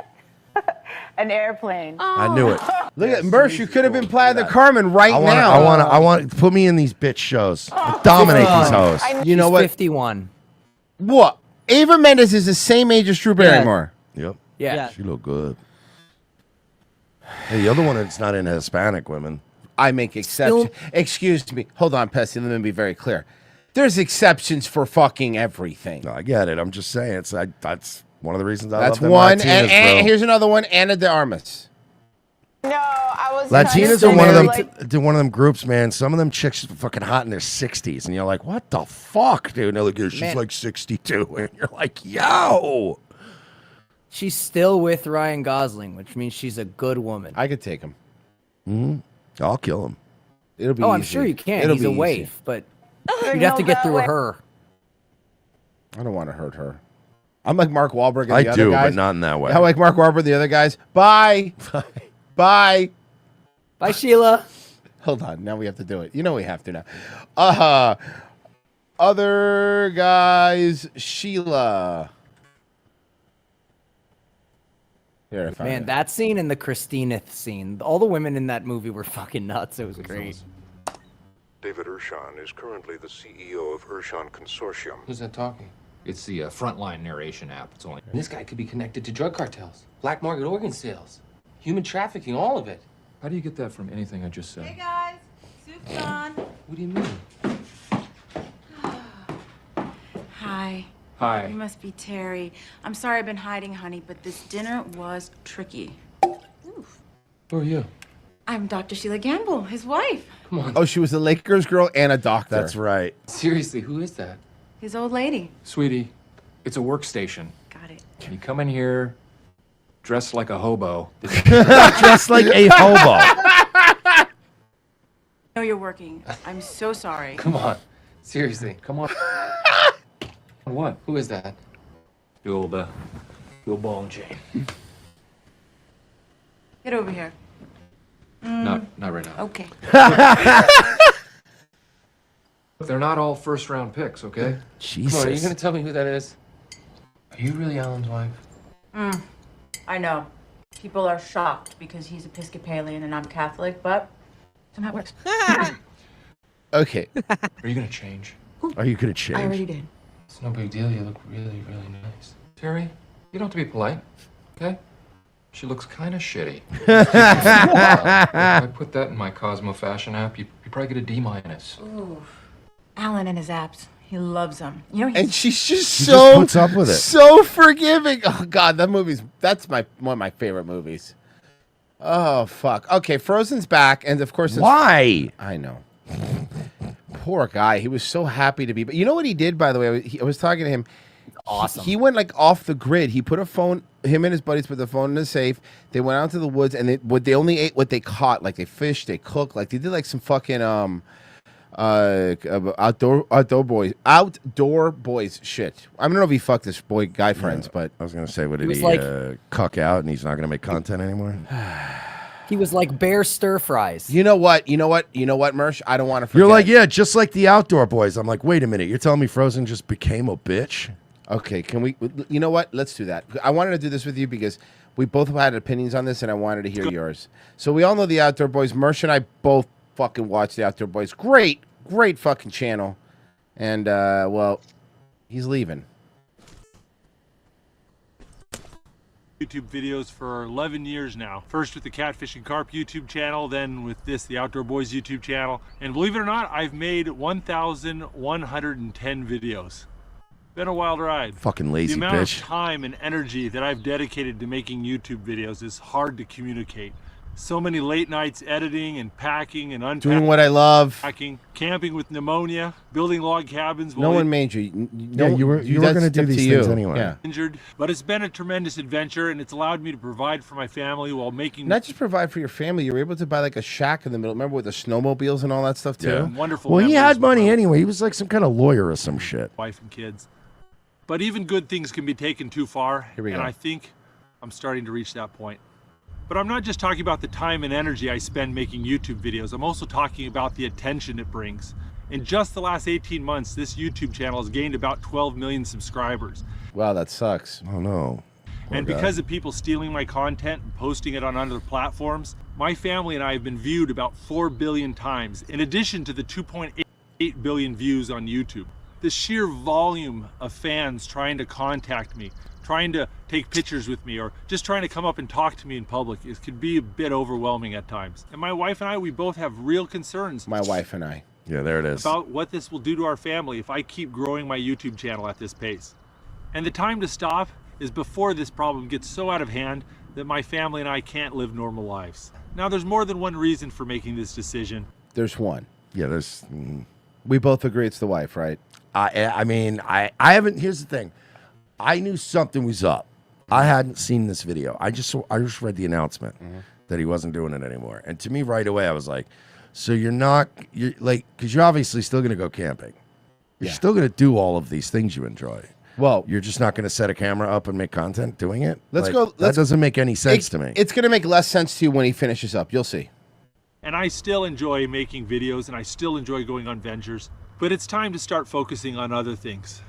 An airplane. I knew it. Look at Mersh. You could have been Playa del Carmen right now. I want. Put me in these bitch shows. Dominate these hoes. You know what? 51. What? Ava Mendes is the same age as Drew Barrymore. Yep. Yeah. She look good. Hey, the other one that's not in Hispanic women. I make exceptions. Excuse me. Hold on, Pessy. Let me be very clear. There's exceptions for fucking everything. No, I get it. I'm just saying. That's one of the reasons I That's love them one. Latinas, And bro. here's another one. Anna de Armas. No, I was. Latinas are one of them. They're one of them groups, man. Some of them chicks are fucking hot in their 60s, and you're like, "What the fuck, dude?" And they're like, "Yeah, she's Man. like 62," and you're like, "Yo." She's still with Ryan Gosling, which means she's a good woman. I could take him. I'll kill him. It'll be. Oh, I'm easy. sure you can. It'll He's be a easy. waif, but you'd have to get through her. I don't want to hurt her. I'm like Mark Wahlberg and I the other do, guys. but not in that way. I'm like Mark Wahlberg and the other guys. Bye. Bye. Bye, Sheila. Hold on. Now we have to do it. You know we have to now. Other guys, Sheila. Here, I found Man, it. that scene and the Christina scene, all the women in that movie were fucking nuts. It was great. David Urshan is currently the CEO of Urshan Consortium. Who's that talking? It's the frontline narration app. It's only. This guy could be connected to drug cartels, black market organ sales, human trafficking, all of it. How do you get that from anything I just said? Hey guys, soup's on. What do you mean? Hi. Hi. You must be Terry. I'm sorry I've been hiding, honey, but this dinner was tricky. Who are you? I'm Dr. Sheila Gamble, his wife. Come on. Oh, she was a Lakers girl and a doctor. That's right. Seriously, who is that? His old lady. Sweetie, it's a workstation. Got it. You come in here dressed like a hobo. Dressed like a hobo. I know you're working. I'm so sorry. Come on. Seriously, come on. What? Who is that? The old ball and chain. Get over here. Not right now. Okay. They're not all first-round picks, okay? Jesus. Come on, are you gonna tell me who that is? Are you really Alan's wife? I know. People are shocked because he's Episcopalian and I'm Catholic, but somehow it works. Okay. Are you gonna change? Are you gonna change? I already did. It's no big deal. You look really, really nice. Terry, you don't have to be polite, okay? She looks kind of shitty. If I put that in my Cosmo fashion app, you probably get a D-. Ooh. Alan and his apps. He loves them. You know, he's And she's just She so just puts up with it. so forgiving. Oh God, that's one of my favorite movies. Oh fuck. Okay, Frozen's back, and of course, Why? I know. Poor guy. He was so happy to be. But you know what he did, by the way? I was talking to him. Awesome. He went like off the grid. He put a phone. Him and his buddies put the phone in the safe. They went out to the woods, and they only ate what they caught. Like they fished, they cooked. Like they did like some fucking outdoor boys shit. I don't know if he fucked his guy friends, but I was gonna say, what did was he like- cuck out, and he's not gonna make content anymore? He was like bear stir fries. You know what, Mersh? I don't want to forget. You're like, yeah, just like the outdoor boys. I'm like, wait a minute, you're telling me Frozen just became a bitch? Okay, can we? You know what? Let's do that. I wanted to do this with you because we both had opinions on this, and I wanted to hear yours. So we all know the outdoor boys. Mersh and I both fucking watch the Outdoor Boys. Great fucking channel. And well, he's leaving. YouTube videos for 11 years now. First with the Catfish and Carp YouTube channel, then with this, the Outdoor Boys YouTube channel. And believe it or not, I've made 1,110 videos. Been a wild ride. Fucking lazy The amount bitch. of time and energy that I've dedicated to making YouTube videos is hard to communicate. So many late nights editing and packing and unpacking. Doing what I love. Camping with pneumonia, building log cabins. No while one made you. Yeah, you were going to do these things anyway. Yeah. injured, but it's been a tremendous adventure, and it's allowed me to provide for my family while making Not just provide for your family, you were able to buy like a shack in the middle. Remember with the snowmobiles and all that stuff too? Yeah. Wonderful Well, he memories had with money anyway. He was like some kind of lawyer or some shit. wife and kids. But even good things can be taken too far, Here we and go. I think I'm starting to reach that point. But I'm not just talking about the time and energy I spend making YouTube videos. I'm also talking about the attention it brings. In just the last 18 months, this YouTube channel has gained about 12 million subscribers. Wow, that sucks. Oh no. And guy. because of people stealing my content and posting it on other platforms, my family and I have been viewed about 4 billion times, in addition to the 2.8 billion views on YouTube. The sheer volume of fans trying to contact me, trying to take pictures with me, or just trying to come up and talk to me in public, it could be a bit overwhelming at times. And my wife and I, we both have real concerns. My wife and I. Yeah, there it is. About what this will do to our family if I keep growing my YouTube channel at this pace. And the time to stop is before this problem gets so out of hand that my family and I can't live normal lives. Now, there's more than one reason for making this decision. There's one. Yeah, there's. We both agree it's the wife, right? I mean, I haven't. Here's the thing. I knew something was up. I hadn't seen this video. I just read the announcement that he wasn't doing it anymore. And to me, right away, I was like, so you're like, because you're obviously still going to go camping. You're still going to do all of these things you enjoy. Well, you're just not going to set a camera up and make content doing it. Let's Like, go. That doesn't make any sense to me. It's going to make less sense to you when he finishes up. You'll see. And I still enjoy making videos and I still enjoy going on ventures, but it's time to start focusing on other things.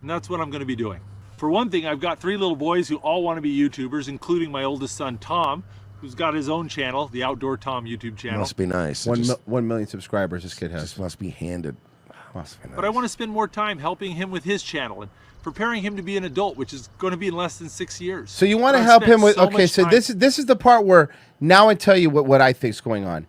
And that's what I'm going to be doing. For one thing, I've got 3 little boys who all want to be YouTubers, including my oldest son, Tom, who's got his own channel, the Outdoor Tom YouTube channel. Must be nice. 1 million subscribers this kid has. Just must be handed. Must be nice. But I want to spend more time helping him with his channel and preparing him to be an adult, which is going to be in less than 6 years. So you want to I've help spent him with? so Okay, much so time- this is the part where now I tell you what I think's going on.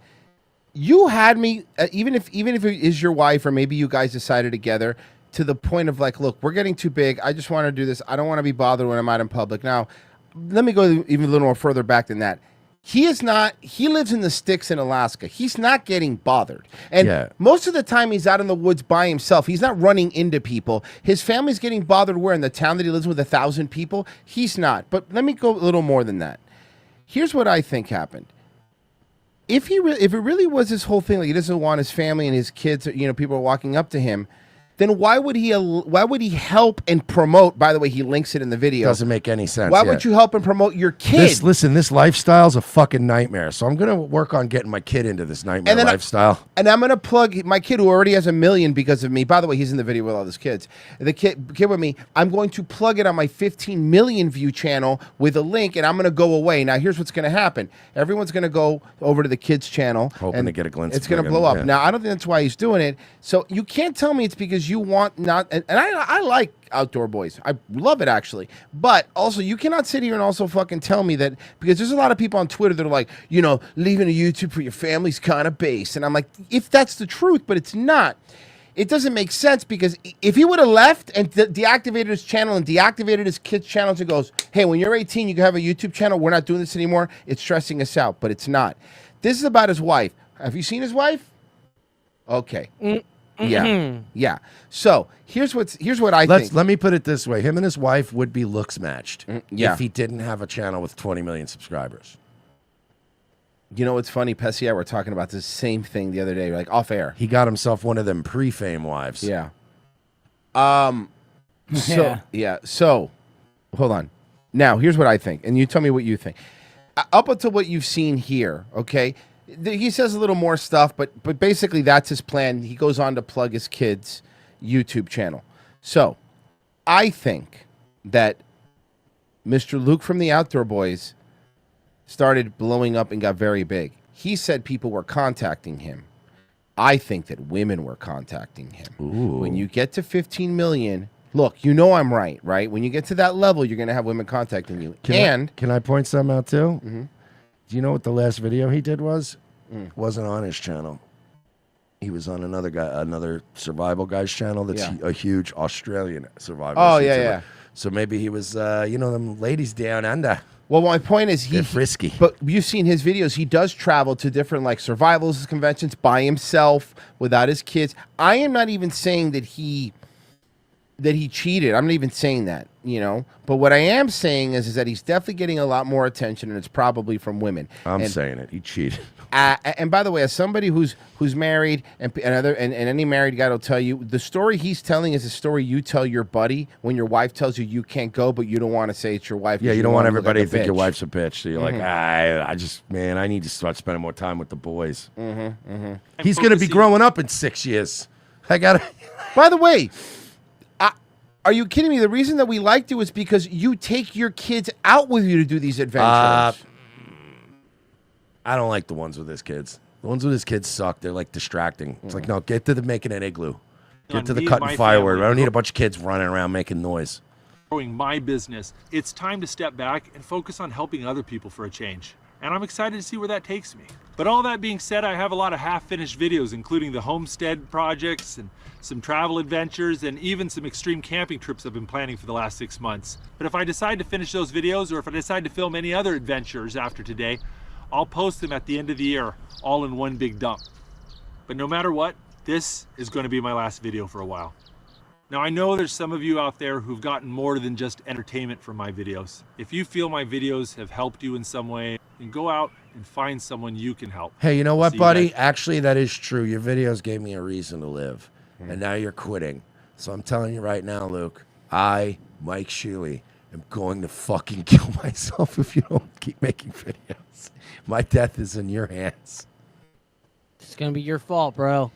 You had me, even if it is your wife or maybe you guys decided together, to the point of like, look, we're getting too big. I just want to do this. I don't want to be bothered when I'm out in public. Now, let me go even a little more further back than that. He is not. He lives in the sticks in Alaska. He's not getting bothered, and most of the time he's out in the woods by himself. He's not running into people. His family's getting bothered where in the town that he lives with 1,000 people. He's not. But let me go a little more than that. Here's what I think happened. If it really was this whole thing, like he doesn't want his family and his kids, people are walking up to him, then why would he help and promote? By the way, he links it in the video. Doesn't make any sense. Why would you help and promote your kid? This lifestyle's a fucking nightmare. So I'm gonna work on getting my kid into this nightmare lifestyle. And I'm gonna plug my kid who already has 1 million because of me. By the way, he's in the video with all his kids. The kid with me. I'm going to plug it on my 15 million view channel with a link, and I'm gonna go away. Now, here's what's gonna happen. Everyone's gonna go over to the kids' channel, Hoping and to get a glimpse. It's gonna blow up. Now, I don't think that's why he's doing it. So you can't tell me it's because you want not. And I like Outdoor Boys. I love it actually. But also, you cannot sit here and also fucking tell me that, because there's a lot of people on Twitter that are like, leaving a YouTube for your family's kind of base. And I'm like, if that's the truth, but it's not. It doesn't make sense, because if he would have left and deactivated his channel and deactivated his kids' channels and goes, hey, when you're 18, you can have a YouTube channel. We're not doing this anymore. It's stressing us out, but it's not. This is about his wife. Have you seen his wife? Okay. Yeah. So here's what I think. Let me put it this way: him and his wife would be looks matched yeah. if he didn't have a channel with 20 million subscribers. You know what's funny? Pessy and I were talking about this same thing the other day, like off air. He got himself one of them pre-fame wives. Yeah. So hold on. Now here's what I think, and you tell me what you think. Up until what you've seen here, okay. He says a little more stuff, but basically that's his plan. He goes on to plug his kid's YouTube channel. So I think that Mr. Luke from the Outdoor Boys started blowing up and got very big. He said people were contacting him. I think that women were contacting him. Ooh. When you get to 15 million, look, you know I'm right, right? When you get to that level, you're going to have women contacting you. Can I point something out too? Mm-hmm. Do you know what the last video he did was? Wasn't on his channel. He was on another survival guy's channel. That's a huge Australian survival. Oh, yeah. So maybe he was, them ladies down under. Well, my point is They're frisky. But you've seen his videos. He does travel to different like survivals conventions by himself without his kids. I am not even saying that he cheated. I'm not even saying that, But what I am saying is that he's definitely getting a lot more attention, and it's probably from women. I'm saying it. He cheated. And by the way, as somebody who's married and any married guy will tell you, the story he's telling is a story you tell your buddy when your wife tells you can't go, but you don't want to say it's your wife. Yeah, you don't want everybody to think your bitch. wife's a bitch. So you're like, I need to start spending more time with the boys. He's going to be growing up in 6 years. I got to. By the way, are you kidding me? The reason that we liked you is because you take your kids out with you to do these adventures. I don't like the ones with his kids. The ones with his kids suck. They're like distracting. It's like, no, get to the making an igloo. Get to the cutting firewood. I don't need a bunch of kids running around making noise. Growing my business, it's time to step back and focus on helping other people for a change. And I'm excited to see where that takes me. But all that being said, I have a lot of half-finished videos, including the homestead projects and some travel adventures and even some extreme camping trips I've been planning for the last 6 months. But if I decide to finish those videos, or if I decide to film any other adventures after today, I'll post them at the end of the year, all in one big dump. But no matter what, this is going to be my last video for a while. Now, I know there's some of you out there who've gotten more than just entertainment from my videos. If you feel my videos have helped you in some way, then go out and find someone you can help. Hey, you know what, See you buddy? guys. Actually, that is true. Your videos gave me a reason to live. And now you're quitting. So I'm telling you right now, Luke, I, Mike Shuey, am going to fucking kill myself if you don't keep making videos. My death is in your hands. It's going to be your fault, bro.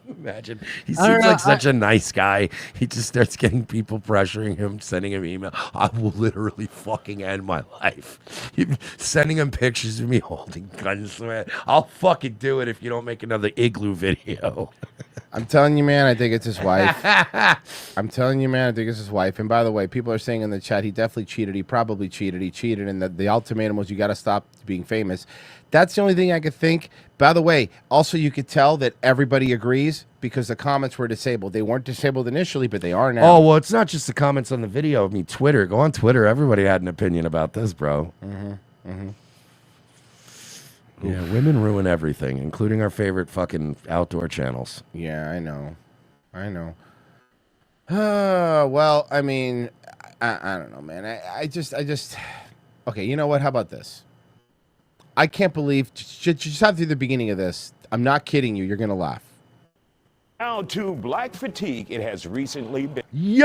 Imagine. He seems like such a nice guy. He just starts getting people pressuring him, sending him email. I will literally fucking end my life. Sending him pictures of me holding guns. Man. I'll fucking do it if you don't make another igloo video. I'm telling you, man, I think it's his wife. I'm telling you, man, I think it's his wife. And by the way, people are saying in the chat, he definitely cheated. He probably cheated. He cheated. And the ultimatum was, you got to stop being famous. That's the only thing I could think. By the way, also you could tell that everybody agrees because the comments were disabled. They weren't disabled initially, but they are now. Oh, well, it's not just the comments on the video. I mean, Twitter. Go on Twitter. Everybody had an opinion about this, bro. Yeah, women ruin everything, including our favorite fucking outdoor channels. Yeah, I know. Well, I mean, I don't know, man. I just. Okay, you know what? How about this? I can't believe, just after the beginning of this, I'm not kidding you, you're going to laugh. Now to black fatigue, it has recently been... Yo!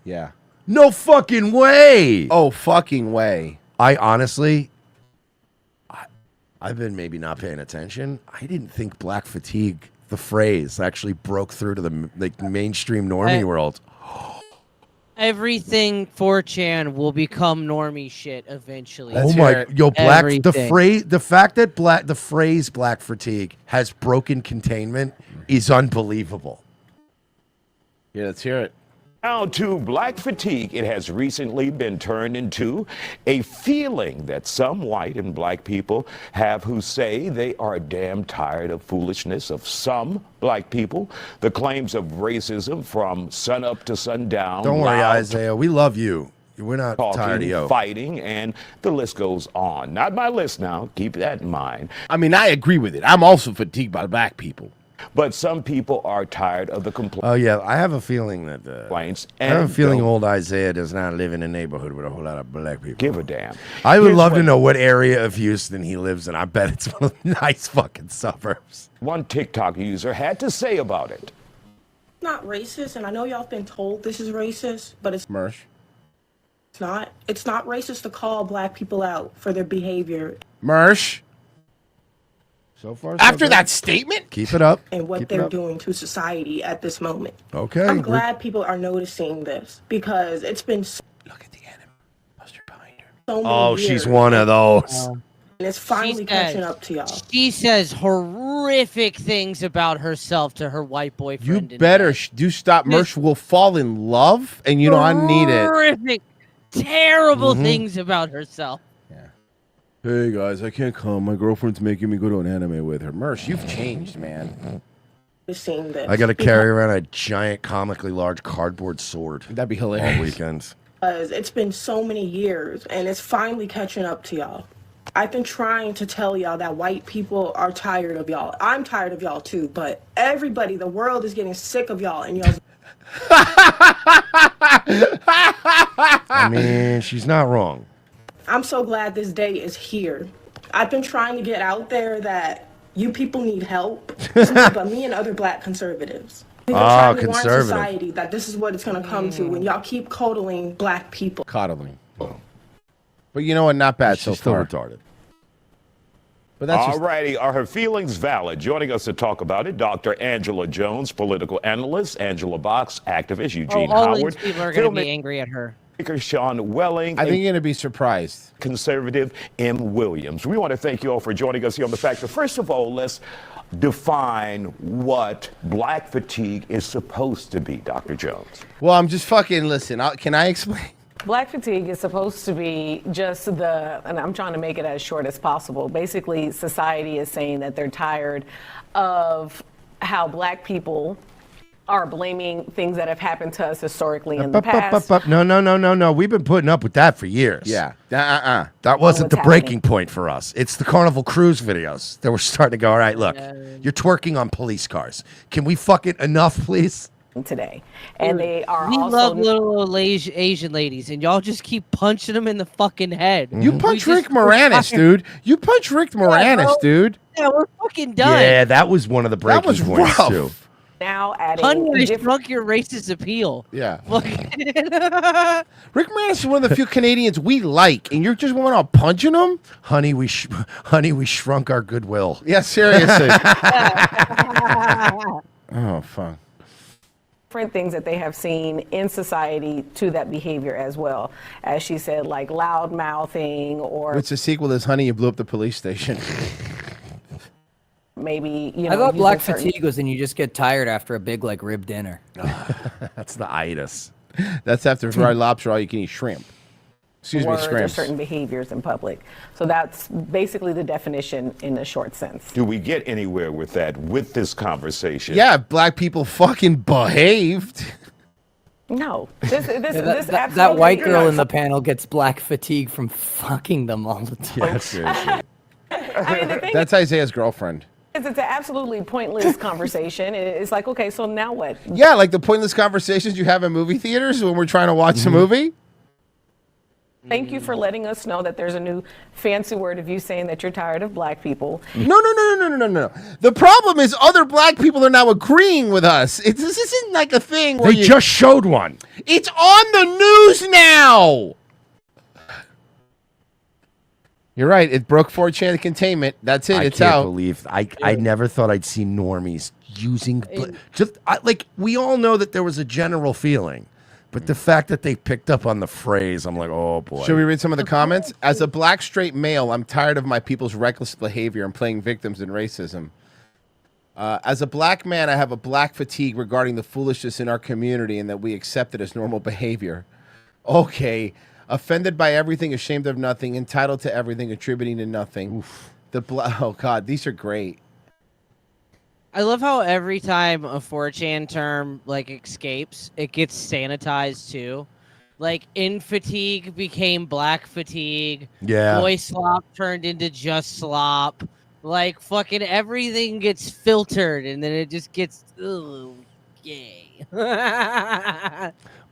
Yeah. No fucking way! Oh, fucking way. I honestly, I've been maybe not paying attention. I didn't think black fatigue, the phrase, actually broke through to the mainstream normie world. Everything 4chan will become normie shit eventually. Oh my, yo, black, Everything. the fact that the phrase black fatigue has broken containment is unbelievable. Yeah, let's hear it. Now to black fatigue, it has recently been turned into a feeling that some white and black people have who say they are damn tired of foolishness of some black people, the claims of racism from sunup to sundown. Don't worry, loud Isaiah. We love you. We're not talking, tired of you. fighting, and the list goes on. Not my list now. Keep that in mind. I mean, I agree with it. I'm also fatigued by black people. But some people are tired of the complaints. Oh yeah, I have a feeling that I have a feeling old Isaiah does not live in a neighborhood with a whole lot of black people. Give a damn. I would love to know what area of Houston he lives in. I bet it's one of the nice fucking suburbs. One TikTok user had to say about it. Not racist, and I know y'all have been told this is racist, but it's Mersh. It's not. It's not racist to call black people out for their behavior. Mersh. So far, after that statement, keep it up. And what Keep it they're up. doing to society at this moment. Okay. I'm glad people are noticing this because it's been. Look at the enemy. Buster behind her. so many Oh, years. she's one of those. And it's finally catching up to y'all. She says horrific things about herself to her white You boyfriend. in better bed. do stop. Mersh will fall in love, and you know I need it. Horrific, terrible Mhm. things about herself. Hey guys, I can't come. My girlfriend's making me go to an anime with her. Mersh, you've changed, man. Seeing this. I got to carry around a giant, comically large cardboard sword. That'd be hilarious. All weekends. Because it's been so many years, and it's finally catching up to y'all. I've been trying to tell y'all that white people are tired of y'all. I'm tired of y'all too, but everybody, the world is getting sick of y'all and y'all's. I mean, she's not wrong. I'm so glad this day is here. I've been trying to get out there that you people need help, but me and other black conservatives. We've been trying to warn conservative. society that this is what it's going to come to when y'all keep coddling black people. Coddling. But you know what? Not bad so She's still far. retarded. But that's All just, righty. Are her feelings valid? Joining us to talk about it, Dr. Angela Jones, political analyst, Angela Box, activist, Eugene all Howard, these people are going to be angry at her. filmmaker Sean Welling, I think you're going to be surprised. conservative M. Williams. We want to thank you all for joining us here on The Factor. First of all, let's define what black fatigue is supposed to be, Dr. Jones. Well, I'm just fucking, listen, can I explain? Black fatigue is supposed to be just and I'm trying to make it as short as possible. Basically, society is saying that they're tired of how black people are blaming things that have happened to us historically in the past. No. We've been putting up with that for years. Yeah. That wasn't the breaking point for us. It's the Carnival Cruise videos that we're starting to go, all right, look, you're twerking on police cars. Can we fuck it enough, please? Today, and they are We also love little old Asian ladies, and y'all just keep punching them in the fucking head. You punch Rick Moranis, dude. You punch Rick Moranis, dude. Yeah, we're fucking done. Yeah, that was one of the breaking was points, rough. too. now adding Honey, I shrunk your racist appeal. Yeah. Rick Moranis is one of the few Canadians we like, and you're just going out punching him? Honey, we shrunk our goodwill. Yeah, seriously. Oh, fuck. different things that they have seen in society to that behavior as well. As she said, like loud mouthing or It's a sequel to this, Honey, You Blew Up the Police Station. maybe, you know. I thought using black certain- fatigue was when you just get tired after a big like rib dinner. That's the itis. That's after fried lobster, all you can eat shrimp. Excuse me, words or scrimps. certain behaviors in public. So that's basically the definition in a short sense. Do we get anywhere with that, with this conversation? Yeah, black people fucking behaved. No, this Yeah, this that absolutely white girl not. in the panel gets black fatigue from fucking them all the time. Yeah, seriously. I mean, the thing That's Isaiah's girlfriend. is, it's an absolutely pointless conversation. It's like, okay, so now what? Yeah, like the pointless conversations you have in movie theaters when we're trying to watch a movie. Thank you for letting us know that there's a new fancy word of you saying that you're tired of black people. No. The problem is other black people are now agreeing with us. This isn't like a thing where They just showed one. It's on the news now. You're right. It broke 4chan containment. That's it. I It's can't out. believe I never thought I'd see normies using like we all know that there was a general feeling, but the fact that they picked up on the phrase, I'm like, oh boy. Should we read some of the comments? As a black straight male, I'm tired of my people's reckless behavior and playing victims in racism. As a black man, I have a black fatigue regarding the foolishness in our community and that we accept it as normal behavior. Okay. Offended by everything, ashamed of nothing, entitled to everything, attributing to nothing. Oh, God, these are great. I love how every time a 4chan term like escapes, it gets sanitized too. Like in fatigue became black fatigue. Yeah. Boy slop turned into just slop. Like fucking everything gets filtered and then it just gets yay.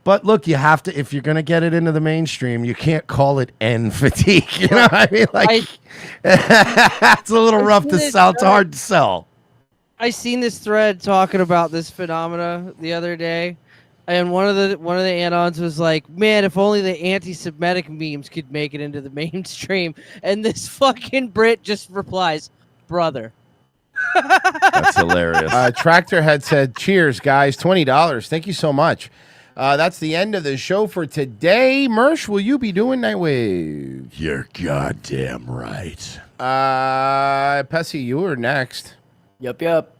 But look, you have to, if you're going to get it into the mainstream, you can't call it N fatigue. You know what I mean? Like, it's a little rough to sell. It's hard to sell. I seen this thread talking about this phenomena the other day, and one of the anons was like, "Man, if only the anti-Semitic memes could make it into the mainstream." And this fucking Brit just replies, "Brother." That's hilarious. Tractor had said, "Cheers, guys! $20. Thank you so much." That's the end of the show for today. Mersh, will you be doing Nightwave? You're goddamn right. Pessy, you are next. Yup.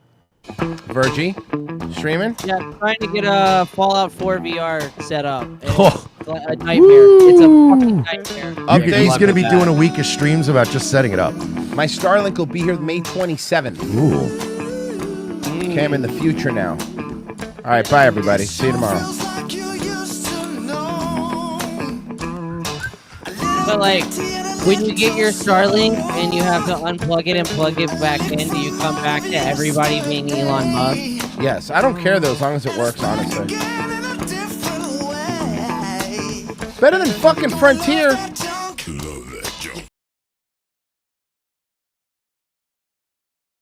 Virgie, streaming? Yeah, trying to get a Fallout 4 VR set up. It's a nightmare. It's a fucking nightmare. He's going to be doing a week of streams about just setting it up. My Starlink will be here May 27th. Ooh. Okay, I'm in the future now. All right, bye, everybody. See you tomorrow. But like, when you get your Starlink and you have to unplug it and plug it back in, do you come back to everybody being Elon Musk? Yes, I don't care though, as long as it works, honestly. Better than fucking Frontier.